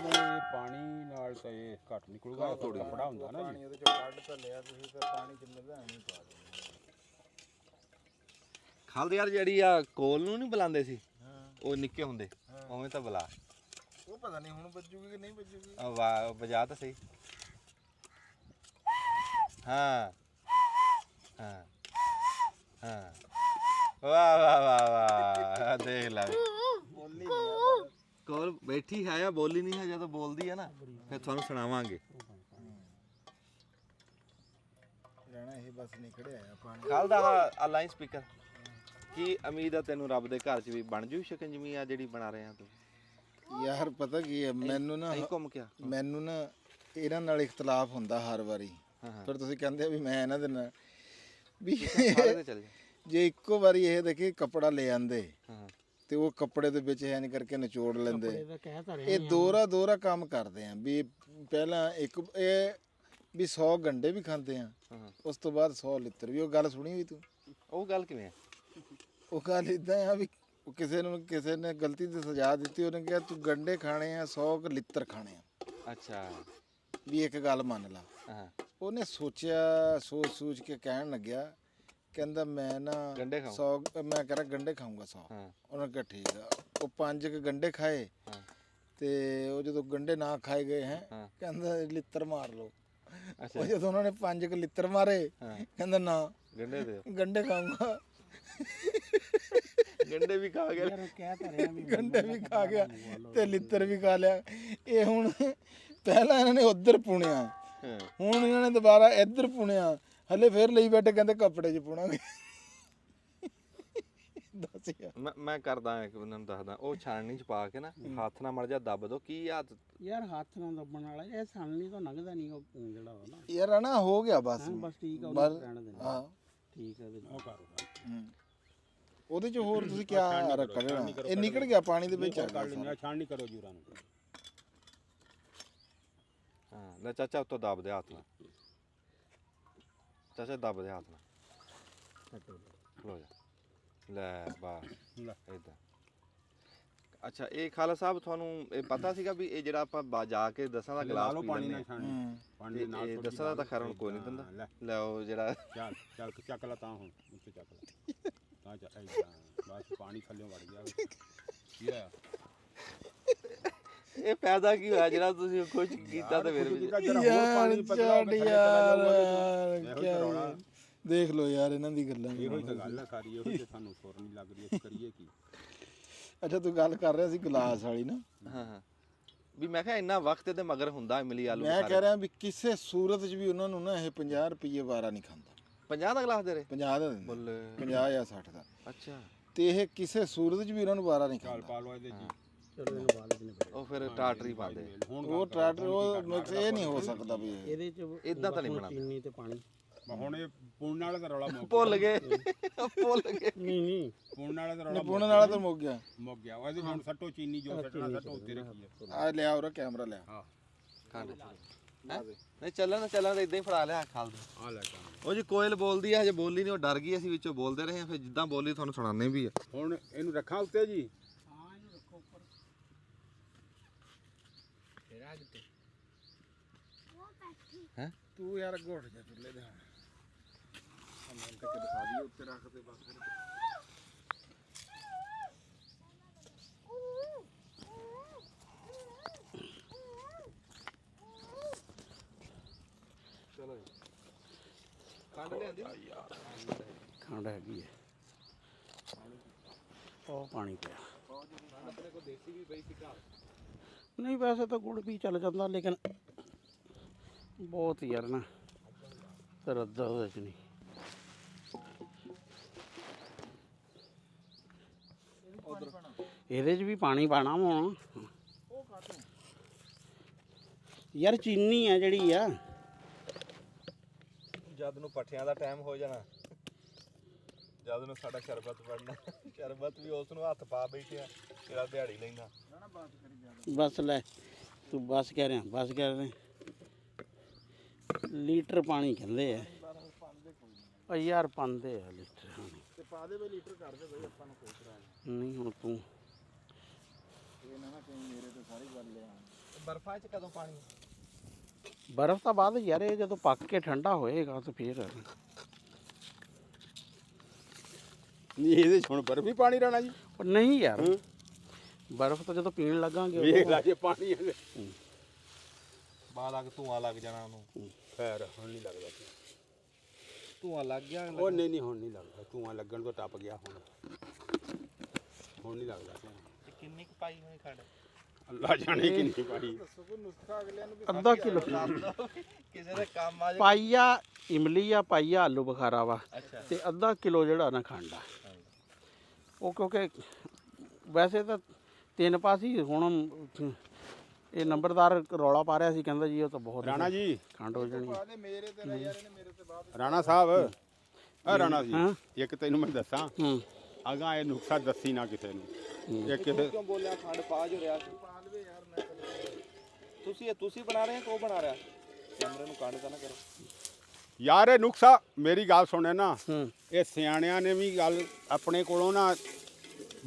ਪਾਣੀ ਨਾਲ ਤਾਂ ਇਹ ਘੱਟ ਨਿਕਲੂਗਾ, ਥੋੜੀ ਕਪੜਾ ਹੁੰਦਾ ਨਾ ਜੀ। ਉਹਦੇ ਚੋਂ ਕੱਢ ਤਾਂ ਲਿਆ ਤੁਸੀਂ, ਤੇ ਪਾਣੀ ਕਿੰਨੇ ਦਾ ਨਹੀਂ ਪਾ ਦਿੰਦੇ। ਖਾਲਦੇ ਯਾਰ ਜਿਹੜੀ ਆ ਕੋਲ ਨੂੰ ਨਹੀਂ ਬੁਲਾਉਂਦੇ ਸੀ ਉਹ ਨਿੱਕੇ ਹੁੰਦੇ, ਉਵੇਂ ਤਾਂ ਬੁਲਾ। ਉਹ ਪਤਾ ਨਹੀਂ ਹੁਣ ਵੱਜੂਗੀ ਕਿ ਨਹੀਂ ਵੱਜੂਗੀ। ਵਾਹ, ਵਜਾ ਤਾਂ ਸਹੀ। ਹਾਂ ਹਾਂ ਹਾਂ, ਵਾਹ ਵਾਹ ਵਾਹ ਵਾਹ, ਦੇਖ ਲੈ ਬੋਲੀ ਕੋਲ ਬੈਠੀ ਹੈ ਆ, ਬੋਲੀ ਨਹੀਂ ਹੈ। ਜਦੋਂ ਬੋਲਦੀ ਹੈ ਨਾ ਫਿਰ ਤੁਹਾਨੂੰ ਸੁਣਾਵਾਂਗੇ। ਰਹਿਣਾ ਇਹ ਬਸ ਨਿਕੜਿਆ ਆ ਪਾਣੀ। ਕੱਲ ਦਾ ਆ ਲਾਈਨ ਸਪੀਕਰ, ਕੀ ਉਮੀਦ ਆ ਤੈਨੂੰ ਰੱਬ ਦੇ ਘਰ 'ਚ ਵੀ ਬਣ ਜੂ ਸ਼ਿਕੰਜਵੀ ਆ ਜਿਹੜੀ ਬਣਾ ਰਹੇ ਆ ਤੂੰ? ਯਾਰ ਪਤਾ ਕੀ ਹੈ, ਮੈਨੂੰ ਨਾ ਇਹਨਾਂ ਨਾਲ ਇਖਤਲਾਫ ਹੁੰਦਾ ਹਰ ਵਾਰੀ। ਫਿਰ ਤੁਸੀਂ ਕਹਿੰਦੇ ਆ ਵੀ ਮੈਂ ਇਹਨਾਂ ਦੇ ਨਾਲ ਵੀ ਜੇ ਇੱਕੋ ਵਾਰੀ ਇਹ ਦੇਖੇ ਕੱਪੜਾ ਲੈ ਆਂਦੇ ਤੇ ਉਹ ਕੱਪੜੇ ਦੇ ਵਿੱਚ ਐਨ ਕਰਕੇ ਨਿਚੋੜ ਲੈਂਦੇ। ਇਹ ਦੋਹਰਾ ਕੰਮ ਕਰਦੇ ਆ ਵੀ ਪਹਿਲਾਂ ਇੱਕ ਇਹ ਵੀ 100 ਗੰਡੇ ਵੀ ਖਾਂਦੇ ਆ, ਉਸ ਤੋਂ ਬਾਅਦ 100 ਲਿੱਤਰ ਵੀ। ਉਹ ਗੱਲ ਸੁਣੀ ਹੋਈ ਤੂੰ? ਉਹ ਗੱਲ ਕਿਵੇਂ ਆ? ਉਹ ਗੱਲ ਇਦਾਂ ਆ ਵੀ ਕਿਸੇ ਨੇ ਗਲਤੀ ਤੇ ਸਜ਼ਾ ਦਿੱਤੀ, ਉਹਨੇ ਕਿਹਾ ਤੂੰ ਗੰਡੇ ਖਾਣੇ ਆ, 100 ਲਿੱਤਰ ਖਾਣੇ ਆ। ਅੱਛਾ, ਵੀ ਇੱਕ ਗੱਲ ਮੰਨ ਲਾ। ਉਹਨੇ ਸੋਚਿਆ, ਸੋਚ ਕੇ ਕਹਿਣ ਲੱਗਿਆ, ਕਹਿੰਦਾ ਮੈਂ ਨਾ 100 ਮੈਂ ਕਰਾਂ ਗੰਡੇ ਖਾਊਂਗਾ 100। ਉਹਨਾਂ ਕਿਹਾ ਠੀਕ ਆ। ਉਹ 5 ਗੰਡੇ ਖਾਏ ਤੇ ਉਹ ਜਦੋਂ ਗੰਡੇ ਨਾ ਖਾਏ ਗਏ ਹੈ, ਕਹਿੰਦਾ ਲਿੱਤਰ ਮਾਰ ਲਓ। ਉਹ ਜਦੋਂ ਉਹਨਾਂ ਨੇ 5 ਲਿੱਤਰ ਮਾਰੇ ਕਹਿੰਦਾ ਨਾ ਗੰਡੇ ਦੇ ਗੰਡੇ ਖਾਊਂਗਾ, ਗੰਡੇ ਵੀ ਖਾ ਗਿਆ। ਯਾਰ ਕਹਿ ਤਾਂ ਰਿਹਾ ਵੀ ਗੰਡੇ ਵੀ ਖਾ ਗਿਆ ਤੇ ਲਿੱਤਰ ਵੀ ਖਾ ਲਿਆ। ਇਹ ਹੁਣ ਪਹਿਲਾਂ ਇਹਨਾਂ ਨੇ ਉੱਧਰ ਪੁਣਿਆ, ਹੁਣ ਇਹਨਾਂ ਨੇ ਦੁਬਾਰਾ ਇੱਧਰ ਪੁਣਿਆ, ਹਲੇ ਫੇਰ ਲਈ ਬੈਠੇ ਕਹਿੰਦੇ ਕੱਪੜੇ 'ਚ ਪੁਣਾਂਗੇ। ਦੱਸ ਯਾਰ ਮੈਂ ਕਰਦਾ ਇੱਕ ਉਹਨਾਂ ਨੂੰ ਦੱਸਦਾ, ਉਹ ਛਾਣਨੀ ਚ ਪਾ ਕੇ ਨਾ ਹੱਥ ਨਾਲ ਮੜ ਜਾ ਦੱਬ ਦੋ। ਕੀ ਹੱਥ ਯਾਰ ਹੱਥ ਨਾਲ ਦੱਬਣ ਵਾਲਾ ਇਹ ਸਾਲਣੀ ਤਾਂ ਲੰਘਦਾ ਨਹੀਂ ਉਹ ਜਿਹੜਾ ਵਾ ਨਾ। ਯਾਰ ਆ ਨਾ ਹੋ ਗਿਆ ਬਸ। ਬਸ ਠੀਕ ਆ, ਬਸ, ਉਹਨੂੰ ਰਹਿਣ ਦੇਣਾ। ਹਾਂ ਠੀਕ ਆ ਇਹਦੇ ਨਾਲ। ਉਹ ਕਰ ਉਹਦੇ 'ਚ ਹੋਰ ਤੁਸੀਂ ਕਿਆ ਰੱਖਣਾ? ਇਹ ਨਿਕਲ ਗਿਆ ਪਾਣੀ ਦੇ ਵਿੱਚ। ਕਰ ਲੈਣਾ, ਛਾਣ ਨਹੀਂ ਕਰੋ ਜੂਰਾਂ ਨੂੰ। ਹਾਂ ਲੈ ਚਾਚਾ ਉੱਤੋਂ ਦੱਬ ਦੇ ਹੱਥ ਨਾਲ, ਚਾਚਾ ਦੱਬ ਦੇ ਹੱਥ ਨਾਲ। ਲੋ ਜਾ ਲੈ ਬਾ ਲੈ। ਇਦਾਂ। ਅੱਛਾ ਇਹ ਖਾਲਾ ਸਾਹਿਬ ਤੁਹਾਨੂੰ ਇਹ ਪਤਾ ਸੀਗਾ ਵੀ ਇਹ ਜਿਹੜਾ ਆਪਾਂ ਜਾ ਕੇ ਦਸਾਂ ਦਾ ਗਲਾਸ ਪੀ ਪਾਣੀ ਲੈਂਦੇ ਨਾਲ ਆ, ਛਾਣ, ਪਾਣੀ ਦੇ ਨਾਲ ਇਹ ਥੋੜ੍ਹੀ ਦਸਾਂ ਦਾ ਤਾਂ ਜਿਹੀ ਖੈਰ ਹੁਣ ਕੋਈ ਨਹੀਂ ਦਿੰਦਾ। ਲੈ ਲੈ ਉਹ ਜਿਹੜਾ ਚੱਲ ਚੱਲ ਚੱਕ ਲਾ ਤਾਂ, ਹੁਣ ਉੱਤੇ ਚੱਕ ਲਾ ਤਾਂ ਚੱਲ ਬਸ ਪਾਣੀ ਥੱਲੇ ਵੜ ਗਿਆ। ਕੀ ਹੋਇਆ? ਇਹ ਪੈਦਾ ਕੀ ਹੋਇਆ ਜਿਹੜਾ ਤੁਸੀਂ ਕੁਝ ਕੀਤਾ ਤੇ ਫਿਰ ਵੀ ਯਾਰ ਛੱਡ ਯਾਰ ਕਿਆ ਦੇਖ ਲਓ ਯਾਰ ਇਹਨਾਂ ਦੀ ਗੱਲਾਂ। ਇਹੋ ਹੀ ਤਾਂ ਗੱਲ ਹੈ ਸਾਰੀ, ਇਹੋ ਤੇ ਸਾਨੂੰ ਸੁਰ ਨਹੀਂ ਲੱਗ ਰਹੀ, ਅਸੀਂ ਕਰੀਏ ਕੀ? ਅੱਛਾ ਤੂੰ ਗੱਲ ਕਰ ਰਿਹਾ ਸੀ ਗਲਾਸ ਵਾਲੀ ਨਾ। ਹਾਂ ਹਾਂ ਵੀ ਮੈਂ ਕਿਹਾ ਇੰਨਾ ਵਕਤ ਇਹਦੇ ਮਗਰ ਹੁੰਦਾ ਇਮਲੀ ਆਲੂ ਮੈਂ ਕਹਿ ਰਿਹਾ ਵੀ ਕਿਸੇ ਸੂਰਤ 'ਚ ਵੀ ਉਹਨਾਂ ਨੂੰ ਨਾ ਇਹ 50 ਰੁਪਏ ਵਾਰਾ ਨਹੀਂ ਖਾਂਦਾ। 50 ਦਾ ਗਲਾਸ ਦੇ ਰਹੇ 50 ਦਾ ਦਿੰਦੇ, ਬੋਲੇ 50 ਜਾਂ 60 ਦਾ। ਅੱਛਾ ਤੇ ਇਹ ਕਿਸੇ ਸੂਰਤ 'ਚ ਵੀ ਉਹਨਾਂ ਨੂੰ ਵਾਰਾ ਨਹੀਂ ਚੱਲ ਖਾਂਦਾ। ਪਾ ਲਓ ਇਹਦੇ ਜੀ। ਚਲੋ ਇਹਨੂੰ ਬਾਅਦ ਵਿੱਚ ਨਹੀਂ ਉਹ ਫਿਰ ਟਾਟਰੀ ਪਾਉਂਦੇ ਹੁਣ ਉਹ ਟਰੈਕਟਰ ਉਹ ਮਿਕਸ ਇਹ ਨਹੀਂ ਹੋ ਸਕਦਾ ਵੀ ਇਹ। ਇਹਦੇ ਚ ਏਦਾਂ ਤਾਂ ਨਹੀਂ ਬਸ ਬਣਾਉਂਦੇ। ਚੀਨੀ ਤੇ ਪਾਣੀ। ਹੁਣ ਇਹ ਪੁੰਨ ਵਾਲਾ ਤਾਂ ਰੌਲਾ ਮੁੱਕ ਗਿਆ। ਭੁੱਲ ਗਏ ਭੁੱਲ ਗਏ। ਨਹੀਂ ਨਹੀਂ ਪੁੰਨ ਵਾਲਾ ਤਾਂ ਰੌਲਾ ਪੁਣ ਵਾਲਾ ਤਾਂ ਮੁੱਕ ਗਿਆ। ਮੁੱਕ ਗਿਆ। ਉਹਦੇ ਹੁਣ ਸੱਟੋ ਚੀਨੀ ਜੋ ਸੱਟਣਾ ਸੱਟੋ ਉੱਤੇ ਰੱਖੀਏ। ਆ ਲਿਆ ਉਹਦਾ ਕੈਮਰਾ ਲਿਆ। ਹਾਂ ਖੰਡ ਨਹੀਂ ਚੱਲਣ ਤਾਂ ਇਦਾਂ ਹੀ ਫੜਾ ਲਿਆ ਖਾਲ ਦੇ। ਆ ਲੈ ਕੰਮ। ਉਹ ਜੀ ਕੋਇਲ ਬੋਲਦੀ ਆ, ਹਜੇ ਬੋਲੀ ਨਹੀਂ, ਉਹ ਡਰ ਗਈ, ਅਸੀਂ ਵਿੱਚੋਂ ਬੋਲਦੇ ਰਹੇ ਆ, ਫਿਰ ਜਿੱਦਾਂ ਬੋਲੀ ਤੁਹਾਨੂੰ ਸੁਣਾਉਂਦੇ ਵੀ ਆ। ਹੁਣ ਇਹਨੂੰ ਰੱਖਾਂ ਉੱਤੇ ਜੀ। ਹਾਂ ਇਹਨੂੰ ਰੱਖੋ ਉੱਪਰ। ਹੈ ਤੂੰ ਯਾਰ ਘੋਟ ਜਾ ਚੁੱਲੇ ਦੇ। ਮੈਂ ਤਾਂ ਕਿ ਦਿਖਾ ਦਈਏ ਉੱਤੇ ਰੱਖ ਦੇ ਬਸ। ਚਲੋ ਜੀ ਖੰਡ ਲਿਆਂਦੀ ਖੰਡ ਹੈਗੀ ਹੈ। ਉਹ ਪਾਣੀ ਪਿਆ। ਆਪਣੇ ਕੋਲ ਦੇਸੀ ਵੀ ਬਈ ਸਿੱਕਾ। ਨਹੀਂ ਵੈਸੇ ਤਾਂ ਗੁੜ ਵੀ ਚੱਲ ਜਾਂਦਾ, ਲੇਕਿਨ ਬਹੁਤ ਯਾਰ ਨਾ ਰੱਦਾ ਉਹਦੇ ਚ ਨਹੀਂ। ਇਹਦੇ ਚ ਵੀ ਪਾਣੀ ਪਾਣਾ ਹੁਣ ਯਾਰ। ਚੀਨੀ ਆ ਜਿਹੜੀ ਆ, ਜਦ ਨੂੰ ਪੱਠਿਆਂ ਦਾ ਟਾਈਮ ਹੋ ਜਾਣਾ, ਜਦ ਨੂੰ ਸਾਡਾ ਸ਼ਰਬਤ ਬਣਨਾ, ਸ਼ਰਬਤ ਵੀ ਉਸ ਨੂੰ ਹੱਥ ਪਾ ਬੈਠਿਆ ਤੇਰਾ ਦਿਹਾੜੀ ਲੈਂਦਾ। ਬਸ ਲੈ ਤੂੰ ਬਸ ਕਹਿ ਰਿਹਾ, ਬਸ ਕਹਿ ਰਿਹਾ। ਲੀਟਰ ਪਾਣੀ ਕਹਿੰਦੇ ਆ। ਉਹ ਯਾਰ ਪਾਉਂਦੇ ਆ ਲੀਟਰ ਪਾਣੀ ਤੇ ਪਾ ਦੇ ਬਈ ਲੀਟਰ ਕਰ ਦੇ ਬਈ, ਆਪਾਂ ਨੂੰ ਕੋਈ ਤਰ੍ਹਾਂ ਨਹੀਂ। ਹੁਣ ਤੂੰ ਇਹ ਨਾ ਨਾ ਕਹੀਂ ਮੇਰੇ ਤੇ ਸਾਰੀ ਗੱਲ ਲਿਆ। ਬਰਫਾਂ 'ਚ ਕਦੋਂ ਪਾਣੀ? ਬਰਫ਼ ਤਾਂ ਬਾਅਦ ਯਾਰ, ਇਹ ਜਦੋਂ ਪੱਕ ਕੇ ਠੰਡਾ ਹੋਏਗਾ ਤਾਂ ਫੇਰ। ਨਹੀਂ ਇਹਦੇ 'ਚ ਹੁਣ ਬਰਫ ਵੀ ਪਾਣੀ ਰਹਿਣਾ ਜੀ। ਪਰ ਨਹੀਂ ਯਾਰ, ਬਰਫ਼ ਤਾਂ ਜਦੋਂ ਪੀਣ ਲੱਗਾਂਗੇ ਵੇਖ ਲੈ ਜੇ ਪਾਣੀ ਹੈ। ਬਾਹ ਲੱਗ ਧੂਆਂ ਲੱਗ ਜਾਣਾ ਉਹਨੂੰ। ਖੈਰ ਹੁਣ ਨਹੀਂ ਲੱਗਦਾ। ਧੂਆਂ ਲੱਗ ਗਿਆ। ਉਹ ਨਹੀਂ ਨਹੀਂ ਹੁਣ ਨਹੀਂ ਲੱਗਦਾ। ਧੂਆਂ ਲੱਗਣ ਤੋਂ ਟੱਪ ਗਿਆ ਹੁਣ। ਹੁਣ ਨਹੀਂ ਲੱਗਦਾ। ਤੇ ਕਿੰਨੀ ਕੁ ਪਾਈ ਹੋਈ ਖੰਡ? ਅੱਲਾ ਜਾਣੇ ਕਿੰਨੀ ਪਾਈ। ਅੱਧਾ ਕਿਲੋ ਕਿਸੇ ਦੇ ਕੰਮ ਆ ਜਾ। ਪਾਈਆ ਇਮਲੀ ਆ, ਪਾਈਆ ਆਲੂ ਬੁਖਾਰਾ ਵਾ, ਅੱਛਾ ਤੇ ਅੱਧਾ ਕਿਲੋ ਜਿਹੜਾ ਨਾ ਖੰਡ ਆ। ਉਹ ਕਿਉਂਕਿ ਵੈਸੇ ਤਾਂ 3 ਪਾਸ ਹੀ। ਹੁਣ ਇਹ ਨੰਬਰਦਾਰ ਰੌਲਾ ਪਾ ਰਿਹਾ ਸੀ, ਕਹਿੰਦਾ ਜੀ ਉਹ ਤਾਂ ਬਹੁਤ ਰਾਣਾ ਜੀ, ਖੰਡ ਹੋ ਜਾਣੀ। ਮੇਰੇ ਤੇ ਯਾਰ ਇਹਨੇ ਮੇਰੇ ਤੇ ਬਾਅਦ ਰਾਣਾ ਸਾਹਿਬ, ਆ ਰਾਣਾ ਜੀ, ਹਾਂ। ਇੱਕ ਤੈਨੂੰ ਮੈਂ ਦੱਸਾਂ, ਹੂੰ ਅਗਾਂ ਇਹ ਨੁਕਸਾ ਦੱਸੀ ਨਾ ਕਿਸੇ ਨੂੰ। ਇਹ ਕਿਸੇ ਕਿਉਂ ਬੋਲਿਆ ਖੰਡ ਪਾ ਜੋ ਰਿਹਾ ਸੀ? ਪਾ ਲਵੇ ਯਾਰ। ਮੈਂ ਤੁਸੀਂ ਬਣਾ ਰਹੇ ਕੋ ਬਣਾ ਰਿਹਾ? ਕੈਮਰੇ ਨੂੰ ਕੱਢ ਤਾਂ ਨਾ ਕਰੋ ਯਾਰ। ਇਹ ਨੁਕਸਾ ਮੇਰੀ ਗੱਲ ਸੁਣੇ ਨਾ, ਹੂੰ ਇਹ ਸਿਆਣਿਆਂ ਨੇ ਵੀ ਗੱਲ ਆਪਣੇ ਕੋਲੋਂ ਨਾ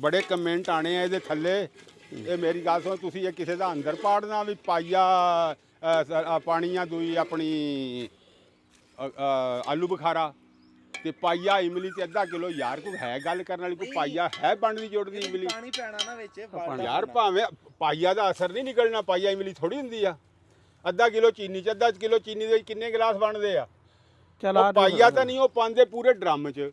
ਬੜੇ ਕਮੈਂਟ ਆਣੇ ਆ ਇਹਦੇ ਥੱਲੇ। ਇਹ ਮੇਰੀ ਗੱਲ ਸੁਣ, ਤੁਸੀਂ ਇਹ ਕਿਸੇ ਦਾ ਅੰਦਰ ਪਾੜਨਾ ਵੀ ਪਾਈਆ ਪਾਣੀਆਂ ਦੂਈ ਆਪਣੀ ਆਲੂ ਬੁਖਾਰਾ ਤੇ ਪਾਈਆ ਇਮਲੀ ਤੇ ਅੱਧਾ ਕਿਲੋ। ਯਾਰ ਕੋਈ ਹੈ ਗੱਲ ਕਰਨ ਵਾਲੀ? ਕੋਈ ਪਾਈਆ ਹੈ ਬਣਦੀ ਜੁੜਦੀ ਇਮਲੀ? ਪਾਣੀ ਪੈਣਾ ਨਾ ਵਿੱਚ। ਯਾਰ ਭਾਵੇਂ ਪਾਈਆ ਦਾ ਅਸਰ ਨਹੀਂ ਨਿਕਲਣਾ, ਪਾਈਆ ਇਮਲੀ ਥੋੜੀ ਹੁੰਦੀ ਆ। ਅੱਧਾ ਕਿਲੋ ਚੀਨੀ ਚ, ਅੱਧਾ ਕਿਲੋ ਚੀਨੀ ਦੇ ਵਿੱਚ ਕਿੰਨੇ ਗਲਾਸ ਬਣਦੇ ਆ? ਚਲ ਉਹ ਆ ਪਾਈਆ ਤਾਂ ਨਹੀਂ, ਉਹ ਪਾਉਂਦੇ ਪੂਰੇ ਡਰਮ 'ਚ,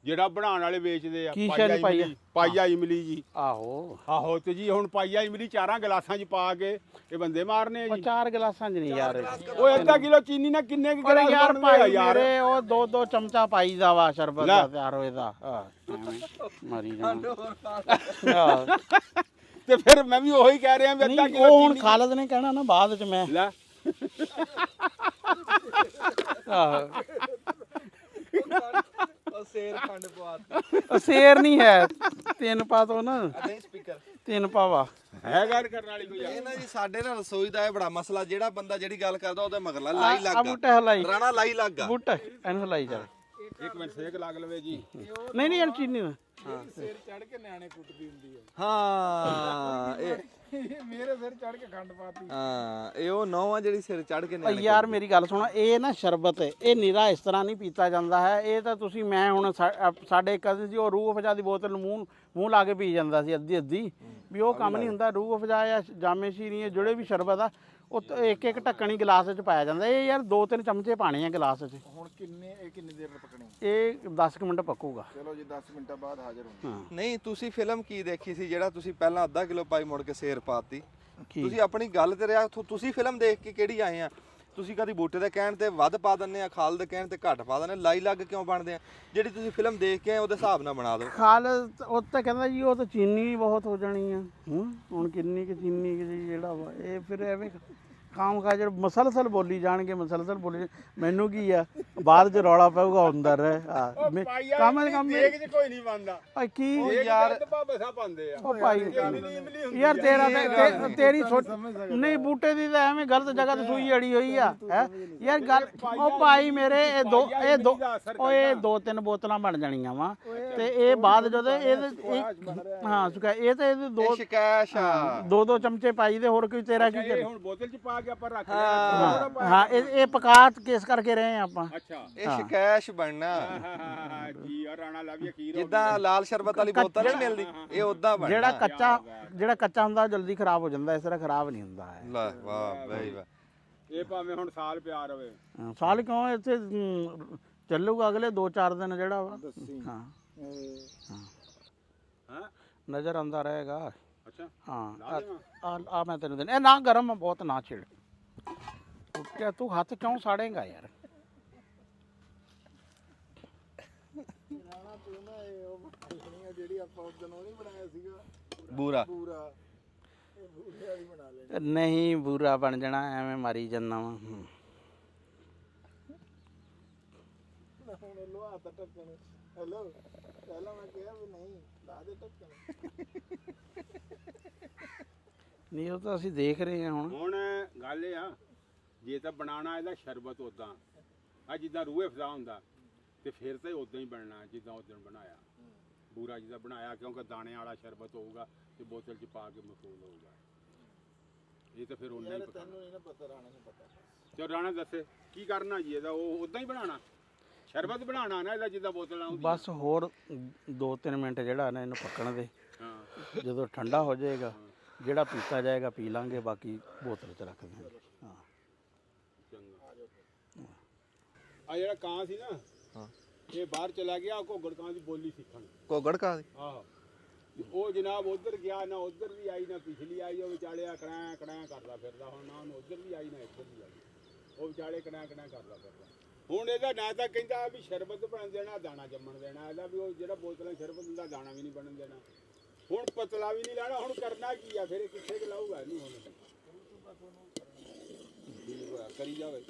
ਜਿਹੜਾ ਬਣਾਉਣ ਵਾਲੇ ਵੇਚਦੇ ਆ। ਕੀ ਸ਼ੈ ਨੀ ਪਾਈਆ? ਪਾਈਆ ਇਮਲੀ ਜੀ। ਆਹੋ ਆਹੋ ਤੇ ਜੀ ਹੁਣ ਪਾਈਆ ਇਮਲੀ 4 ਗਲਾਸਾਂ 'ਚ ਪਾ ਕੇ ਇਹ ਬੰਦੇ ਮਾਰਨੇ ਆ ਉਹ ਜੀ। 4 ਗਲਾਸਾਂ 'ਚ ਨਹੀਂ ਯਾਰ। ਉਹ ਅੱਧਾ ਕਿਲੋ ਚੀਨੀ ਨਾਲ ਕਿੰਨੇ ਕੁ ਪਰ ਗਲਾਸ ਯਾਰ ਬਣਦੇ ਆ ਭਾਈ ਯਾਰ? ਮੇਰੇ ਉਹ 2-2 ਚਮਚਾ ਪਾਈਦਾ ਵਾ ਸ਼ਰਬਤ ਲੈ। ਦਾ ਤਿਆਰ ਹੋਏਦਾ। ਮਰੀ ਜਾਣਾ। ਤੇ ਫਿਰ ਮੈਂ ਵੀ ਉਹੀ ਕਹਿ ਰਿਹਾ ਵੀ ਅੱਧਾ ਨਹੀਂ ਕਿਲੋ ਉਹ ਹੁਣ ਚੀਨੀ ਖਾਲਦ ਨੇ ਕਹਿਣਾ ਨਾ ਬਾਅਦ ਚ ਮੈਂ ਲੈ ਆਹੋ ਉਹ ਸੇਰ ਖੰਡ ਪਵਾਤੀ। ਉਹ ਸ਼ੇਰ ਨਹੀਂ ਹੈ, 3 ਪਾ ਦੋ ਨਾ, ਨਹੀਂ ਸਪੀਕਰ 3 ਪਾਵਾ। ਹੈ ਗੱਲ ਕਰਨ ਵਾਲੀ ਕੋਈ ਇਹ ਨਾ ਜੀ ਸਾਡੇ ਨਾਲ ਰਸੋਈ ਦਾ ਇਹ ਬੜਾ ਮਸਲਾ, ਜਿਹੜਾ ਬੰਦਾ ਜਿਹੜੀ ਗੱਲ ਕਰਦਾ ਉਹਦੇ ਮਗਰਲਾ ਲਾਈ ਆ ਲੱਗਾ, ਬੂਟਾ ਹਲਾਈ, ਰਾਣਾ ਲਾਈ ਲੱਗਾ। ਬੂਟਾ ਇਹਨੂੰ ਹਲਾਈ ਜਾ। 1 ਮਿੰਟ ਸੇਕ ਲੱਗ ਲਵੇ ਜੀ। ਨਹੀਂ ਨਹੀਂ ਇਹਨੂੰ ਚੀਨੀ ਨਾ ਸਿਰ ਚੜ ਕੇ ਨਿਆਣੇ ਕੁੱਟਦੀ ਹੁੰਦੀ ਹੈ। ਹਾਂ ਇਹ ਮੇਰੇ ਸਿਰ ਚੜ ਕੇ ਖੰਡ ਪਾਤੀ। ਹਾਂ ਇਹ ਉਹ ਨੌਂ ਆ ਜਿਹੜੀ ਸਿਰ ਚੜ ਕੇ ਓ ਨਿਆਣੇ ਯਾਰ ਮੇਰੀ ਗੱਲ ਸੁਣੋ, ਇਹ ਨਾ ਸ਼ਰਬਤ ਇਹ ਨਿਰਾ ਇਸ ਤਰ੍ਹਾਂ ਨਹੀਂ ਪੀਤਾ ਜਾਂਦਾ ਹੈ। ਇਹ ਤਾਂ ਤੁਸੀਂ ਮੈਂ ਹੁਣ ਸਾਡੇ ਕਜ਼ਨ ਸੀ, ਉਹ ਰੂਹ ਅਫਜਾ ਦੀ ਬੋਤਲ ਨੂੰ ਮੂੰਹ ਲਾ ਕੇ ਪੀ ਜਾਂਦਾ ਸੀ ਅੱਧੀ ਅੱਧੀ, ਵੀ ਉਹ ਕੰਮ ਨਹੀਂ ਹੁੰਦਾ। ਰੂਹ ਅਫਜਾ ਜਾਂ ਜਾਮੇ ਸ਼ੀਰੀਆਂ ਜਿਹੜੇ ਵੀ ਸ਼ਰਬਤ ਆ ਉਹ ਇੱਕ ਇੱਕ ਢੱਕਣੀ ਗਲਾਸ 'ਚ ਪਾਇਆ ਜਾਂਦਾ। ਇਹ ਯਾਰ 2-3 ਚਮਚੇ ਪਾਣੇ ਆ ਗਲਾਸ 'ਚ। ਹੁਣ ਕਿੰਨੀ ਦੇਰ ਪਕਣੀ? ਇਹ 10 ਕੁ ਮਿੰਟ ਪੱਕੂਗਾ। ਚਲੋ ਜੀ 10 ਮਿੰਟਾਂ ਬਾਅਦ ਹਾਜ਼ਰ ਹੋਣਾ। ਹਾਂ ਨਹੀਂ ਤੁਸੀਂ ਫਿਲਮ ਕੀ ਦੇਖੀ ਸੀ ਜਿਹੜਾ ਤੁਸੀਂ ਪਹਿਲਾਂ ਅੱਧਾ ਕਿਲੋ ਪਾਈ ਮੁੜ ਕੇ ਸੇਰ ਪਾਤੀ? ਕੀ ਤੁਸੀਂ ਆਪਣੀ ਗੱਲ ਤੇ ਰਿਹਾ, ਤੁਸੀਂ ਫਿਲਮ ਦੇਖ ਕੇ ਕਿਹੜੀ ਆਏ ਆ? ਤੁਸੀਂ ਕਦੀ ਬੂਟੇ ਦੇ ਕਹਿਣ ਤੇ ਵੱਧ ਪਾ ਦਿੰਦੇ ਆ, ਖਾਲ ਦੇ ਕਹਿਣ ਤੇ ਘੱਟ ਪਾ ਦਿੰਦੇ ਆ, ਲਾਈ ਲੱਗ ਕਿਉਂ ਬਣਦੇ ਆ? ਜਿਹੜੀ ਤੁਸੀਂ ਫਿਲਮ ਦੇਖ ਕੇ ਆਏ ਉਹਦੇ ਹਿਸਾਬ ਨਾਲ ਬਣਾ ਦਿਓ। ਖਾਲ ਉਹ ਤਾਂ ਕਹਿੰਦਾ ਜੀ ਉਹ ਤਾਂ ਚੀਨੀ ਬਹੁਤ ਹੋ ਜਾਣੀ ਆ। ਹੁਣ ਕਿੰਨੀ ਕੁ ਚੀਨੀ ਕੁ ਜੀ ਜਿਹੜਾ ਵਾ ਇਹ ਫਿਰ ਐਵੇਂ ਖਾਮ ਖਾ ਜਿਹੜਾ ਮਸਲਸਲ ਬੋਲੀ ਜਾਣਗੇ, ਮਸਲਸਲ ਬੋਲੀ। ਮੈਨੂੰ ਕੀ ਆ ਬਾਅਦ ਚ ਰੌਲਾ ਪਊਗਾ ਅੰਦਰ ਕੰਮ ਦੇਖ ਚ ਕੋਈ ਨਹੀਂ ਬੰਦਾ ਕੀ ਯਾਰ ਬਸਾ ਪਾਉਂਦੇ ਆ। ਉਹ ਭਾਈ ਯਾਰ ਤੇਰਾ ਤੇਰੀ ਨਹੀਂ ਬੂਟੇ ਦੀ ਤਾਂ ਐਵੇਂ ਗਲਤ ਜਗ੍ਹਾ ਤੇ ਸੂਈ ਅੜੀ ਹੋਈ ਆ ਹੈ ਯਾਰ ਗੱਲ। ਉਹ ਭਾਈ ਮੇਰੇ ਇਹ ਇਹ 2-3 ਬੋਤਲਾਂ ਬਣ ਜਾਣੀਆਂ ਵਾ ਤੇ ਇਹ ਬਾਅਦ ਜਦੋਂ ਹਾਂ ਸੁਕਾ ਇਹ ਤੇ ਇਹਦੇ 2 ਸ਼ਿਕਾਇਤ ਆ 2-2 ਚਮਚੇ ਪਾਈ ਦੇ, ਹੋਰ ਕੋਈ ਤੇਰਾ ਕੀ ਇਹ ਹੁਣ ਬੋਤਲ ਚ ਪਾ ਕੇ ਆਪਾਂ ਰੱਖ ਹਾਂ ਲਿਆ। ਹਾਂ ਇਹ ਪਕਾ ਕੇਸ ਕਰਕੇ ਰਹੇ ਆ ਆਪਾਂ। ਅੱਛਾ ਇਹ ਸ਼ਿਕਾਇਤ ਬਣਨਾ ਜੀ ਆ ਰਾਣਾ ਲਾ ਵੀ ਅਖੀਰ ਜਿੱਦਾਂ ਲਾਲ ਸ਼ਰਬਤ ਵਾਲੀ ਬੋਤਲ ਨਹੀਂ ਮਿਲਦੀ, ਇਹ ਉਦਾਂ ਬਣਨਾ। ਜਿਹੜਾ ਕੱਚਾ ਹੁੰਦਾ ਜਲਦੀ ਖਰਾਬ ਹੋ ਜਾਂਦਾ, ਇਸ ਤਰ੍ਹਾਂ ਖਰਾਬ ਨਹੀਂ ਹੁੰਦਾ ਹੈ। ਲੈ ਵਾਹ ਬਈ ਵਾਹ। ਇਹ ਭਾਵੇਂ ਹੁਣ ਸਾਲ ਪਿਆ ਰਵੇ। ਸਾਲ ਕਿਉਂ ਇੱਥੇ ਚੱਲੂਗਾ ਅਗਲੇ 2-4 ਦਿਨ ਜਿਹੜਾ ਵਾ। ਹਾਂ ਹਾਂ ਨਜ਼ਰ ਆਉਂਦਾ ਰਹੇਗਾ। ਅੱਛਾ ਹਾਂ ਆ ਮੈਂ ਤੈਨੂੰ ਦੇਣਾ। ਇਹ ਨਾ ਗਰਮ ਬਹੁਤ ਨਾ ਛਿੜ। ਕਿਆ ਤੂੰ ਹੱਥ ਕਿਉਂ ਸਾੜੇਗਾ ਯਾਰ? ਜਿਹੜੀ ਆਪਾਂ ਉਸ ਦਿਨ ਉਹ ਨਹੀਂ ਬਣਾਇਆ ਸੀਗਾ ਬੂਰਾ ਪੂਰਾ, ਇਹ ਬੂਰੇ ਵਾਲੀ ਬਣਾ ਲੈ। ਨਹੀਂ ਬੁਰਾ ਬਣ ਜਾਣਾ, ਐਵੇਂ ਮਾਰੀ ਜਾਂਦਾ ਵਾ। ਹੁਣ ਲੋਹਾ ਤਾਂ ਢੱਕਣ। ਹੈਲੋ ਪਹਿਲਾਂ ਮੈਂ ਕਿਹਾ ਵੀ ਨਹੀਂ ਲਾ ਦੇ ਢੱਕਣ। ਨਹੀਂ ਉਹ ਤਾਂ ਅਸੀਂ ਦੇਖ ਰਹੇ ਹਾਂ ਹੁਣ ਗੱਲ ਇਹ ਆ, ਜੇ ਤਾਂ ਬਣਾਉਣਾ ਇਹਦਾ ਸ਼ਰਬਤ ਉਦਾਂ ਆ ਜਿੱਦਾਂ ਰੂਹ ਅਫਜ਼ਾ ਹੁੰਦਾ ਤੇ ਫਿਰ ਤਾਂ ਉਦਾਂ ਹੀ ਬਣਨਾ ਜਿੱਦਾਂ ਉਦੋਂ ਬਣਾਇਆ ਬੂਰਾ ਜਿੱਦਾਂ ਬਣਾਇਆ, ਕਿਉਂਕਿ ਦਾਣੇ ਵਾਲਾ ਸ਼ਰਬਤ ਹੋਊਗਾ ਤੇ ਬੋਤਲ 'ਚ ਪਾ ਕੇ ਮਫੂਲ ਹੋਊਗਾ। ਇਹ ਤਾਂ ਫਿਰ ਉਦਾਂ ਹੀ ਪਕਾਉਣਾ। ਤੈਨੂੰ ਨਹੀਂ ਨਾ ਪਤਾ, ਰਾਣਾ ਨੂੰ ਪਤਾ। ਚਲ ਰਾਣਾ ਦੱਸੇ ਕੀ ਕਰਨਾ ਜੀ ਇਹਦਾ? ਉਹ ਉਦਾਂ ਹੀ ਬਣਾਉਣਾ ਸ਼ਰਬਤ ਬਣਾਉਣਾ ਨਾ ਇਹਦਾ ਜਿੱਦਾਂ ਬੋਤਲਾਂ ਹੁੰਦੀਆਂ। ਬਸ ਹੋਰ 2-3 ਮਿੰਟ ਜਿਹੜਾ ਨਾ ਇਹਨੂੰ ਪੱਕਣ ਦੇ। ਹਾਂ ਜਦੋਂ ਠੰਡਾ ਹੋ ਜਾਏਗਾ ਜਿਹੜਾ ਪੀਤਾ ਜਾਏਗਾ ਪੀ ਲਾਂਗੇ, ਬਾਕੀ ਬੋਤਲ 'ਚ ਰੱਖ ਦਿਆਂਗੇ। ਹਾਂ ਚੰਗਾ। ਆ ਜਿਹੜਾ ਕਾਂ ਸੀ ਨਾ, ਹਾਂ ਇਹ ਬਾਹਰ ਚਲਾ ਗਿਆ ਘੋਗੜ ਕਾਂ ਦੀ ਬੋਲੀ ਸਿੱਖਣ। ਕੋਗੜ ਕਾ ਦੀ ਆਹੋ ਉਹ ਜਨਾਬ ਉਧਰ ਗਿਆ, ਨਾ ਉਧਰ ਵੀ ਆਈ ਨਾ ਪਿਛਲੀ ਆਈ। ਉਹ ਵਿਚਾਲੇ ਕੜਾਂ ਕੜਾਂ ਕਰਦਾ ਫਿਰਦਾ। ਹੁਣ ਨਾ ਉਹਨੂੰ ਉਧਰ ਵੀ ਆਈ ਨਾ ਇੱਧਰ ਵੀ ਆਈ। ਉਹ ਵਿਚਾਲੇ ਕੜਾਂ ਕੜਾਂ ਕਰਦਾ ਫਿਰਦਾ। ਹੁਣ ਇਹਦਾ ਨਾ ਤਾਂ ਕਹਿੰਦਾ ਵੀ ਸ਼ਰਬਤ ਬਣ ਦੇਣਾ, ਦਾਣਾ ਜੰਮਣ ਦੇਣਾ। ਇਹਦਾ ਵੀ ਉਹ ਜਿਹੜਾ ਬੋਤਲਾਂ ਸ਼ਰਬਤ ਹੁੰਦਾ ਦਾਣਾ ਵੀ ਨਹੀਂ ਬਣਨ ਦੇਣਾ। ਹੁਣ ਪਤਲਾ ਵੀ ਨਹੀਂ ਲੈਣਾ। ਹੁਣ ਕਰਨਾ ਕੀ ਆ ਫਿਰ? ਇਹ ਕਿੱਥੇ ਕੁ ਲਾਊਗਾ ਇਹਨੂੰ? ਹੁਣ ਠੀਕ ਹੋਇਆ ਕਰੀ ਜਾਵੇ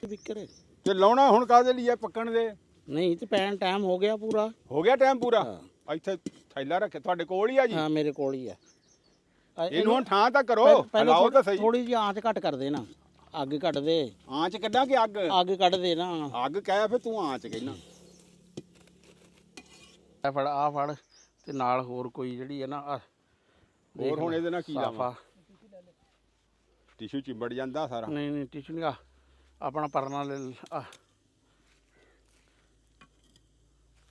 ਵਿਕਰੇ ਤੇ ਲਾਉਣਾ ਹੁਣ ਕਾਹਦੇ ਲਈ ਆ? ਪੱਕਣ ਦੇ ਨਹੀਂ ਤੇ ਪੈਣ ਟਾਈਮ ਹੋ ਗਿਆ ਪੂਰਾ। ਹੋ ਗਿਆ ਟਾਈਮ ਪੂਰਾ? ਇੱਥੇ ਥੈਲਾ ਰੱਖੇ ਤੁਹਾਡੇ ਕੋਲ ਹੀ ਆ ਜੀ? ਹਾਂ ਮੇਰੇ ਕੋਲ ਹੀ ਆ। ਇਹਨੂੰ ਹੁਣ ਠਾਂ ਤਾਂ ਕਰੋ, ਪਹਿਲਾਂ ਹਲਾਓ ਤਾਂ ਸਹੀ। ਥੋੜੀ ਜਿਹੀ ਆਂਚ ਘੱਟ ਕਰ ਦੇ ਨਾ, ਅੱਗ ਕੱਢ ਦੇ। ਆਂਚ ਕੱਢਾਂ ਕਿ ਅੱਗ? ਅੱਗ ਕੱਢ ਦੇ ਨਾ। ਅੱਗ ਕਹਿ ਫਿਰ ਤੂੰ ਆਂਚ ਕਹਿਣਾ। ਆ ਫੜ ਆ ਫੜ ਤੇ ਨਾਲ ਹੋਰ ਕੋਈ ਜਿਹੜੀ ਹੈ ਨਾ ਹੋਰ ਹੁਣ ਇਹਦੇ ਨਾਲ ਕੀ ਲਾਵਾਂ? ਸਾਫਾ ਟਿਸ਼ੂ ਚਿੰਬੜ ਜਾਂਦਾ ਸਾਰਾ। ਨਹੀਂ ਨਹੀਂ ਟਿਸ਼ੂ ਨਹੀਂ। ਆਪਣਾ ਪਰਨਾ ਲੈ ਆ।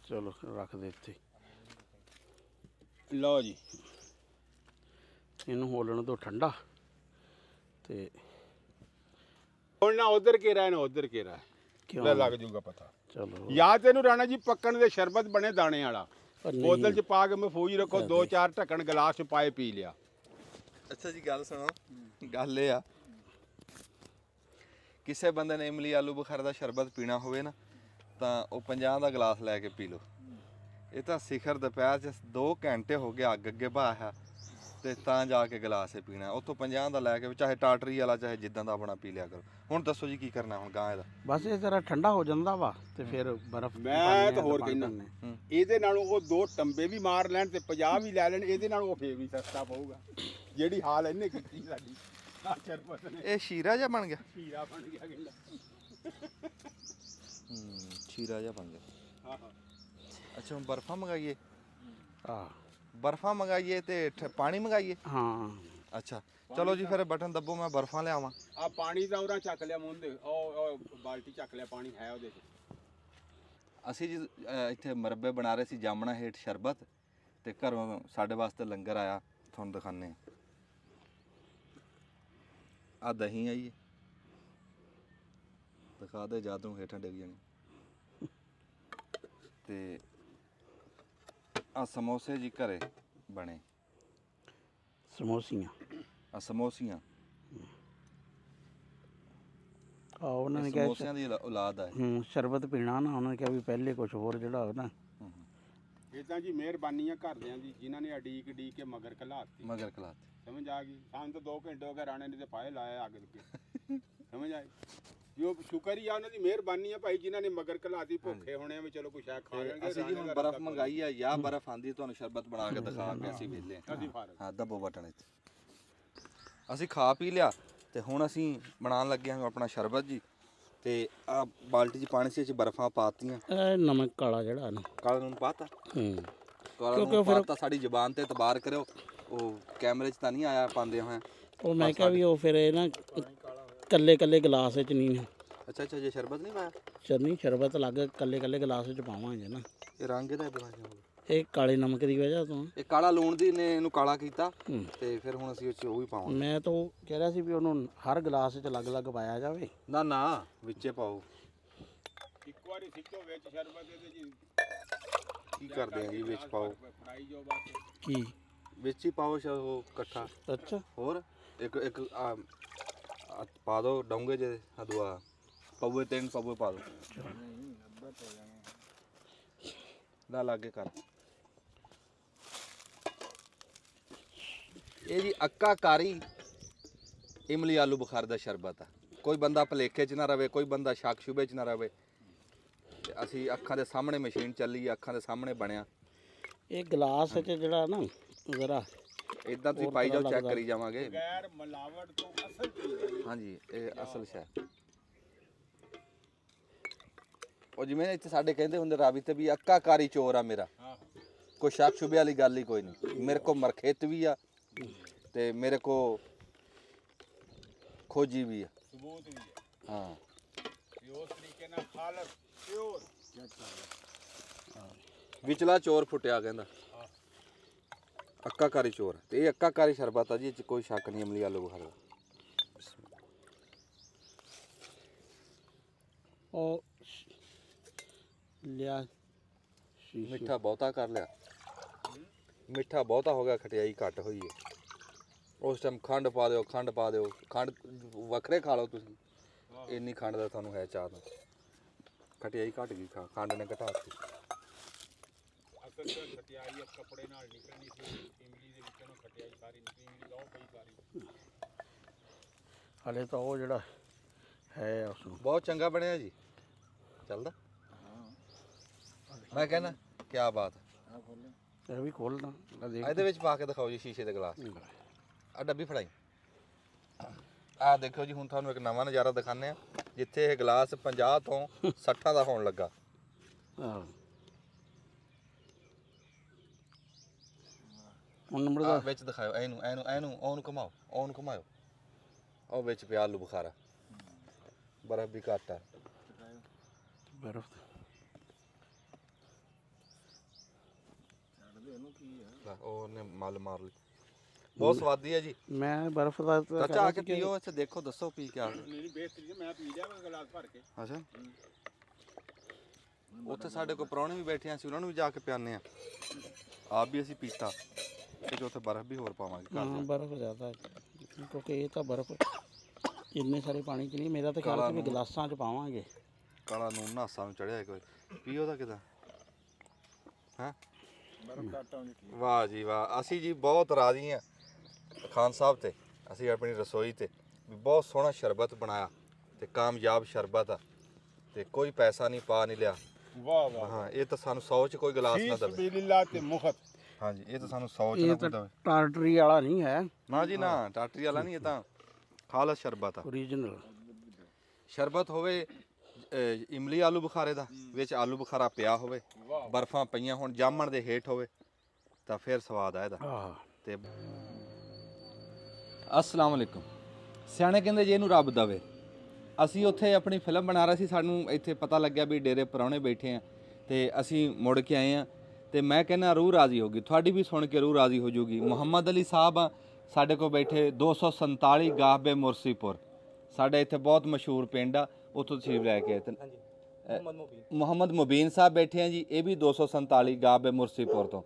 ਚਲੋ ਰੱਖ ਦੇ ਇੱਥੇ। ਲਓ ਜੀ ਇਹਨੂੰ ਹੋਲਣ ਤੋਂ ਠੰਡਾ ਤੇ ਹੁਣ ਨਾ ਉਧਰ ਘੇਰਾ ਨਾ ਉਧਰ ਘੇਰਾ ਕਿਉਂ ਲੈ ਲੱਗ ਜੂਗਾ ਪਤਾ। ਚਲੋ ਜਾਂ ਤੈਨੂੰ ਰਾਣਾ ਜੀ ਪੱਕਣ ਦੇ ਸ਼ਰਬਤ ਬਣੇ ਦਾਣੇ ਵਾਲਾ ਪਰ ਨਹੀਂ, ਬੋਤਲ 'ਚ ਪਾ ਕੇ ਮਫੂਜ ਰੱਖੋ, 2-4 ਢੱਕਣ ਗਲਾਸ 'ਚ ਪਾਏ ਪੀ ਲਿਆ। ਅੱਛਾ ਜੀ ਗੱਲ ਸੁਣੋ, ਗੱਲ ਇਹ ਆ ਕਿਸੇ ਬੰਦੇ ਨੇ ਇਮਲੀ ਆਲੂ ਬੁਖਾਰਾ ਦਾ ਸ਼ਰਬਤ ਪੀਣਾ ਹੋਵੇ ਨਾ ਤਾਂ ਉਹ 50 ਦਾ ਗਲਾਸ ਲੈ ਕੇ ਪੀ ਲਓ। ਇਹ ਤਾਂ ਸਿਖਰ ਦੁਪਹਿਰ 'ਚ 2 ਘੰਟੇ ਹੋ ਗਏ ਅੱਗ ਅੱਗੇ ਬਾਹਾ ਤੇ ਤਾਂ ਜਾ ਕੇ ਗਲਾਸ ਹੀ ਪੀਣਾ। ਉੱਥੋਂ 50 ਦਾ ਲੈ ਕੇ ਚਾਹੇ ਟਾਟਰੀ ਵਾਲਾ ਚਾਹੇ ਜਿੱਦਾਂ ਦਾ ਆਪਣਾ ਪੀ ਲਿਆ ਕਰੋ। ਹੁਣ ਦੱਸੋ ਜੀ ਕੀ ਕਰਨਾ ਹੁਣ ਗਾਂ ਇਹਦਾ? ਬਸ ਇਹ ਤੇਰਾ ਠੰਡਾ ਹੋ ਜਾਂਦਾ ਵਾ ਤੇ ਫਿਰ ਬਰਫ਼ ਮੈਂ ਤਾਂ ਹੋਰ ਕਹਿਣਾ ਇਹਦੇ ਨਾਲੋਂ ਉਹ 2 ਟੰਬੇ ਵੀ ਮਾਰ ਲੈਣ ਤੇ 50 ਵੀ ਲੈ ਲੈਣ, ਇਹਦੇ ਨਾਲੋਂ ਉਹ ਫੇਰ ਵੀ ਸਸਤਾ ਪਊਗਾ। ਜਿਹੜੀ ਹਾਲ ਇਹਨੇ ਕੀਤੀ ਸਾਡੀ ਆ ਸ਼ਰਬਤ ਨੇ। ਇਹ ਸ਼ੀਰਾ ਜਿਹਾ ਬਣ ਗਿਆ, ਹੀਰਾ ਬਣ ਗਿਆ ਕਹਿੰਦਾ। ਸ਼ੀਰਾ ਜਿਹਾ ਬਣ ਗਿਆ। ਹਾਂ ਹਾਂ ਅੱਛਾ ਹੁਣ ਬਰਫਾਂ ਮੰਗਾਈਏ, ਆ ਬਰਫਾਂ ਮੰਗਾਈਏ ਤੇ ਪਾਣੀ ਮੰਗਾਈਏ? ਹਾਂ ਅੱਛਾ ਚਲੋ ਜੀ ਫਿਰ ਬਟਨ ਦੱਬੋ, ਮੈਂ ਬਰਫਾਂ ਲਿਆਵਾਂ। ਆ ਪਾਣੀ ਦਾ ਉਰਾ ਚੱਕ ਲਿਆ ਮੁੰਡੇ, ਉਹ ਬਾਲਟੀ ਚੱਕ ਲਿਆ, ਪਾਣੀ ਹੈ ਉਹਦੇ 'ਚ। ਅਸੀਂ ਜੀ ਇੱਥੇ ਮਰਬੇ ਬਣਾ ਰਹੇ ਸੀ ਜਾਮਣਾ ਹੇਠ ਸ਼ਰਬਤ ਤੇ ਘਰੋਂ ਸਾਡੇ ਵਾਸਤੇ ਲੰਗਰ ਆਇਆ, ਤੁਹਾਨੂੰ ਦਿਖਾਣੇ ਆ ਦਹੀਂ ਆਈ ਦਿਖਾ ਦੇ ਜਾਦੂ ਹੇਠਾਂ ਡਿੱਗ ਜਾਣੀ। ਤੇ ਆ ਸਮੋਸੇ ਜੀ ਘਰੇ ਬਣੇ, ਸਮੋਸੀਆਂ ਆ ਸਮੋਸੀਆਂ ਆ ਉਹਨਾਂ ਨੇ ਇਹ ਕਿਹਾ ਸਮੋਸਿਆਂ ਦੀ ਔਲਾਦ ਆ। ਸ਼ਰਬਤ ਪੀਣਾ ਨਾ, ਉਹਨਾਂ ਨੇ ਕਿਹਾ ਵੀ ਪਹਿਲੇ ਕੁਝ ਹੋਰ ਜਿਹੜਾ ਹੋ ਨਾ ਇਦਾਂ ਜੀ ਮਿਹਰਬਾਨੀਆਂ ਘਰਦਿਆਂ ਦੀ ਜਿਨ੍ਹਾਂ ਨੇ ਅਡੀਕ ਕੇ ਮਗਰ ਘਲਾਤੀ। ਮਗਰ ਕਲਾਤ ਸਮਝ ਆ ਗਈ? ਸਾਨੂੰ ਤਾਂ 2 ਘੰਟੇ ਹੋ ਗਏ ਰਾਣੇ ਨੇ ਤੇ ਪਾਏ ਲਾਇਆ ਅੱਗ ਲੱਗੇ। ਸਮਝ ਆਈ? ਜੋ ਸ਼ੁਕਰ ਹੀ ਆ ਉਹਨਾਂ ਦੀ ਮਿਹਰਬਾਨੀ ਆ ਭਾਈ ਜਿਨ੍ਹਾਂ ਨੇ ਮਗਰ ਘਲਾਤੀ। ਭੁੱਖੇ ਹੋਣੇ ਆ ਵੀ ਚਲੋ ਕੁਛ ਹੈ ਖਾ ਲੈਣਗੇ। ਅਸੀਂ ਜੀ ਹੁਣ ਬਰਫ਼ ਮੰਗਾਈ ਆ ਜਾਂ ਬਰਫ਼ ਆਂਦੀ ਤੁਹਾਨੂੰ ਸ਼ਰਬਤ ਬਣਾ ਕੇ ਦਿਖਾ ਕੇ ਅਸੀਂ ਵੇਲੇ ਅਸੀਂ ਫਾਰਗ। ਹਾਂ ਦੱਬੋ ਬਟਨ ਇੱਥੇ। ਅਸੀਂ ਖਾ ਪੀ ਲਿਆ ਤੇ ਹੁਣ ਅਸੀਂ ਬਣਾਉਣ ਲੱਗੇ ਹਾਂ ਆਪਣਾ ਸ਼ਰਬਤ ਜੀ। ਤੇ ਆ ਬਾਲਟੀ 'ਚ ਪਾਣੀ ਸੀ, ਇਹ 'ਚ ਬਰਫ਼ਾਂ ਪਾਤੀਆਂ। ਇਹ ਨਮਕ ਕਾਲਾ ਜਿਹੜਾ ਨਾ ਕਾਲਾ ਨੂਨ ਪਾਤਾ, ਕਾਲਾ ਕਿਉਂਕਿ ਨੂਨ ਫਿਰ- ਪਾਤਾ। ਸਾਡੀ ਜ਼ੁਬਾਨ ਤੇ ਇਤਬਾਰ ਕਰਿਓ, ਉਹ ਕੈਮਰੇ 'ਚ ਤਾਂ ਨਹੀਂ ਆਇਆ ਪਾਉਂਦੇ ਹੋਏ। ਉਹ ਮੈਂ ਕਿਹਾ ਵੀ ਉਹ ਫਿਰ ਇਹ ਨਾ ਕੱਲੇ ਕੱਲੇ ਗਲਾਸ ਵਿੱਚ ਨਹੀਂ ਅੱਛਾ ਅੱਛਾ ਜੇ ਸ਼ਰਬਤ ਨਹੀਂ ਪਾਇਆ, ਚਰਨੀ ਸ਼ਰਬਤ ਅਲੱਗ ਕੱਲੇ ਕੱਲੇ ਗਲਾਸ ਵਿੱਚ ਪਾਵਾਂਗੇ ਨਾ। ਇਹ ਰੰਗ ਇਹਦਾ ਇਦਾਂ ਦਾ। ਇਹ ਕਾਲੇ ਨਮਕ ਦੀ ਵਜ੍ਹਾ ਤੋਂ ਇਹ ਕਾਲਾ ਲੂਣ ਦੀ ਨੇ ਇਹਨੂੰ ਕਾਲਾ ਕੀਤਾ ਤੇ ਫਿਰ ਹੁਣ ਅਸੀਂ ਉਹ 'ਚ ਉਹ ਵੀ ਪਾਵਾਂਗੇ। ਮੈਂ ਤਾਂ ਉਹ ਕਹਿ ਰਿਹਾ ਸੀ ਵੀ ਉਹਨੂੰ ਹਰ ਗਲਾਸ ਵਿੱਚ ਅਲੱਗ-ਅਲੱਗ ਪਾਇਆ ਜਾਵੇ। ਨਾ ਨਾ ਵਿੱਚੇ ਪਾਓ। ਇੱਕ ਵਾਰੀ ਸਿੱਟੋ ਵਿੱਚ ਸ਼ਰਬਤ ਇਹਦੇ ਜੀ ਕੀ ਕਰਦੇ ਆ ਜੀ ਵਿੱਚ ਪਾਓ, ਫਰਾਈ ਜੋ ਬਾਤ। ਕੀ ਵਿੱਚ ਹੀ ਪਾਓ ਉਹ ਇਕੱਠਾ। ਅੱਛਾ ਹੋਰ ਇੱਕ ਆ ਪਾ ਦੋ ਡੋਂਗੇ ਜੇ ਹਦਵਾ ਪਵੇ 3 ਪਵੇ ਪਾ ਦੋ। ਲਾ ਲਾਗੇ ਕਰ। ਇਹ ਜੀ ਅੱਕਾ ਕਾਰੀ ਇਮਲੀ ਆਲੂ ਬੁਖਾਰ ਦਾ ਸ਼ਰਬਤ ਆ। ਕੋਈ ਬੰਦਾ ਭਲੇਖੇ 'ਚ ਨਾ ਰਵੇ, ਕੋਈ ਬੰਦਾ ਸ਼ੱਕ ਸ਼ੁਬੇ 'ਚ ਨਾ ਰਵੇ। ਤੇ ਅਸੀਂ ਅੱਖਾਂ ਦੇ ਸਾਹਮਣੇ ਮਸ਼ੀਨ ਚੱਲੀ ਆ, ਅੱਖਾਂ ਦੇ ਸਾਹਮਣੇ ਬਣਿਆ। ਇਹ ਗਲਾਸ ਵਿੱਚ ਜਿਹੜਾ ਨਾ ਜ਼ਰਾ ਇਦਾਂ ਤੁਸੀਂ ਪਾਈ ਜਾਓ, ਚੈੱਕ ਕਰੀ ਜਾਵਾਂਗੇ। ਗੈਰ ਮਿਲਾਵਟ ਤੋਂ ਅਸਲ ਚੀਜ਼। ਹਾਂਜੀ ਇਹ ਅਸਲ ਸ਼ੈ। ਉਹ ਜਿਵੇਂ ਇੱਥੇ ਸਾਡੇ ਕਹਿੰਦੇ ਹੁੰਦੇ ਰਾਵੀ ਤੇ ਵੀ ਅੱਕਾ ਕਾਰੀ ਚੋਰ ਆ ਮੇਰਾ। ਕੋਈ ਸ਼ੱਕ ਸ਼ੁਬੇ ਵਾਲੀ ਗੱਲ ਹੀ ਕੋਈ ਨਹੀਂ। ਮੇਰੇ ਕੋ ਮਰਖੇਤ ਵੀ ਆ ਤੇ ਮੇਰੇ ਕੋ ਖੋਜੀ ਵੀ ਆ। ਸਬੂਤ ਵੀ ਹੈ ਹਾਂ ਵੀ ਉਸ ਤਰੀਕੇ ਨਾਲ ਖਾਲਸ ਪਿਓਰ। ਵਿਚਲਾ ਚੋਰ ਫੁੱਟਿਆ ਕਹਿੰਦਾ ਅੱਕਾ ਕਾਰੀ ਚੋਰ। ਤੇ ਇਹ ਅੱਕਾ ਕਾਰੀ ਸ਼ਰਬਤ ਆ ਜੀ, ਇਹ 'ਚ ਕੋਈ ਸ਼ੱਕ ਨਹੀਂ ਇਮਲੀ ਆਲੂ ਬੁਖਾਰਾ ਦਾ। ਉਹ ਲਿਆ ਸ਼ੀਸ਼ੇ ਮਿੱਠਾ ਬਹੁਤਾ ਕਰ ਲਿਆ, ਮਿੱਠਾ ਬਹੁਤਾ ਹੋ ਗਿਆ, ਖਟਿਆਈ ਘੱਟ ਹੋਈ ਹੈ। ਉਸ ਟਾਈਮ ਖੰਡ ਪਾ ਦਿਓ, ਖੰਡ ਪਾ ਦਿਓ, ਖੰਡ ਵੱਖਰੇ ਖਾ ਲਓ ਤੁਸੀਂ। ਇੰਨੀ ਖੰਡ ਦਾ ਤੁਹਾਨੂੰ ਹੈ ਚਾਹ ਦਾ। ਖਟਿਆਈ ਘੱਟ ਗਈ, ਖੰਡ ਨੇ ਘਟਾ ਦਿੱਤੀ। ਅਸਲ ਚ ਖਟਿਆਈ ਕੱਪੜੇ ਨਾਲ ਨਿਕਲਣੀ ਸੀ, ਇਮਲੀ ਦੇ ਵਿੱਚੋਂ ਖਟਿਆਈ ਸਾਰੀ ਨਿਕਲੀ। ਇਮਲੀ ਲਾਓ ਪਈ ਸਾਰੀ। ਹਲੇ ਤਾਂ ਉਹ ਜਿਹੜਾ ਹੈ ਉਸ ਨੂੰ ਬਹੁਤ ਚੰਗਾ ਬਣਿਆ ਜੀ, ਚੱਲਦਾ। ਮੈਂ ਕਹਿੰਦਾ ਕੀ ਬਾਤ ਹੈ। ਇਹ ਵੀ ਖੋਲਣਾ ਦੇਖ। ਇਹਦੇ ਵਿੱਚ ਪਾ ਕੇ ਦਿਖਾਓ ਜੀ ਸ਼ੀਸ਼ੇ ਦੇ ਗਲਾਸ। ਆ ਡੱਬੀ ਫੜਾਈ। ਆ ਦੇਖੋ ਜੀ, ਹੁਣ ਤੁਹਾਨੂੰ ਇੱਕ ਨਵਾਂ ਨਜ਼ਾਰਾ ਦਿਖਾਉਂਦੇ ਆ ਜਿੱਥੇ ਇਹ ਗਲਾਸ 50 ਤੋਂ 60 ਦਾ ਹੋਣ ਲੱਗਾ। ਹਾਂ ਹੁਣ ਨੰਬਰ ਆ ਦਾ ਵਿੱਚ ਦਿਖਾਓ, ਇਹਨੂੰ ਉਹਨੂੰ ਘੁਮਾਓ, ਉਹਨੂੰ ਘੁਮਾਓ। ਉਹ ਵਿੱਚ ਪਿਆ ਆਲੂ ਬੁਖਾਰਾ, ਬਰਫ਼ ਵੀ ਘੱਟ ਆ। ਬਰਫ਼ ਉਹਨੇ ਮਲ ਮਾਰ ਲਈ। ਬਹੁਤ ਸਵਾਦੀ ਹੈ ਜੀ। ਮੈਂ ਬਰਫ਼ ਦਾ ਤਾਂ ਚਾਚਾ ਆ ਕੇ ਪੀਓ, ਇੱਥੇ ਦੇਖੋ, ਦੱਸੋ ਪੀ ਕੇ ਆ ਕੇ। ਨਹੀਂ ਬੇਸਤੀ ਮੈਂ ਪੀ ਲਿਆ ਗਲਾਸ ਭਰ ਕੇ। ਅੱਛਾ, ਉੱਥੇ ਸਾਡੇ ਕੋਲ ਪ੍ਰਾਹੁਣੇ ਵੀ ਬੈਠੇ ਆ, ਅਸੀਂ ਉਹਨਾਂ ਨੂੰ ਵੀ ਜਾ ਕੇ ਪਿਆਉਂਦੇ ਆ। ਆਪ ਵੀ ਅਸੀਂ ਪੀਤਾ ਤੇ ਉੱਥੇ ਬਰਫ਼ ਵੀ ਹੋਰ ਪਾਵਾਂਗੇ। ਹਾਂ ਬਰਫ਼ ਜ਼ਿਆਦਾ ਹੈ, ਕਿਉਂਕਿ ਇਹ ਤਾਂ ਬਰਫ਼ ਇੰਨੇ ਸਾਰੇ ਪਾਣੀ 'ਚ ਨਹੀਂ, ਮੇਰਾ ਤਾਂ ਖਿਆਲ ਸੀ ਵੀ ਗਲਾਸਾਂ 'ਚ ਪਾਵਾਂਗੇ। ਕਾਲਾ ਨੂਨ ਨਾਸਾਂ ਨੂੰ ਚੜਿਆ ਕੋਈ, ਪੀਓ ਦਾ ਕਿਦਾਂ ਹੈ। ਵਾਹ ਜੀ ਵਾਹ, ਅਸੀਂ ਜੀ ਬਹੁਤ ਰਾਜ਼ੀ ਹਾਂ ਖਾਨ ਸਾਹਿਬ ਤੇ, ਅਸੀਂ ਆਪਣੀ ਰਸੋਈ ਤੇ ਵੀ ਬਹੁਤ ਸੋਹਣਾ ਸ਼ਰਬਤ ਬਣਾਇਆ ਤੇ ਕਾਮਯਾਬ ਸ਼ਰਬਤ ਆ ਤੇ ਕੋਈ ਪੈਸਾ ਨਹੀਂ ਪਾ ਨਹੀਂ ਲਿਆ। ਵਾਹ ਵਾਹ, ਹਾਂ ਇਹ ਤਾਂ ਸਾਨੂੰ 100 ਚ ਕੋਈ ਗਲਾਸ ਨਾ ਦੇਵੇ। ਬਿਸਮਿਲ੍ਲਾ ਤੇ ਮੁਫਤ। ਹਾਂਜੀ ਇਹ ਤਾਂ ਸਾਨੂੰ 100 ਚ ਨਾ ਕੋਈ ਦੇਵੇ। ਟਾਰਟਰੀ ਵਾਲਾ ਨਹੀਂ ਹੈ, ਨਾ ਜੀ ਨਾ, ਟਾਟਰੀ ਵਾਲਾ ਨਹੀਂ, ਇਹ ਤਾਂ ਖਾਲਸ ਸ਼ਰਬਤ ਆ। ਓਰੀਜਨਲ ਸ਼ਰਬਤ ਹੋਵੇ ਇਮਲੀ ਆਲੂ ਬੁਖਾਰੇ ਦਾ, ਵਿੱਚ ਆਲੂ ਬੁਖਾਰਾ ਪਿਆ ਹੋਵੇ, ਬਰਫਾਂ ਪਈਆਂ ਹੋਣ, ਜਾਮਣ ਦੇ ਹੇਠ ਹੋਵੇ, ਤਾਂ ਫਿਰ ਸਵਾਦ ਆ ਇਹਦਾ। ਤੇ ਅਸਲਾਮ ਵਾਲੇਕੁਮ। ਸਿਆਣੇ ਕਹਿੰਦੇ ਜੇ ਇਹਨੂੰ ਰੱਬ ਦਵੇ। ਅਸੀਂ ਉੱਥੇ ਆਪਣੀ ਫਿਲਮ ਬਣਾ ਰਹੇ ਸੀ, ਸਾਨੂੰ ਇੱਥੇ ਪਤਾ ਲੱਗਿਆ ਵੀ ਡੇਰੇ ਪ੍ਰਾਹੁਣੇ ਬੈਠੇ ਆ ਤੇ ਅਸੀਂ ਮੁੜ ਕੇ ਆਏ ਆ ਤੇ ਮੈਂ ਕਹਿੰਦਾ ਰੂਹ ਰਾਜ਼ੀ ਹੋਗੀ, ਤੁਹਾਡੀ ਵੀ ਸੁਣ ਕੇ ਰੂਹ ਰਾਜ਼ੀ ਹੋ ਜੂਗੀ। ਮੁਹੰਮਦ ਅਲੀ ਸਾਹਿਬ ਆ ਸਾਡੇ ਕੋਲ ਬੈਠੇ, 247 ਗਾਹਬੇ ਮੁਰਸੀਪੁਰ, ਸਾਡੇ ਇੱਥੇ ਬਹੁਤ ਮਸ਼ਹੂਰ ਪਿੰਡ ਆ, ਉੱਥੋਂ ਤਸ਼ਰੀਫ ਲੈ ਕੇ ਆਏ ਤੇ ਮੁਹੰਮਦ ਮੁਬੀਨ ਸਾਹਿਬ ਬੈਠੇ ਆ ਜੀ, ਇਹ ਵੀ 247 ਗਾਹਬੇ ਮੁਰਸੀਪੁਰ ਤੋਂ,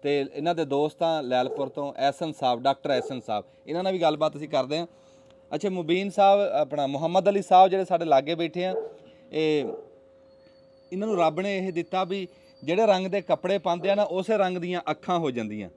ਤੇ ਇਹਨਾਂ ਦੇ ਦੋਸਤਾਂ ਲੈਲਪੁਰ ਤੋਂ ਐਸਨ ਸਾਹਿਬ, ਡਾਕਟਰ ਐਸਨ ਸਾਹਿਬ, ਇਹਨਾਂ ਨਾਲ ਵੀ ਗੱਲਬਾਤ ਅਸੀਂ ਕਰਦੇ ਹਾਂ। ਅੱਛਾ ਮੁਬੀਨ ਸਾਹਿਬ, ਆਪਣਾ ਮੁਹੰਮਦ ਅਲੀ ਸਾਹਿਬ ਜਿਹੜੇ ਸਾਡੇ ਲਾਗੇ ਬੈਠੇ ਆ, ਇਹਨਾਂ ਨੂੰ ਰੱਬ ਨੇ ਇਹ ਦਿੱਤਾ ਵੀ ਜਿਹੜੇ ਰੰਗ ਦੇ ਕੱਪੜੇ ਪਾਉਂਦੇ ਆ ਨਾ, ਉਸੇ ਰੰਗ ਦੀਆਂ ਅੱਖਾਂ ਹੋ ਜਾਂਦੀਆਂ।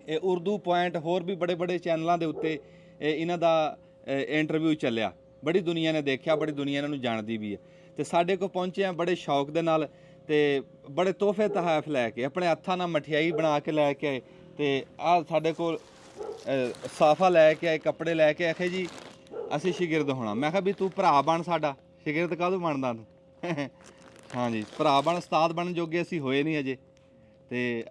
ਇਹ ਉਰਦੂ ਪੁਆਇੰਟ ਹੋਰ ਵੀ ਬੜੇ ਬੜੇ ਚੈਨਲਾਂ ਦੇ ਉੱਤੇ ਇਹਨਾਂ ਦਾ ਇੰਟਰਵਿਊ ਚੱਲਿਆ, ਬੜੀ ਦੁਨੀਆ ਨੇ ਦੇਖਿਆ, ਬੜੀ ਦੁਨੀਆ ਇਹਨਾਂ ਨੂੰ ਜਾਣਦੀ ਵੀ ਹੈ। ਤੇ ਸਾਡੇ ਕੋਲ ਪਹੁੰਚੇ ਆ ਬੜੇ ਸ਼ੌਕ ਦੇ ਨਾਲ ਤੇ ਬੜੇ ਤੋਹਫੇ ਤਹਾਇਫ ਲੈ ਕੇ, ਆਪਣੇ ਹੱਥਾਂ ਨਾਲ ਮਠਿਆਈ ਬਣਾ ਕੇ ਲੈ ਕੇ ਆਏ ਤੇ ਆਹ ਸਾਡੇ ਕੋਲ ਸਾਫਾ ਲੈ ਕੇ ਆਏ, ਕੱਪੜੇ ਲੈ ਕੇ ਆਖੇ ਜੀ ਅਸੀਂ ਸ਼ਾਗਿਰਦ ਹੋਣਾ। ਮੈਂ ਕਿਹਾ ਵੀ ਤੂੰ ਭਰਾ ਬਣ ਸਾਡਾ, ਸ਼ਾਗਿਰਦ ਕਾਹਦੋਂ ਬਣਦਾ ਤੂੰ? ਹਾਂਜੀ ਭਰਾ ਬਣ, ਉਸਤਾਦ ਬਣਨ ਜੋਗੇ ਅਸੀਂ ਹੋਏ ਨਹੀਂ ਅਜੇ, ਤੇ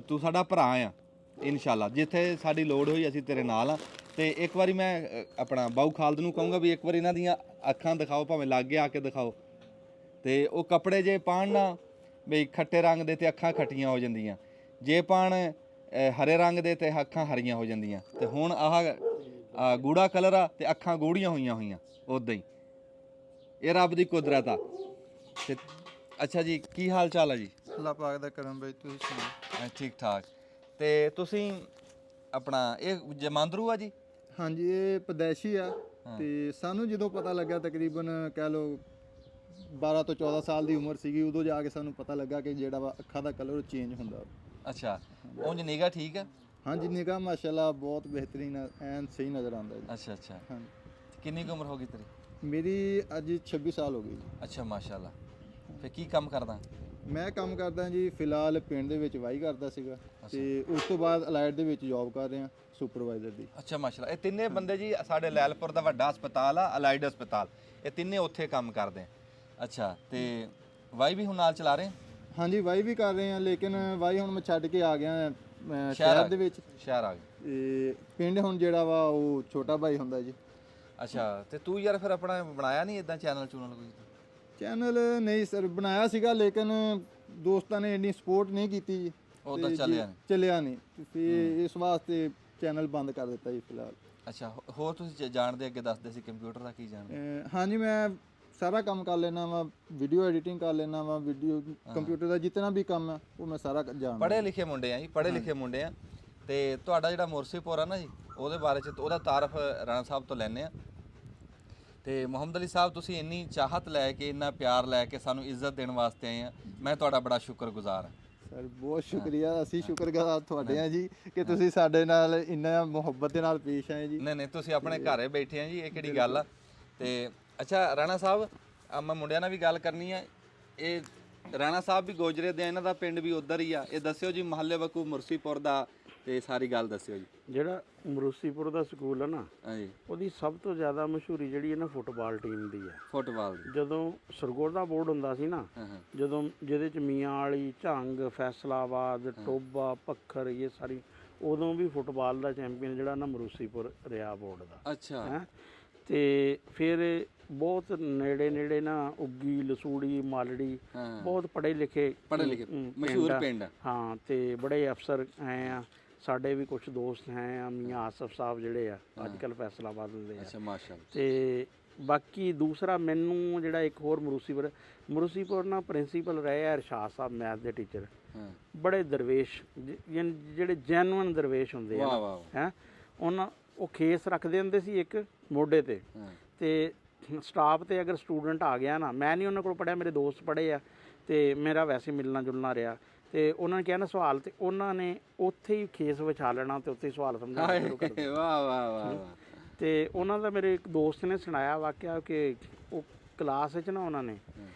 ਤੂੰ ਸਾਡਾ ਭਰਾ ਆ ਇਨਸ਼ਾਅੱਲਾ, ਜਿੱਥੇ ਸਾਡੀ ਲੋੜ ਹੋਈ ਅਸੀਂ ਤੇਰੇ ਨਾਲ ਆ। ਤੇ ਇੱਕ ਵਾਰੀ ਮੈਂ ਆਪਣਾ ਬਾਊ ਖਾਲਦ ਨੂੰ ਕਹੂੰਗਾ ਵੀ ਇੱਕ ਵਾਰੀ ਇਹਨਾਂ ਦੀਆਂ ਅੱਖਾਂ ਦਿਖਾਓ, ਭਾਵੇਂ ਲਾਗੇ ਆ ਕੇ ਦਿਖਾਓ। ਤੇ ਉਹ ਕੱਪੜੇ ਜੇ ਪਾਣ ਨਾ ਵੀ ਖੱਟੇ ਰੰਗ ਦੇ ਤੇ ਅੱਖਾਂ ਖੱਟੀਆਂ ਹੋ ਜਾਂਦੀਆਂ, ਜੇ ਪਾਣ ਹਰੇ ਰੰਗ ਦੇ ਤੇ ਅੱਖਾਂ ਹਰੀਆਂ ਹੋ ਜਾਂਦੀਆਂ। ਤੇ ਹੁਣ ਆਹ ਗੂੜਾ ਕਲਰ ਆ ਤੇ ਅੱਖਾਂ ਗੂੜੀਆਂ ਹੋਈਆਂ ਉਦਾਂ ਹੀ, ਇਹ ਰੱਬ ਦੀ ਕੁਦਰਤ ਆ। ਤੇ ਅੱਛਾ ਜੀ, ਕੀ ਹਾਲ ਚਾਲ ਆ ਜੀ? ਅੱਲਾਹ ਪਾਕ ਦਾ ਕਰਮ ਬਈ, ਤੁਸੀਂ ਸੁਣਾਓ? ਠੀਕ ਠਾਕ। ਤੇ ਤੁਸੀਂ ਆਪਣਾ ਇਹ ਜਮਾਂਦਰੂ ਆ ਜੀ? ਹਾਂਜੀ ਇਹ ਪਦੈਸ਼ੀ ਆ। ਤੇ ਸਾਨੂੰ ਜਦੋਂ ਪਤਾ ਲੱਗਾ, ਤਕਰੀਬਨ ਕਹਿ ਲਓ 12 ਤੋਂ 14 ਸਾਲ ਦੀ ਉਮਰ ਸੀਗੀ, ਉਦੋਂ ਜਾ ਕੇ ਸਾਨੂੰ ਪਤਾ ਲੱਗਾ ਕਿ ਜਿਹੜਾ ਵਾ ਅੱਖਾਂ ਦਾ ਕਲਰ ਚੇਂਜ ਹੁੰਦਾ। ਅੱਛਾ, ਉਂਝ ਨਿਗਾਹ ਠੀਕ ਆ? ਹਾਂਜੀ ਨਿਗਾਹ ਮਾਸ਼ਾਅੱਲਾ ਬਹੁਤ ਬਿਹਤਰੀਨ, ਐਨ ਸਹੀ ਨਜ਼ਰ ਆਉਂਦਾ ਜੀ। ਅੱਛਾ ਅੱਛਾ, ਹਾਂਜੀ ਕਿੰਨੀ ਕੁ ਉਮਰ ਹੋ ਗਈ ਤੇਰੀ? ਮੇਰੀ ਅੱਜ 26 ਸਾਲ ਹੋ ਗਈ ਜੀ। ਅੱਛਾ ਮਾਸ਼ਾਅੱਲਾ। ਫਿਰ ਕੀ ਕੰਮ ਕਰਦਾ? ਮੈਂ ਕੰਮ ਕਰਦਾ ਜੀ, ਫਿਲਹਾਲ ਪਿੰਡ ਦੇ ਵਿੱਚ ਵਾਹੀ ਕਰਦਾ ਸੀਗਾ ਤੇ ਉਸ ਤੋਂ ਬਾਅਦ ਅਲਾਈਡ ਦੇ ਵਿੱਚ ਜੌਬ ਕਰ ਰਿਹਾ ਸੁਪਰਵਾਈਜ਼ਰ ਦੀ। ਅੱਛਾ ਮਾਸ਼ਾਅੱਲਾ। ਇਹ ਤਿੰਨੇ ਬੰਦੇ ਜੀ ਸਾਡੇ ਲੈਲਪੁਰ ਦਾ ਵੱਡਾ ਹਸਪਤਾਲ ਆ, ਅਲਾਈਡ ਹਸਪਤਾਲ, ਇਹ ਤਿੰਨੇ ਉੱਥੇ ਕੰਮ ਕਰਦੇ ਆ। ਅੱਛਾ, ਤੇ ਵਾਈ ਵੀ ਹੁਣ ਨਾਲ ਚਲਾ ਰਹੇ? ਹਾਂਜੀ ਵਾਹੀ ਵੀ ਕਰ ਰਹੇ ਆ, ਲੇਕਿਨ ਵਾਹੀ ਹੁਣ ਮੈਂ ਛੱਡ ਕੇ ਆ ਗਿਆ ਸ਼ਹਿਰ ਦੇ ਵਿੱਚ। ਸ਼ਹਿਰ ਆ ਗਏ ਤੇ ਪਿੰਡ ਹੁਣ ਜਿਹੜਾ ਵਾ ਉਹ ਛੋਟਾ ਭਾਈ ਹੁੰਦਾ ਜੀ। ਅੱਛਾ, ਤੇ ਤੂੰ ਯਾਰ ਫਿਰ ਆਪਣਾ ਬਣਾਇਆ ਨਹੀਂ ਇਦਾਂ ਚੈਨਲ ਚੂਨਲ ਕੋਈ? ਚੈਨਲ ਨਹੀਂ ਸਰ ਬਣਾਇਆ ਸੀਗਾ, ਲੇਕਿਨ ਦੋਸਤਾਂ ਨੇ ਇੰਨੀ ਸਪੋਰਟ ਨਹੀਂ ਕੀਤੀ ਜੀ, ਉਦਾਂ ਤੇ ਚੱਲਿਆ ਨਹੀਂ ਤੇ ਫਿਰ ਇਸ ਵਾਸਤੇ ਚੈਨਲ ਬੰਦ ਕਰ ਦਿੱਤਾ ਜੀ ਫਿਲਹਾਲ। ਅੱਛਾ, ਹੋਰ ਤੁਸੀਂ ਜਾਣਦੇ ਅੱਗੇ ਦੱਸਦੇ ਸੀ ਕੰਪਿਊਟਰ ਦਾ ਕੀ ਜਾਣਦੇ? ਹਾਂਜੀ ਮੈਂ ਸਾਰਾ ਕੰਮ ਕਰ ਲੈਣਾ ਵਾ, ਵੀਡੀਓ ਐਡੀਟਿੰਗ ਕਰ ਲੈਣਾ ਵਾ, ਵੀਡੀਓ ਕੰਪਿਊਟਰ ਦਾ ਜਿੰਨਾ ਵੀ ਕੰਮ ਆ ਉਹ ਮੈਂ ਸਾਰਾ ਜਾਣਦਾ। ਪੜ੍ਹੇ ਲਿਖੇ ਮੁੰਡੇ ਆ ਜੀ, ਪੜ੍ਹੇ ਲਿਖੇ ਮੁੰਡੇ ਆ। ਤੇ ਤੁਹਾਡਾ ਜਿਹੜਾ ਮੁਰਸੀਪੁਰ ਆ ਨਾ ਜੀ, ਉਹਦੇ ਬਾਰੇ ਚ ਉਹਦਾ ਤਾਰਫ ਰਾਣਾ ਸਾਹਿਬ ਤੋਂ ਲੈਣੇ ਆ। ਤੇ ਮੁਹੰਮਦ ਅਲੀ ਸਾਹਿਬ, ਤੁਸੀਂ ਇੰਨੀ ਚਾਹਤ ਲੈ ਕੇ, ਇੰਨਾ ਪਿਆਰ ਲੈ ਕੇ ਸਾਨੂੰ ਇੱਜ਼ਤ ਦੇਣ ਵਾਸਤੇ ਆਏ ਆ, ਮੈਂ ਤੁਹਾਡਾ ਬੜਾ ਸ਼ੁਕਰਗੁਜ਼ਾਰ ਹਾਂ ਸਰ। ਬਹੁਤ ਸ਼ੁਕਰੀਆ, ਅਸੀਂ ਸ਼ੁਕਰਗੁਜ਼ਾਰ ਤੁਹਾਡੇ ਆ ਜੀ ਕਿ ਤੁਸੀਂ ਸਾਡੇ ਨਾਲ ਇੰਨਾ ਮੁਹੱਬਤ ਦੇ ਨਾਲ ਪੇਸ਼ ਆਏ ਜੀ। ਨਹੀਂ ਤੁਸੀਂ ਆਪਣੇ ਘਰੇ ਬੈਠੇ ਆ ਜੀ, ਇਹ ਕਿਹੜੀ ਗੱਲ ਆ। ਤੇ ਅੱਛਾ ਰਾਣਾ ਸਾਹਿਬ, ਮੈਂ ਮੁੰਡਿਆਂ ਨਾਲ ਵੀ ਗੱਲ ਕਰਨੀ ਆ। ਇਹ ਰਾਣਾ ਸਾਹਿਬ ਵੀ ਗੋਜਰੇ ਦੇ, ਇਹਨਾਂ ਦਾ ਪਿੰਡ ਵੀ ਉਧਰ ਹੀ ਆ। ਇਹ ਦੱਸਿਓ ਜੀ ਮਹੱਲੇ ਵਕੂ ਮੁਰਸੀਪੁਰ ਦਾ, ਤੇ ਸਾਰੀ ਗੱਲ ਦੱਸਿਓ ਜੀ। ਜਿਹੜਾ ਮਰੂਸੀਪੁਰ ਦਾ ਸਕੂਲ ਹੈ ਨਾ, ਹਾਂਜੀ, ਉਹਦੀ ਸਭ ਤੋਂ ਜ਼ਿਆਦਾ ਮਸ਼ਹੂਰੀ ਜਿਹੜੀ ਹੈ ਨਾ ਫੁੱਟਬਾਲ ਟੀਮ ਦੀ ਹੈ। ਫੁੱਟਬਾਲ ਦੀ? ਜਦੋਂ ਸਰਗੋਦਾ ਬੋਰਡ ਹੁੰਦਾ ਸੀ ਨਾ, ਜਦੋਂ ਜਿਹਦੇ ਚ ਮੀਆਂ ਵਾਲੀ, ਝੰਗ, ਫੈਸਲਾਬਾਦ, ਟੋਬਾ, ਪੱਖਰ, ਇਹ ਸਾਰੀ, ਉਦੋਂ ਵੀ ਫੁੱਟਬਾਲ ਦਾ ਚੈਂਪੀਅਨ ਜਿਹੜਾ ਨਾ ਮਰੂਸੀਪੁਰ ਰਿਹਾ ਬੋਰਡ ਦਾ। ਅੱਛਾ। ਹੈ ਤੇ ਫਿਰ ਬਹੁਤ ਨੇੜੇ ਨਾ ਉੱਗੀ, ਲਸੂੜੀ, ਮਾਲੜੀ, ਬਹੁਤ ਪੜ੍ਹੇ ਲਿਖੇ ਮਸ਼ਹੂਰ ਪਿੰਡ। ਹਾਂ, ਤੇ ਬੜੇ ਅਫਸਰ ਆਏ ਆ ਸਾਡੇ ਵੀ ਕੁਝ ਦੋਸਤ ਹੈ ਮੀਆਂ ਆਸਫ ਸਾਹਿਬ ਜਿਹੜੇ ਆ ਅੱਜ ਕੱਲ੍ਹ ਫੈਸਲਾਬਾਦ ਹੁੰਦੇ ਆ। ਅੱਛਾ ਮਾਸ਼ਾਅੱਲਾ। ਤੇ ਬਾਕੀ ਦੂਸਰਾ ਮੈਨੂੰ ਜਿਹੜਾ ਇੱਕ ਹੋਰ ਮਰੂਸੀਪੁਰ ਨਾ ਪ੍ਰਿੰਸੀਪਲ ਰਹੇ ਆ ਇਰਸ਼ਾਦ ਸਾਹਿਬ ਮੈਥ ਦੇ ਟੀਚਰ, ਬੜੇ ਦਰਵੇਸ਼ ਜਿਹੜੇ ਜੈਨੂਅਨ ਦਰਵੇਸ਼ ਹੁੰਦੇ ਆ ਹੈ। ਉਹ ਖੇਸ ਰੱਖਦੇ ਹੁੰਦੇ ਸੀ ਇੱਕ ਮੋਢੇ ਤੇ ਸਟਾਫ ਤੇ ਅਗਰ ਸਟੂਡੈਂਟ ਆ ਗਿਆ ਨਾ, ਮੈਂ ਨਹੀਂ ਉਹਨਾਂ ਕੋਲ ਪੜ੍ਹਿਆ, ਮੇਰੇ ਦੋਸਤ ਪੜ੍ਹੇ ਆ ਤੇ ਮੇਰਾ ਵੈਸੇ ਮਿਲਣਾ ਜੁਲਣਾ ਰਿਹਾ, ਤੇ ਉਹਨਾਂ ਨੇ ਕਿਹਾ ਨਾ ਸਵਾਲ, ਤੇ ਉਹਨਾਂ ਨੇ ਉੱਥੇ ਹੀ ਖੇਸ ਵਿਛਾ ਲੈਣਾ ਤੇ ਉੱਥੇ ਹੀ ਸਵਾਲ ਸਮਝਾਉਣਾ ਸ਼ੁਰੂ ਕਰ ਦੇਣਾ। ਵਾਹ ਵਾਹ ਵਾਹ। ਤੇ ਉਹਨਾਂ ਦਾ ਮੇਰੇ ਇੱਕ ਦੋਸਤ ਨੇ ਸੁਣਾਇਆ ਵਾਕਿਆ ਕਿ ਉਹ ਕਲਾਸ ਵਿੱਚ ਨਾ ਉਹਨਾਂ ਨੇ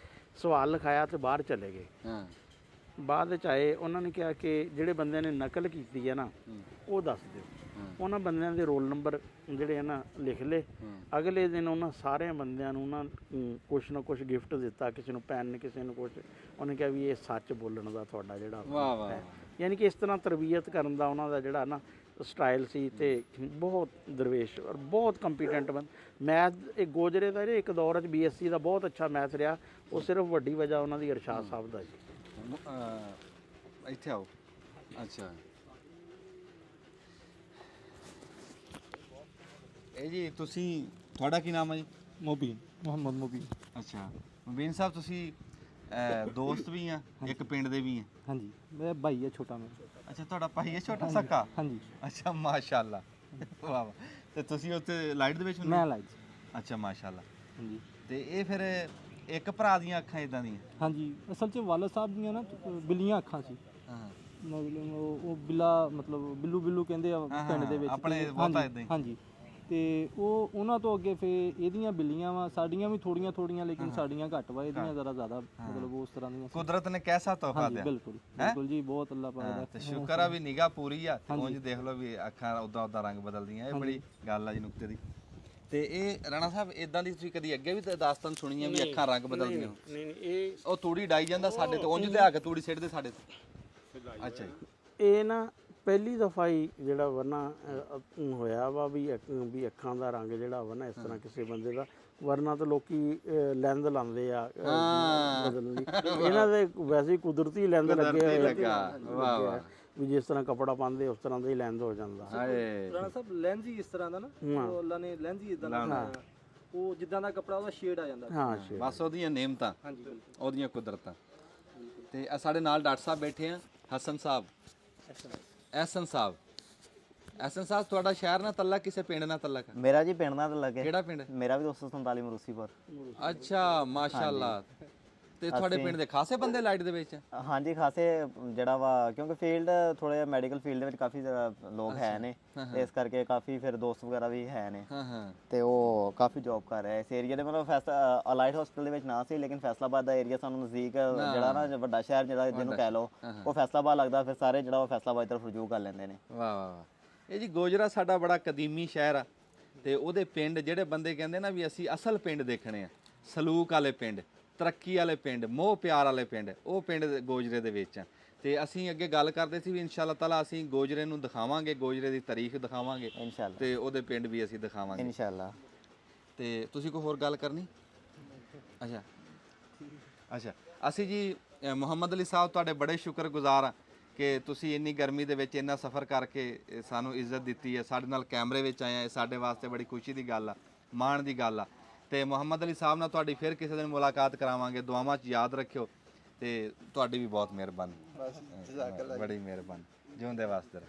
ਸਵਾਲ ਲਿਖਾਇਆ ਤੇ ਬਾਹਰ ਚਲੇ ਗਏ। ਬਾਅਦ ਵਿੱਚ ਆਏ, ਉਹਨਾਂ ਨੇ ਕਿਹਾ ਕਿ ਜਿਹੜੇ ਬੰਦਿਆਂ ਨੇ ਨਕਲ ਕੀਤੀ ਹੈ ਨਾ ਉਹ ਦੱਸ ਦਿਓ। ਉਹਨਾਂ ਬੰਦਿਆਂ ਦੇ ਰੋਲ ਨੰਬਰ ਜਿਹੜੇ ਆ ਨਾ ਲਿਖ ਲਏ। ਅਗਲੇ ਦਿਨ ਉਹਨਾਂ ਸਾਰਿਆਂ ਬੰਦਿਆਂ ਨੂੰ ਨਾ ਕੁਛ ਨਾ ਕੁਛ ਗਿਫਟ ਦਿੱਤਾ, ਕਿਸੇ ਨੂੰ ਪੈਨ, ਕਿਸੇ ਨੂੰ ਕੁਛ। ਉਹਨੇ ਕਿਹਾ ਵੀ ਇਹ ਸੱਚ ਬੋਲਣ ਦਾ ਤੁਹਾਡਾ ਜਿਹੜਾ ਹੈ, ਯਾਨੀ ਕਿ ਇਸ ਤਰ੍ਹਾਂ ਤਰਬੀਅਤ ਕਰਨ ਦਾ ਉਹਨਾਂ ਦਾ ਜਿਹੜਾ ਨਾ ਸਟਾਈਲ ਸੀ। ਤੇ ਬਹੁਤ ਦਰਵੇਸ਼ ਔਰ ਬਹੁਤ ਕੰਪੀਟੈਂਟ ਮੈਥ। ਇਹ ਗੋਜਰੇ ਦਾ ਇੱਕ ਦੌਰ 'ਚ BSc ਦਾ ਬਹੁਤ ਅੱਛਾ ਮੈਥ ਰਿਹਾ। ਉਹ ਸਿਰਫ ਵੱਡੀ ਵਜ੍ਹਾ ਉਹਨਾਂ ਦੀ ਇਰਸ਼ਾਦ ਸਾਹਿਬ ਦਾ ਜੀ। ਇੱਥੇ ਆਓ। ਅੱਛਾ ਇਹ ਜੀ ਤੁਸੀਂ, ਤੁਹਾਡਾ ਕੀ ਨਾਮ ਹੈ ਜੀ? ਮੁਬੀਨ, ਮੁਹੰਮਦ ਮੁਬੀਨ। ਅੱਛਾ ਮੁਬੀਨ ਸਾਹਿਬ, ਤੁਸੀਂ ਦੋਸਤ ਵੀ ਆ, ਇੱਕ ਪਿੰਡ ਦੇ ਵੀ ਆ? ਹਾਂਜੀ, ਮੇਰਾ ਭਾਈ ਹੈ ਛੋਟਾ ਮੇਰਾ। ਅੱਛਾ ਤੁਹਾਡਾ ਭਾਈ ਹੈ ਛੋਟਾ ਸਕਾ? ਹਾਂਜੀ। ਅੱਛਾ ਮਾਸ਼ਾਅੱਲਾ, ਵਾਹ ਵਾਹ। ਤੇ ਤੁਸੀਂ ਉੱਥੇ ਲਾਈਟ ਦੇ ਵਿੱਚ ਹੁੰਦੇ? ਮੈਂ ਲਾਈਟ। ਅੱਛਾ ਮਾਸ਼ਾਅੱਲਾ। ਹਾਂਜੀ। ਤੇ ਇਹ ਫਿਰ ਇੱਕ ਭਰਾ ਦੀਆਂ ਅੱਖਾਂ ਇਦਾਂ ਦੀਆਂ? ਹਾਂਜੀ, ਅਸਲ 'ਚ ਵਾਲਦ ਸਾਹਿਬ ਦੀਆਂ ਨਾ ਬਿੱਲੀਆਂ ਅੱਖਾਂ ਸੀ। ਹਾਂ, ਮਤਲਬ ਉਹ ਬਿੱਲਾ, ਮਤਲਬ ਬਿੱਲੂ ਕਹਿੰਦੇ ਆ ਪਿੰਡ ਦੇ ਵਿੱਚ ਆਪਣੇ ਬਹੁਤਾ ਇਦਾਂ ਹੀ। ਹਾਂਜੀ। ਤੇ ਉਹ ਉਹਨਾਂ ਤੋਂ ਅੱਗੇ ਫਿਰ ਇਹਦੀਆਂ ਬਿੱਲੀਆਂ ਵਾ, ਸਾਡੀਆਂ ਵੀ ਥੋੜੀਆਂ ਲੇਕਿਨ ਸਾਡੀਆਂ ਘੱਟ ਵਾ, ਇਹਦੀਆਂ ਜ਼ਰਾ ਜ਼ਿਆਦਾ ਮਤਲਬ ਉਸ ਤਰ੍ਹਾਂ ਦੀਆਂ। ਕੁਦਰਤ ਨੇ ਕੈਸਾ ਤੋਹਫਾ ਦਿਆ। ਬਿਲਕੁਲ ਜੀ, ਬਹੁਤ ਅੱਲਾਹ ਪਾਕ ਦਾ। ਤੇ ਸ਼ੁਕਰ ਆ ਵੀ ਨਿਗਾਹ ਪੂਰੀ ਆ। ਉਂਝ ਦੇਖ ਲਓ ਵੀ ਅੱਖਾਂ ਉਦਾਂ ਰੰਗ ਬਦਲਦੀਆਂ। ਇਹ ਬੜੀ ਗੱਲ ਆ ਜੀ ਨੁਕਤੇ ਦੀ। ਤੇ ਇਹ ਰਾਣਾ ਸਾਹਿਬ ਇਦਾਂ ਦੀ ਤੁਸੀਂ ਕਦੀ ਅੱਗੇ ਵੀ ਦਾਸਤਾਨ ਸੁਣੀ ਆ ਵੀ ਅੱਖਾਂ ਰੰਗ ਬਦਲਦੀਆਂ? ਨਹੀਂ, ਇਹ ਉਹ ਤੂੜੀ ਡਾਈ ਜਾਂਦਾ ਸਾਡੇ ਤੇ, ਉਂਝ ਲਿਆ ਕੇ ਤੂੜੀ ਸਿੱਟਦੇ ਸਾਡੇ ਤੇ। ਅੱਛਾ ਜੀ। ਇਹ ਨਾ ਪਹਿਲੀ ਦਫਾ ਹੀ ਜਿਹੜਾ ਵਰਨਾ ਹੋਇਆ ਵਾ ਵੀ ਅੱਖਾਂ ਦਾ ਰੰਗ ਜਿਹੜਾ ਵਾ ਨਾ ਇਸ ਤਰ੍ਹਾਂ ਕਿਸੇ ਬੰਦੇ ਦਾ, ਵਰਨਾ ਤਾਂ ਲੋਕੀ ਲੈਂਦ ਲਾਉਂਦੇ ਆ ਬਦਲਣ ਦੀ। ਇਹਨਾਂ ਦੇ ਵੈਸੇ ਕੁਦਰਤੀ ਲੈਂਦ ਲੱਗੇ ਹੋਏ, ਵੀ ਜਿਸ ਤਰ੍ਹਾਂ ਕਪੜਾ ਪਾਉਂਦੇ ਉਸ ਤਰ੍ਹਾਂ ਦਾ ਹੀ ਲੈਂਦ ਹੋ ਜਾਂਦਾ। ਰਾਣਾ ਸਾਹਿਬ ਲੈਂਸ ਹੀ ਇਸ ਤਰ੍ਹਾਂ ਦਾ ਨਾ, ਉਹ ਅੱਲਾ ਨੇ ਲੈਂਸ ਹੀ ਇਦਾਂ ਦਾ ਬਣਾਇਆ, ਉਹ ਜਿੱਦਾਂ ਦਾ ਕਪੜਾ ਉਹਦਾ ਸ਼ੇਡ ਆ ਜਾਂਦਾ। ਹਾਂ, ਬਸ ਉਹਦੀਆਂ ਨੇਮਤਾਂ, ਹਾਂਜੀ ਉਹਦੀਆਂ ਕੁਦਰਤਾਂ। ਤੇ ਸਾਡੇ ਨਾਲ ਡਾਕਟਰ ਸਾਹਿਬ ਬੈਠੇ ਆ, ਹਸਨ ਸਾਹਿਬ, ਐਸਨ ਸਾਹਿਬ। ਐਸਨ ਸਾਹਿਬ, ਤੁਹਾਡਾ ਸ਼ਹਿਰ ਨਾਲ ਤਲਕ ਕਿਸੇ ਪਿੰਡ ਨਾਲ ਤਲਕ? ਮੇਰਾ ਜੀ ਪਿੰਡ ਨਾਲ ਲੱਗੇ। ਕਿਹੜਾ ਪਿੰਡ? ਮੇਰਾ ਵੀ 247 ਮਰੂਸੀਪੁਰ। ਅੱਛਾ ਮਾਸ਼ਾਅੱਲਾ। ਤੇ ਤੁਹਾਡੇ ਪਿੰਡ ਦੇ ਖਾਸੇ ਬੰਦੇ ਲਾਈਟ ਦੇ ਵਿੱਚ? ਹਾਂਜੀ ਖਾਸੇ, ਜਿਹੜਾ ਵਾ ਕਿਉਂਕਿ ਫੀਲਡ ਥੋੜਾ ਜਿਹਾ ਮੈਡੀਕਲ ਫੀਲਡ ਦੇ ਵਿੱਚ ਕਾਫੀ ਲੋਕ ਹੈ ਨੇ, ਤੇ ਇਸ ਕਰਕੇ ਕਾਫੀ ਫਿਰ ਦੋਸਤ ਵਗੈਰਾ ਵੀ ਹੈ ਨੇ। ਤੇ ਉਹ ਕਾਫੀ ਜੌਬ ਕਰ ਰਿਹਾ ਇਸ ਏਰੀਆ ਦੇ। ਮਤਲਬ ਅਲਾਈਟ ਹਸਪੀਟਲ ਦੇ ਵਿੱਚ ਨਾ ਸੀ, ਲੇਕਿਨ ਫੈਸਲਾਬਾਦ ਦਾ ਏਰੀਆ ਸਾਨੂੰ ਨਜ਼ਦੀਕ, ਜਿਹੜਾ ਨਾ ਵੱਡਾ ਸ਼ਹਿਰ ਜਿਹੜਾ ਜਿਹਨੂੰ ਕਹਿ ਲਓ, ਉਹ ਫੈਸਲਾਬਾਦ ਲੱਗਦਾ। ਫਿਰ ਸਾਰੇ ਜਿਹੜਾ ਉਹ ਫੈਸਲਾਬਾਦ ਤਰਫ ਰਜੂਅ ਕਰ ਲੈਂਦੇ ਨੇ। ਵਾਹ ਵਾਹ ਵਾਹ। ਇਹ ਜੀ ਗੋਜਰਾ ਸਾਡਾ ਬੜਾ ਕਦੀਮੀ ਸ਼ਹਿਰ ਆ, ਤੇ ਉਹਦੇ ਪਿੰਡ ਜਿਹੜੇ ਬੰਦੇ ਕਹਿੰਦੇ ਨਾ ਵੀ ਅਸੀਂ ਅਸਲ ਪਿੰਡ ਦੇਖਣੇ ਆ, ਸਲੂਕ ਵਾਲੇ ਪਿੰਡ, ਤਰੱਕੀ ਵਾਲੇ ਪਿੰਡ, ਮੋਹ ਪਿਆਰ ਵਾਲੇ ਪਿੰਡ, ਉਹ ਪਿੰਡ ਗੋਜਰੇ ਦੇ ਵਿੱਚ ਆ। ਤੇ ਅਸੀਂ ਅੱਗੇ ਗੱਲ ਕਰਦੇ ਸੀ ਵੀ ਇਨਸ਼ਾਅੱਲਾ ਤਾਲਾ ਅਸੀਂ ਗੋਜਰੇ ਨੂੰ ਦਿਖਾਵਾਂਗੇ, ਗੋਜਰੇ ਦੀ ਤਾਰੀਖ ਦਿਖਾਵਾਂਗੇ ਇਨਸ਼ਾਅੱਲਾ, ਤੇ ਉਹਦੇ ਪਿੰਡ ਵੀ ਅਸੀਂ ਦਿਖਾਵਾਂਗੇ ਇਨਸ਼ਾਅੱਲਾ। ਤੇ ਤੁਸੀਂ ਕੋਈ ਹੋਰ ਗੱਲ ਕਰਨੀ? ਅੱਛਾ ਅਸੀਂ ਜੀ ਮੁਹੰਮਦ ਅਲੀ ਸਾਹਿਬ ਤੁਹਾਡੇ ਬੜੇ ਸ਼ੁਕਰਗੁਜ਼ਾਰ ਆ ਕਿ ਤੁਸੀਂ ਇੰਨੀ ਗਰਮੀ ਦੇ ਵਿੱਚ ਇੰਨਾ ਸਫ਼ਰ ਕਰਕੇ ਸਾਨੂੰ ਇੱਜ਼ਤ ਦਿੱਤੀ ਹੈ, ਸਾਡੇ ਨਾਲ ਕੈਮਰੇ ਵਿੱਚ ਆਏ ਆ। ਸਾਡੇ ਵਾਸਤੇ ਬੜੀ ਖੁਸ਼ੀ ਦੀ ਗੱਲ ਆ, ਮਾਣ ਦੀ ਗੱਲ ਆ। ਤੇ ਮੁਹੰਮਦ ਅਲੀ ਸਾਹਿਬ ਨਾਲ ਤੁਹਾਡੀ ਫਿਰ ਕਿਸੇ ਦਿਨ ਮੁਲਾਕਾਤ ਕਰਾਵਾਂਗੇ। ਦੁਆਵਾਂ 'ਚ ਯਾਦ ਰੱਖਿਓ। ਤੇ ਤੁਹਾਡੀ ਵੀ ਬਹੁਤ ਮਿਹਰਬਾਨੀ, ਬੜੀ ਮਿਹਰਬਾਨੀ। ਜਿਉਂਦੇ ਵਾਸਤੇ।